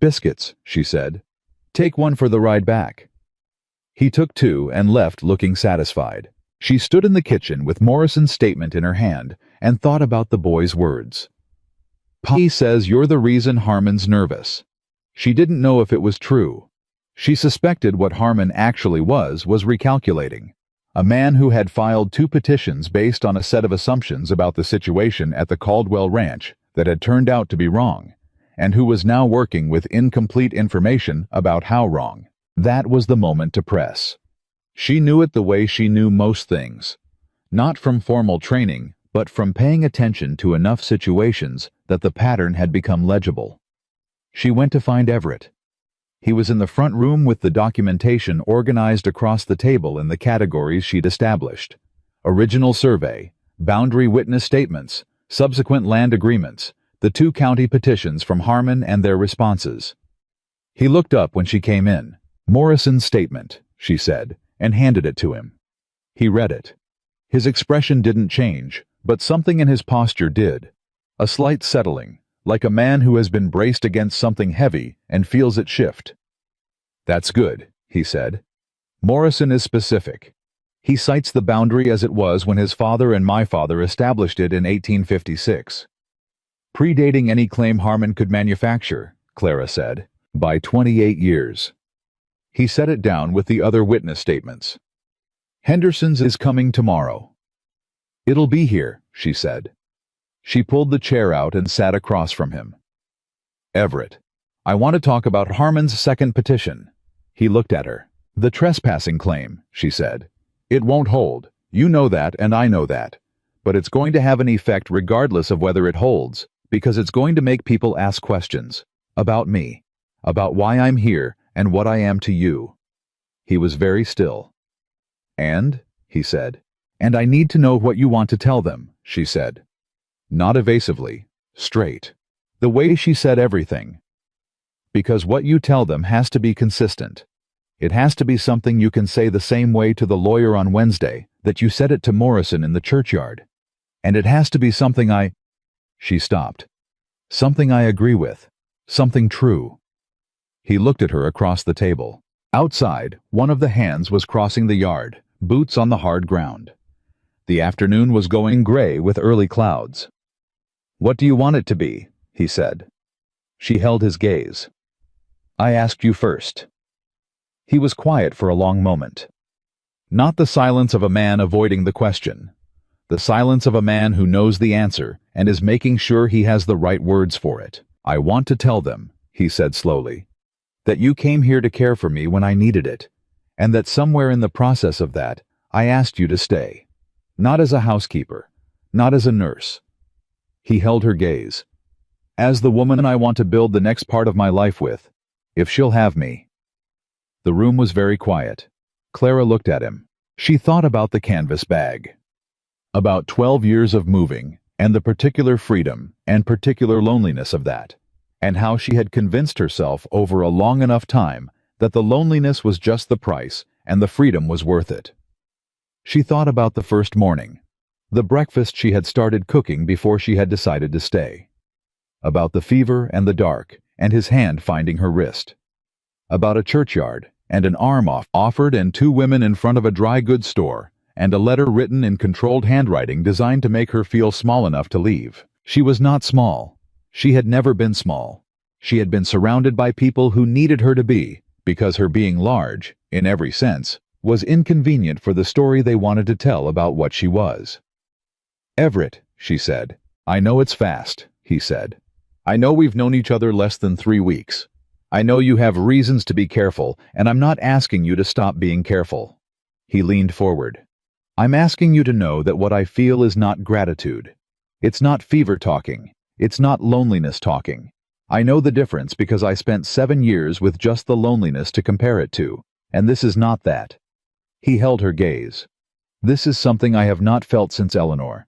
"Biscuits," she said. "Take one for the ride back." He took 2 and left looking satisfied. She stood in the kitchen with Morrison's statement in her hand and thought about the boy's words. "Pa says you're the reason Harmon's nervous." She didn't know if it was true. She suspected what Harmon actually was recalculating. A man who had filed 2 petitions based on a set of assumptions about the situation at the Caldwell Ranch that had turned out to be wrong, and who was now working with incomplete information about how wrong. That was the moment to press. She knew it the way she knew most things. Not from formal training, but from paying attention to enough situations that the pattern had become legible. She went to find Everett. He was in the front room with the documentation organized across the table in the categories she'd established. Original survey, boundary witness statements, subsequent land agreements, the 2 county petitions from Harmon and their responses. He looked up when she came in. "Morrison's statement," she said, and handed it to him. He read it. His expression didn't change, but something in his posture did. A slight settling, like a man who has been braced against something heavy and feels it shift. "That's good," he said. "Morrison is specific. He cites the boundary as it was when his father and my father established it in 1856. Predating any claim Harmon could manufacture, Clara said, by 28 years. He set it down with the other witness statements. Henderson's is coming tomorrow. It'll be here, she said. She pulled the chair out and sat across from him. Everett, I want to talk about Harmon's second petition. He looked at her. The trespassing claim, she said. It won't hold. You know that and I know that. But it's going to have an effect regardless of whether it holds, because it's going to make people ask questions. About me. About why I'm here and what I am to you. He was very still. And, he said. And I need to know what you want to tell them, she said. Not evasively, straight. The way she said everything. Because what you tell them has to be consistent. It has to be something you can say the same way to the lawyer on Wednesday that you said it to Morrison in the churchyard. And it has to be something She stopped. Something I agree with. Something true. He looked at her across the table. Outside, one of the hands was crossing the yard, boots on the hard ground. The afternoon was going gray with early clouds. What do you want it to be? He said. She held his gaze. I asked you first. He was quiet for a long moment. Not the silence of a man avoiding the question. The silence of a man who knows the answer and is making sure he has the right words for it. I want to tell them, he said slowly, that you came here to care for me when I needed it, and that somewhere in the process of that, I asked you to stay. Not as a housekeeper, not as a nurse. He held her gaze. As the woman I want to build the next part of my life with, if she'll have me. The room was very quiet. Clara looked at him. She thought about the canvas bag. About 12 years of moving, and the particular freedom and particular loneliness of that, and how she had convinced herself over a long enough time that the loneliness was just the price and the freedom was worth it. She thought about the first morning, the breakfast she had started cooking before she had decided to stay, about the fever and the dark and his hand finding her wrist, about a churchyard and an arm offered and two women in front of a dry goods store and a letter written in controlled handwriting designed to make her feel small enough to leave. She was not small. She had never been small. She had been surrounded by people who needed her to be, because her being large, in every sense, was inconvenient for the story they wanted to tell about what she was. Everett, she said. I know it's fast, he said. I know we've known each other less than 3 weeks. I know you have reasons to be careful, and I'm not asking you to stop being careful. He leaned forward. I'm asking you to know that what I feel is not gratitude. It's not fever talking. It's not loneliness talking. I know the difference because I spent 7 years with just the loneliness to compare it to, and this is not that. He held her gaze. This is something I have not felt since Eleanor,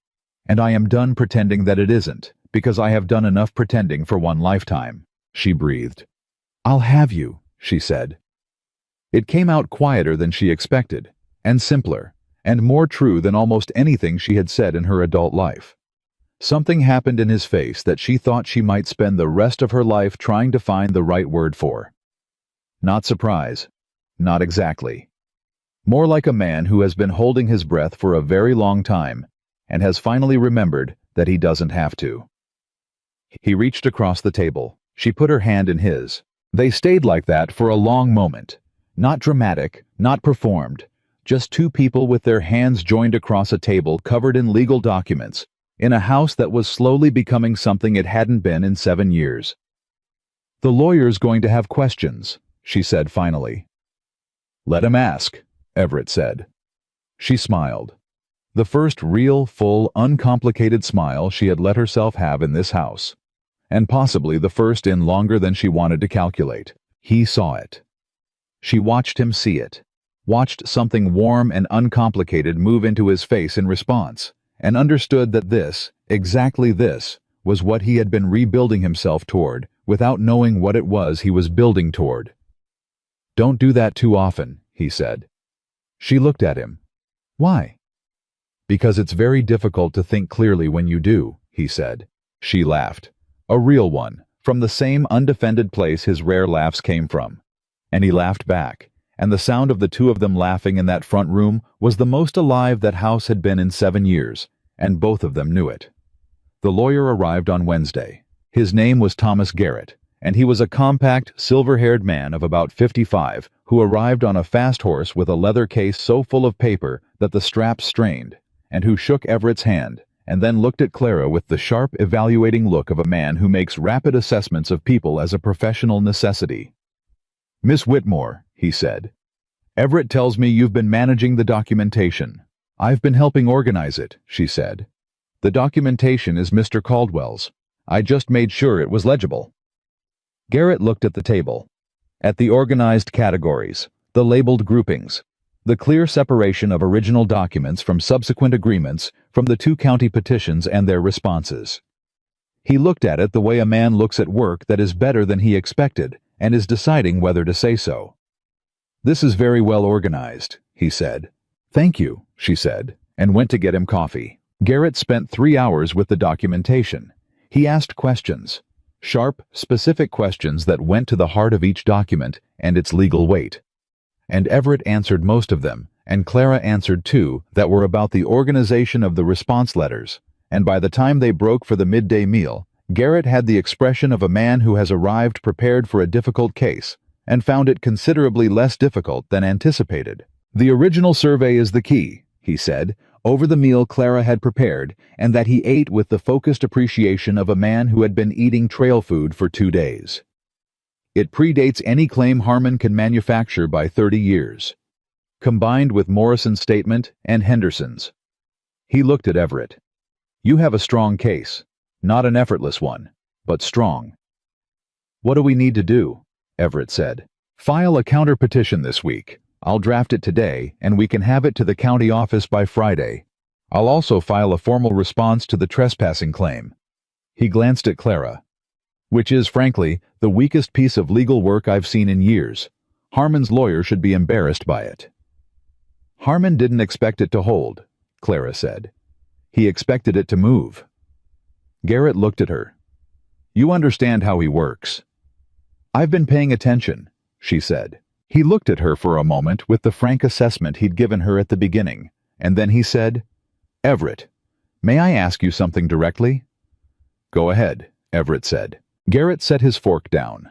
and I am done pretending that it isn't, because I have done enough pretending for one lifetime, she breathed. I'll have you, she said. It came out quieter than she expected, and simpler, and more true than almost anything she had said in her adult life. Something happened in his face that she thought she might spend the rest of her life trying to find the right word for. Not surprise. Not exactly. More like a man who has been holding his breath for a very long time and has finally remembered that he doesn't have to. He reached across the table. She put her hand in his. They stayed like that for a long moment. Not dramatic, not performed. Just two people with their hands joined across a table covered in legal documents, in a house that was slowly becoming something it hadn't been in 7 years. The lawyer's going to have questions, she said finally. Let him ask, Everett said. She smiled. The first real, full, uncomplicated smile she had let herself have in this house, and possibly the first in longer than she wanted to calculate. He saw it. She watched him see it. Watched something warm and uncomplicated move into his face in response, and understood that this, exactly this, was what he had been rebuilding himself toward, without knowing what it was he was building toward. Don't do that too often, he said. She looked at him. Why? Because it's very difficult to think clearly when you do, he said. She laughed. A real one, from the same undefended place his rare laughs came from. And he laughed back, and the sound of the two of them laughing in that front room was the most alive that house had been in 7 years, and both of them knew it. The lawyer arrived on Wednesday. His name was Thomas Garrett, and he was a compact, silver-haired man of about 55 who arrived on a fast horse with a leather case so full of paper that the straps strained, and who shook Everett's hand and then looked at Clara with the sharp, evaluating look of a man who makes rapid assessments of people as a professional necessity. "Miss Whitmore," he said, "Everett tells me you've been managing the documentation." "I've been helping organize it," she said. "The documentation is Mr. Caldwell's. I just made sure it was legible." Garrett looked at the table, at the organized categories, the labeled groupings, the clear separation of original documents from subsequent agreements, from the 2 county petitions and their responses. He looked at it the way a man looks at work that is better than he expected and is deciding whether to say so. "This is very well organized," he said. "Thank you," she said, and went to get him coffee. Garrett spent 3 hours with the documentation. He asked questions, sharp, specific questions that went to the heart of each document and its legal weight. And Everett answered most of them, and Clara answered too, that were about the organization of the response letters, and by the time they broke for the midday meal, Garrett had the expression of a man who has arrived prepared for a difficult case, and found it considerably less difficult than anticipated. "The original survey is the key," he said, over the meal Clara had prepared, and that he ate with the focused appreciation of a man who had been eating trail food for 2 days. "It predates any claim Harmon can manufacture by 30 years. Combined with Morrison's statement and Henderson's." He looked at Everett. "You have a strong case. Not an effortless one, but strong." "What do we need to do?" Everett said. "File a counter-petition this week. I'll draft it today, and we can have it to the county office by Friday. I'll also file a formal response to the trespassing claim." He glanced at Clara. "Which is, frankly, the weakest piece of legal work I've seen in years. Harmon's lawyer should be embarrassed by it." "Harmon didn't expect it to hold," Clara said. "He expected it to move." Garrett looked at her. "You understand how he works." "I've been paying attention," she said. He looked at her for a moment with the frank assessment he'd given her at the beginning, and then he said, "Everett, may I ask you something directly?" "Go ahead," Everett said. Garrett set his fork down.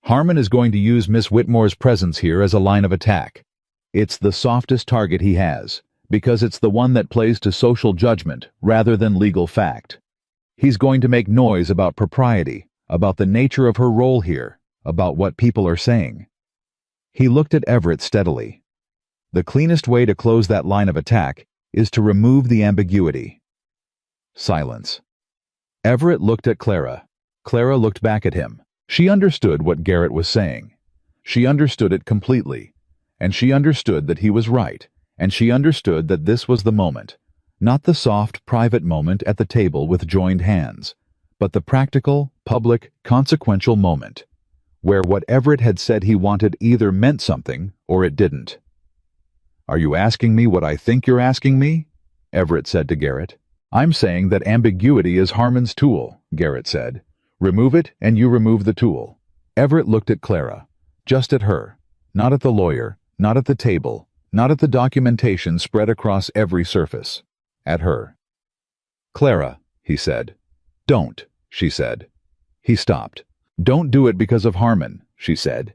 "Harmon is going to use Miss Whitmore's presence here as a line of attack. It's the softest target he has, because it's the one that plays to social judgment rather than legal fact. He's going to make noise about propriety, about the nature of her role here, about what people are saying." He looked at Everett steadily. "The cleanest way to close that line of attack is to remove the ambiguity." Silence. Everett looked at Clara. Clara looked back at him. She understood what Garrett was saying. She understood it completely. And she understood that he was right. And she understood that this was the moment. Not the soft, private moment at the table with joined hands, but the practical, public, consequential moment, where what Everett had said he wanted either meant something or it didn't. "Are you asking me what I think you're asking me?" Everett said to Garrett. "I'm saying that ambiguity is Harmon's tool," Garrett said. "Remove it and you remove the tool." Everett looked at Clara, just at her, not at the lawyer, not at the table, not at the documentation spread across every surface. At her. "Clara," he said. "Don't," she said. He stopped. "Don't do it because of Harmon," she said.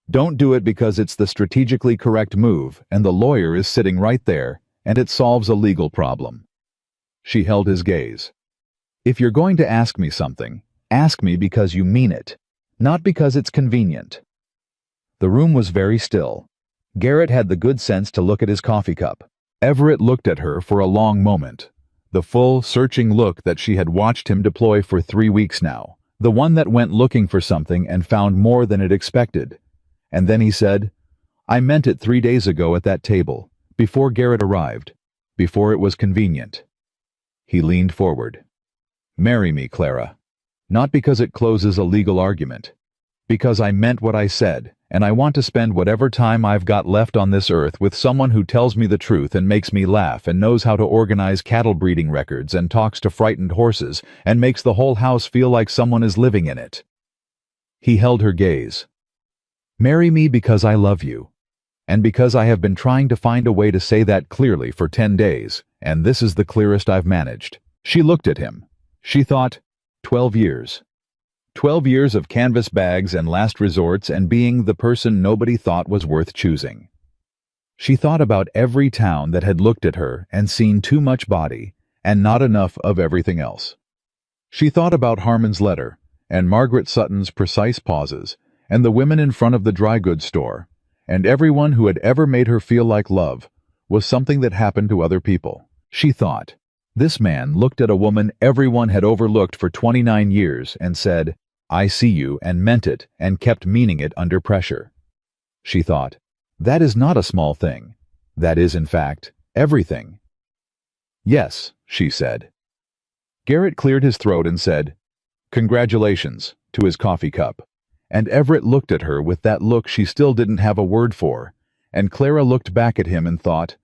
"Don't do it because it's the strategically correct move and the lawyer is sitting right there and it solves a legal problem." She held his gaze. "If you're going to ask me something, ask me because you mean it, not because it's convenient." The room was very still. Garrett had the good sense to look at his coffee cup. Everett looked at her for a long moment, the full, searching look that she had watched him deploy for 3 weeks now, the one that went looking for something and found more than it expected. And then he said, "I meant it 3 days ago at that table, before Garrett arrived, before it was convenient." He leaned forward. "Marry me, Clara. Not because it closes a legal argument. Because I meant what I said, and I want to spend whatever time I've got left on this earth with someone who tells me the truth and makes me laugh and knows how to organize cattle breeding records and talks to frightened horses and makes the whole house feel like someone is living in it." He held her gaze. "Marry me because I love you. And because I have been trying to find a way to say that clearly for 10 days, and this is the clearest I've managed." She looked at him. She thought, 12 years. 12 years of canvas bags and last resorts and being the person nobody thought was worth choosing. She thought about every town that had looked at her and seen too much body and not enough of everything else. She thought about Harmon's letter and Margaret Sutton's precise pauses and the women in front of the dry goods store, and everyone who had ever made her feel like love was something that happened to other people. She thought, this man looked at a woman everyone had overlooked for 29 years and said, "I see you," and meant it and kept meaning it under pressure. She thought, that is not a small thing. That is, in fact, everything. "Yes," she said. Garrett cleared his throat and said, "Congratulations," to his coffee cup. And Everett looked at her with that look she still didn't have a word for, and Clara looked back at him and thought,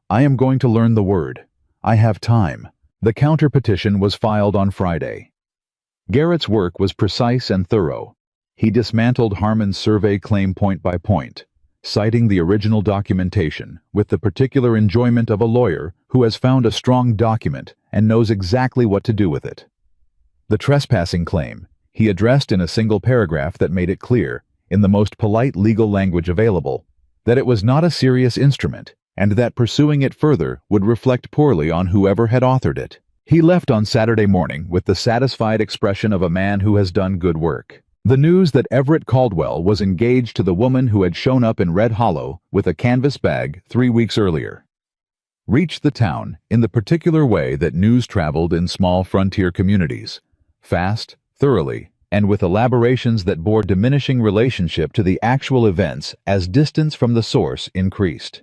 I am going to learn the word. I have time. The counter petition was filed on Friday. Garrett's work was precise and thorough. He dismantled Harmon's survey claim point by point, citing the original documentation with the particular enjoyment of a lawyer who has found a strong document and knows exactly what to do with it. The trespassing claim he addressed in a single paragraph that made it clear, in the most polite legal language available, that it was not a serious instrument and that pursuing it further would reflect poorly on whoever had authored it. He left on Saturday morning with the satisfied expression of a man who has done good work. The news that Everett Caldwell was engaged to the woman who had shown up in Red Hollow with a canvas bag 3 weeks earlier reached the town in the particular way that news traveled in small frontier communities, fast, thoroughly, and with elaborations that bore diminishing relationship to the actual events as distance from the source increased.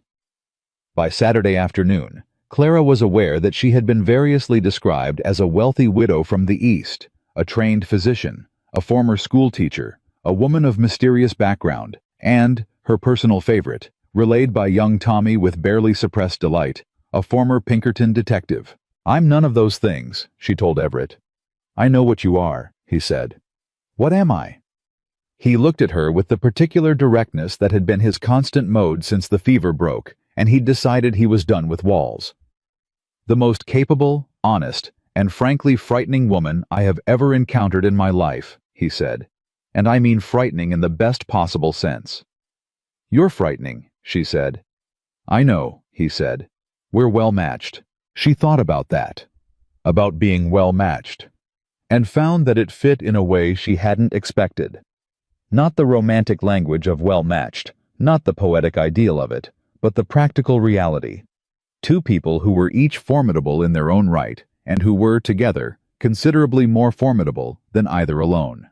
By Saturday afternoon, Clara was aware that she had been variously described as a wealthy widow from the East, a trained physician, a former schoolteacher, a woman of mysterious background, and, her personal favorite, relayed by young Tommy with barely suppressed delight, a former Pinkerton detective. "I'm none of those things," she told Everett. "I know what you are," he said. "What am I?" He looked at her with the particular directness that had been his constant mode since the fever broke, and he'd decided he was done with walls. "The most capable, honest, and frankly frightening woman I have ever encountered in my life," he said. "And I mean frightening in the best possible sense." "You're frightening," she said. "I know," he said. "We're well matched." She thought about that, about being well matched, and found that it fit in a way she hadn't expected. Not the romantic language of well matched, not the poetic ideal of it, but the practical reality. Two people who were each formidable in their own right, and who were, together, considerably more formidable than either alone.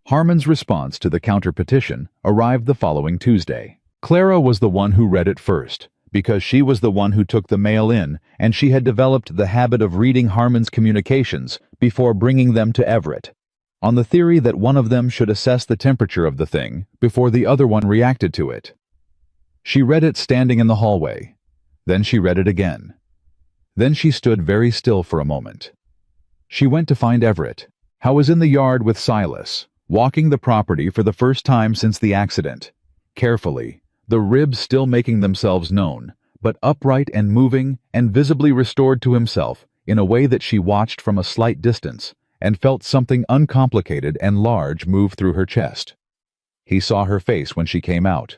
Harmon's response to the counter-petition arrived the following Tuesday. Clara was the one who read it first, because she was the one who took the mail in, and she had developed the habit of reading Harmon's communications before bringing them to Everett, on the theory that one of them should assess the temperature of the thing before the other one reacted to it. She read it standing in the hallway. Then she read it again. Then she stood very still for a moment. She went to find Everett, who was in the yard with Silas, walking the property for the first time since the accident, carefully, the ribs still making themselves known, but upright and moving and visibly restored to himself in a way that she watched from a slight distance and felt something uncomplicated and large move through her chest. He saw her face when she came out.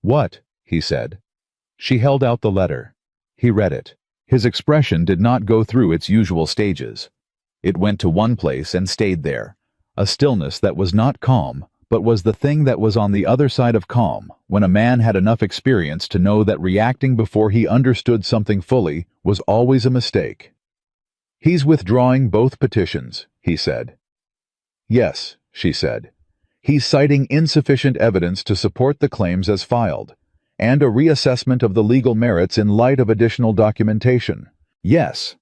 "What?" he said. She held out the letter. He read it. His expression did not go through its usual stages. It went to one place and stayed there, a stillness that was not calm, but was the thing that was on the other side of calm when a man had enough experience to know that reacting before he understood something fully was always a mistake. "He's withdrawing both petitions," he said. "Yes," she said. "He's citing insufficient evidence to support the claims as filed, and a reassessment of the legal merits in light of additional documentation." "Yes."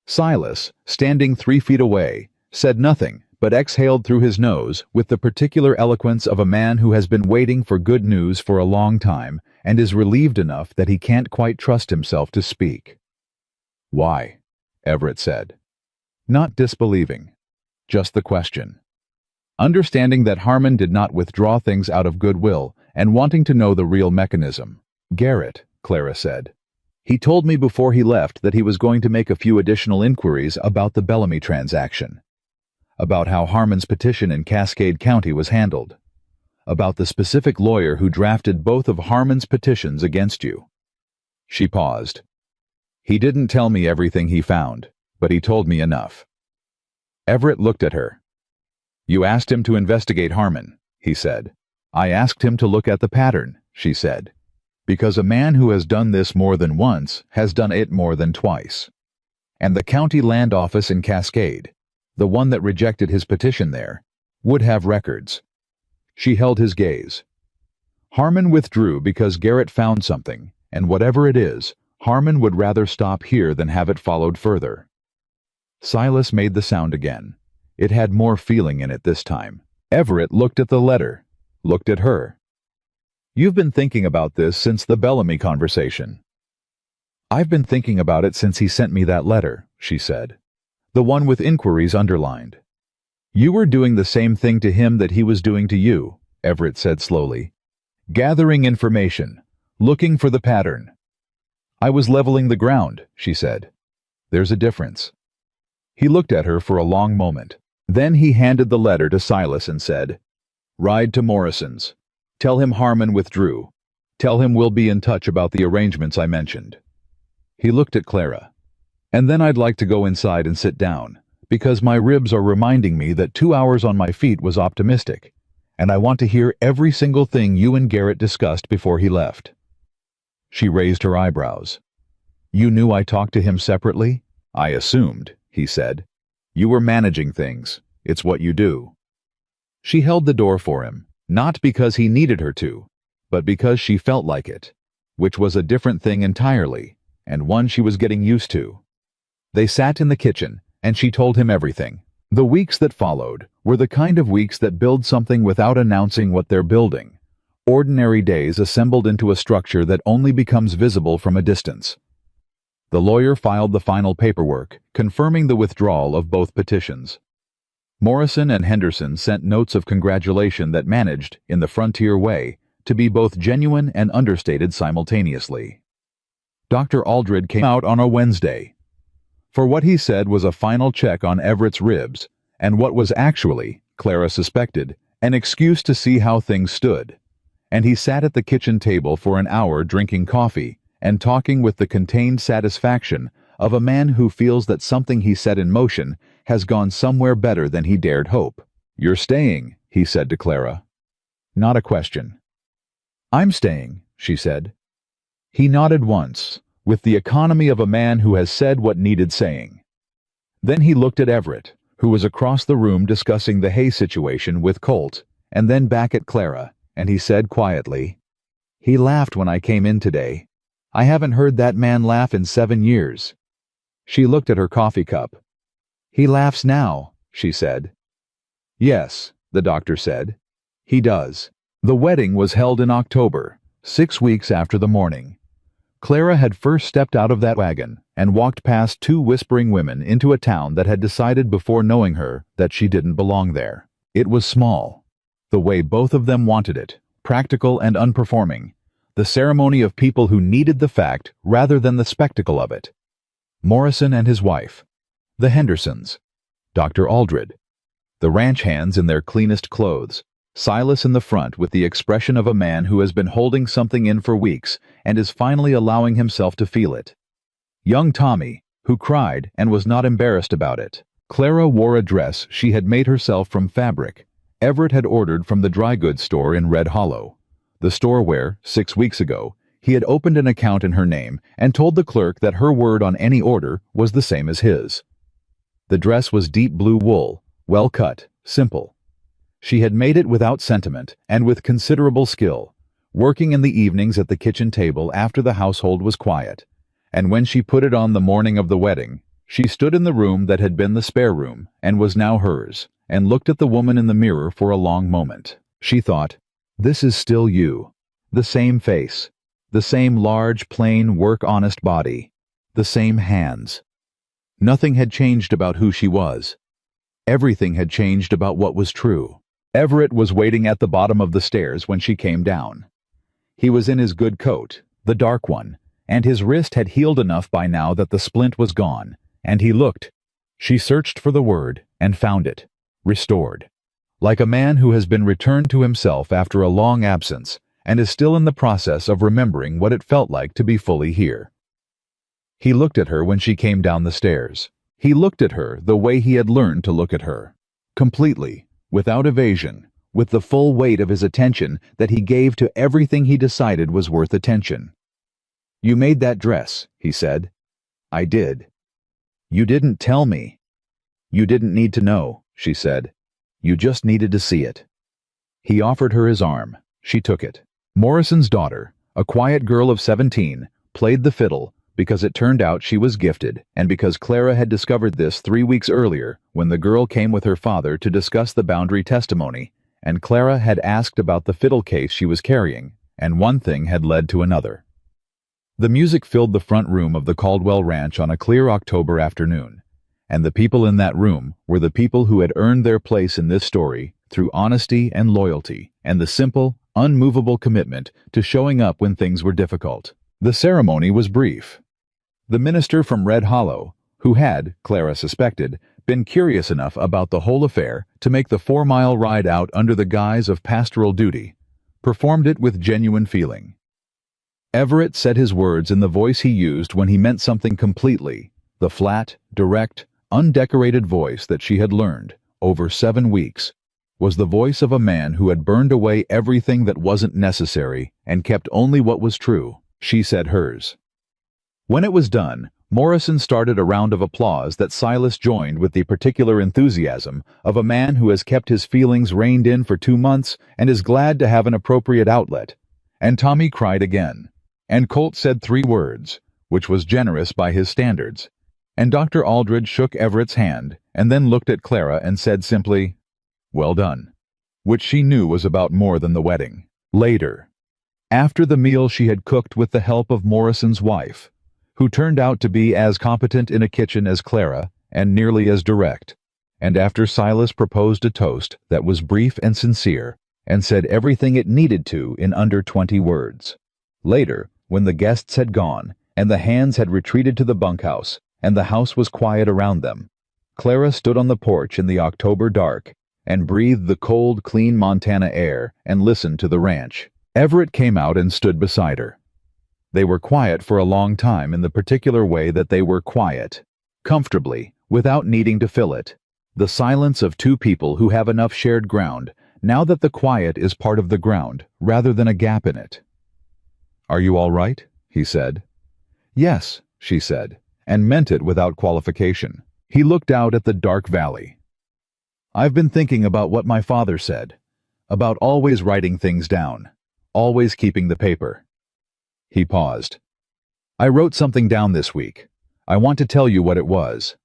Silas, standing 3 feet away, said nothing, but exhaled through his nose with the particular eloquence of a man who has been waiting for good news for a long time and is relieved enough that he can't quite trust himself to speak. "Why?" Everett said. Not disbelieving, just the question. Understanding that Harmon did not withdraw things out of goodwill, and wanting to know the real mechanism. "Garrett," Clara said. "He told me before he left that he was going to make a few additional inquiries about the Bellamy transaction. About how Harmon's petition in Cascade County was handled. About the specific lawyer who drafted both of Harmon's petitions against you." She paused. "He didn't tell me everything he found, but he told me enough." Everett looked at her. "You asked him to investigate Harmon," he said. "I asked him to look at the pattern," she said. "Because a man who has done this more than once has done it more than twice. And the county land office in Cascade, the one that rejected his petition there, would have records." She held his gaze. "Harmon withdrew because Garrett found something, and whatever it is, Harmon would rather stop here than have it followed further." Silas made the sound again. It had more feeling in it this time. Everett looked at the letter, looked at her. "You've been thinking about this since the Bellamy conversation." "I've been thinking about it since he sent me that letter," she said. "The one with inquiries underlined." "You were doing the same thing to him that he was doing to you," Everett said slowly. "Gathering information, looking for the pattern." "I was leveling the ground," she said. "There's a difference." He looked at her for a long moment. Then he handed the letter to Silas and said, "Ride to Morrison's. Tell him Harmon withdrew. Tell him we'll be in touch about the arrangements I mentioned." He looked at Clara. "And then I'd like to go inside and sit down, because my ribs are reminding me that 2 hours on my feet was optimistic, and I want to hear every single thing you and Garrett discussed before he left." She raised her eyebrows. "You knew I talked to him separately?" "I assumed," he said. "You were managing things. It's what you do." She held the door for him, not because he needed her to, but because she felt like it, which was a different thing entirely, and one she was getting used to. They sat in the kitchen, and she told him everything. The weeks that followed were the kind of weeks that build something without announcing what they're building. Ordinary days assembled into a structure that only becomes visible from a distance. The lawyer filed the final paperwork, confirming the withdrawal of both petitions. Morrison and Henderson sent notes of congratulation that managed, in the Frontier way, to be both genuine and understated simultaneously. Dr. Aldred came out on a Wednesday. For what he said was a final check on Everett's ribs, and what was actually, Clara suspected, an excuse to see how things stood. And he sat at the kitchen table for an hour drinking coffee and talking with the contained satisfaction of a man who feels that something he set in motion has gone somewhere better than he dared hope. "You're staying," he said to Clara. Not a question. "I'm staying," she said. He nodded once, with the economy of a man who has said what needed saying. Then he looked at Everett, who was across the room discussing the hay situation with Colt, and then back at Clara, and he said quietly, "He laughed when I came in today. I haven't heard that man laugh in 7 years." She looked at her coffee cup. "He laughs now," she said. "Yes," the doctor said. "He does." The wedding was held in October, 6 weeks after the morning. Clara had first stepped out of that wagon and walked past 2 whispering women into a town that had decided before knowing her that she didn't belong there. It was small, the way both of them wanted it, practical and unperforming, the ceremony of people who needed the fact rather than the spectacle of it. Morrison and his wife, the Hendersons, Dr. Aldred, the ranch hands in their cleanest clothes, Silas in the front with the expression of a man who has been holding something in for weeks and is finally allowing himself to feel it. Young Tommy, who cried and was not embarrassed about it. Clara wore a dress she had made herself from fabric Everett had ordered from the dry goods store in Red Hollow, the store where, 6 weeks ago, he had opened an account in her name and told the clerk that her word on any order was the same as his. The dress was deep blue wool, well cut, simple. She had made it without sentiment and with considerable skill, working in the evenings at the kitchen table after the household was quiet, and when she put it on the morning of the wedding, she stood in the room that had been the spare room and was now hers, and looked at the woman in the mirror for a long moment. She thought, "This is still you. The same face. The same large, plain, work-honest body. The same hands." Nothing had changed about who she was. Everything had changed about what was true. Everett was waiting at the bottom of the stairs when she came down. He was in his good coat, the dark one, and his wrist had healed enough by now that the splint was gone, and he looked. She searched for the word and found it. Restored. Like a man who has been returned to himself after a long absence and is still in the process of remembering what it felt like to be fully here. He looked at her when she came down the stairs. He looked at her the way he had learned to look at her. Completely, without evasion, with the full weight of his attention that he gave to everything he decided was worth attention. "You made that dress," he said. "I did." "You didn't tell me." "You didn't need to know," she said. "You just needed to see it." He offered her his arm. She took it. Morrison's daughter, a quiet girl of 17, played the fiddle because it turned out she was gifted, and because Clara had discovered this 3 weeks earlier when the girl came with her father to discuss the boundary testimony, and Clara had asked about the fiddle case she was carrying, and one thing had led to another. The music filled the front room of the Caldwell Ranch on a clear October afternoon, and the people in that room were the people who had earned their place in this story through honesty and loyalty and the simple, unmovable commitment to showing up when things were difficult. The ceremony was brief. The minister from Red Hollow, who had, Clara suspected, been curious enough about the whole affair to make the 4-mile ride out under the guise of pastoral duty, performed it with genuine feeling. Everett said his words in the voice he used when he meant something completely, the flat, direct, undecorated voice that she had learned, over 7 weeks, was the voice of a man who had burned away everything that wasn't necessary and kept only what was true. She said hers. When it was done, Morrison started a round of applause that Silas joined with the particular enthusiasm of a man who has kept his feelings reined in for 2 months and is glad to have an appropriate outlet. And Tommy cried again. And Colt said 3 words, which was generous by his standards. And Dr. Aldridge shook Everett's hand and then looked at Clara and said simply, "Well done," which she knew was about more than the wedding. Later, after the meal she had cooked with the help of Morrison's wife, who turned out to be as competent in a kitchen as Clara and nearly as direct, and after Silas proposed a toast that was brief and sincere and said everything it needed to in under 20 words. Later, when the guests had gone and the hands had retreated to the bunkhouse and the house was quiet around them, Clara stood on the porch in the October dark and breathed the cold, clean Montana air and listened to the ranch. Everett came out and stood beside her. They were quiet for a long time in the particular way that they were quiet, comfortably, without needing to fill it. The silence of 2 people who have enough shared ground, now that the quiet is part of the ground, rather than a gap in it. "Are you all right?" he said. "Yes," she said, and meant it without qualification. He looked out at the dark valley. "I've been thinking about what my father said, about always writing things down, always keeping the paper." He paused. "I wrote something down this week. I want to tell you what it was."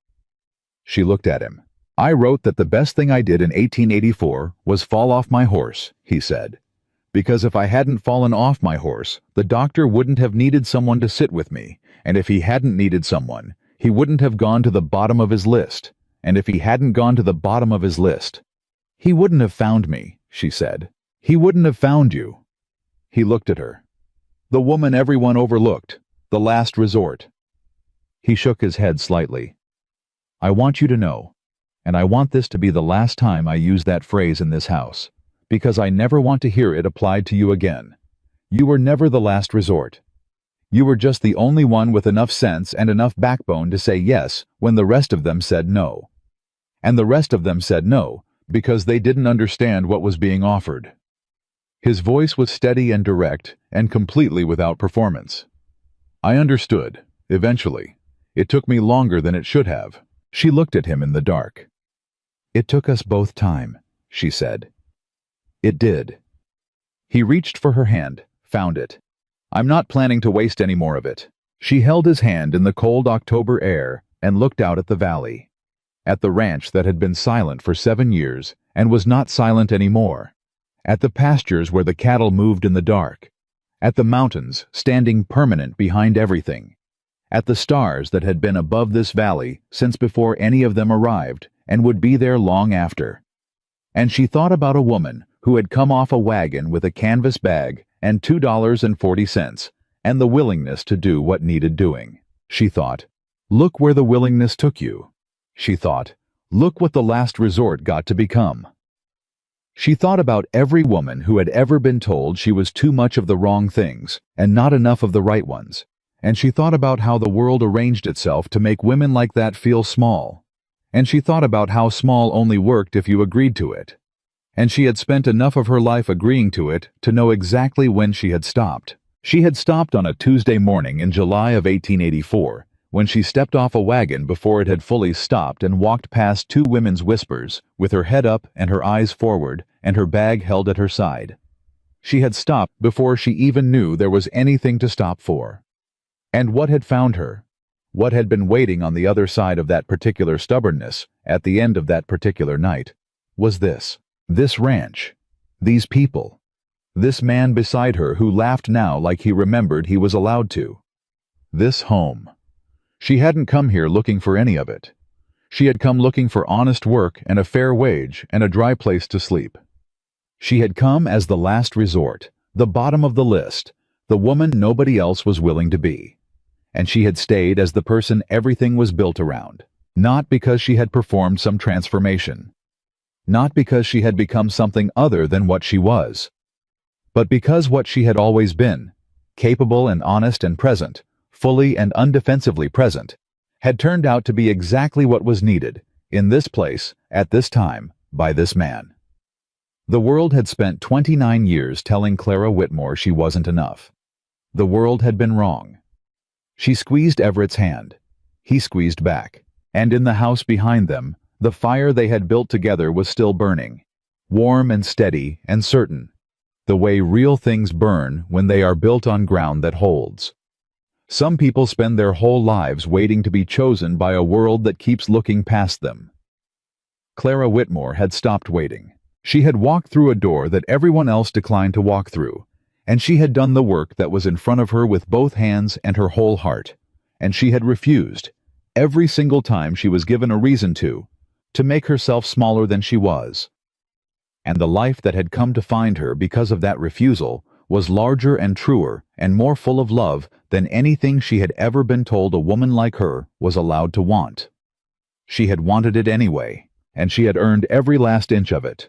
She looked at him. "I wrote that the best thing I did in 1884 was fall off my horse," he said. "Because if I hadn't fallen off my horse, the doctor wouldn't have needed someone to sit with me, and if he hadn't needed someone, he wouldn't have gone to the bottom of his list, and if he hadn't gone to the bottom of his list, he wouldn't have found me," she said. "He wouldn't have found you." He looked at her. "The woman everyone overlooked, the last resort." He shook his head slightly. "I want you to know, and I want this to be the last time I use that phrase in this house, because I never want to hear it applied to you again. You were never the last resort. You were just the only one with enough sense and enough backbone to say yes when the rest of them said no. And the rest of them said no because they didn't understand what was being offered." His voice was steady and direct and completely without performance. "I understood, eventually. It took me longer than it should have." She looked at him in the dark. "It took us both time," she said. "It did." He reached for her hand, found it. "I'm not planning to waste any more of it." She held his hand in the cold October air and looked out at the valley, at the ranch that had been silent for 7 years and was not silent anymore, at the pastures where the cattle moved in the dark, at the mountains standing permanent behind everything, at the stars that had been above this valley since before any of them arrived and would be there long after. And she thought about a woman who had come off a wagon with a canvas bag and $2.40 and the willingness to do what needed doing. She thought, look where the willingness took you. She thought, look what the last resort got to become. She thought about every woman who had ever been told she was too much of the wrong things and not enough of the right ones. And she thought about how the world arranged itself to make women like that feel small. And she thought about how small only worked if you agreed to it. And she had spent enough of her life agreeing to it to know exactly when she had stopped. She had stopped on a Tuesday morning in July of 1884, when she stepped off a wagon before it had fully stopped and walked past two women's whispers, with her head up and her eyes forward and her bag held at her side. She had stopped before she even knew there was anything to stop for. And what had found her? What had been waiting on the other side of that particular stubbornness, at the end of that particular night, was this ranch, these people, this man beside her who laughed now like he remembered he was allowed to. This home. She hadn't come here looking for any of it. She had come looking for honest work and a fair wage and a dry place to sleep. She had come as the last resort, the bottom of the list, the woman nobody else was willing to be. And she had stayed as the person everything was built around, not because she had performed some transformation, not because she had become something other than what she was, but because what she had always been, capable and honest and present, fully and undefensively present, had turned out to be exactly what was needed, in this place, at this time, by this man. The world had spent 29 years telling Clara Whitmore she wasn't enough. The world had been wrong. She squeezed Everett's hand. He squeezed back. And in the house behind them, the fire they had built together was still burning, warm and steady and certain, the way real things burn when they are built on ground that holds. Some people spend their whole lives waiting to be chosen by a world that keeps looking past them. Clara Whitmore had stopped waiting. She had walked through a door that everyone else declined to walk through, and she had done the work that was in front of her with both hands and her whole heart, and she had refused, every single time she was given a reason to make herself smaller than she was. And the life that had come to find her because of that refusal was larger and truer and more full of love than anything she had ever been told a woman like her was allowed to want. She had wanted it anyway, and she had earned every last inch of it.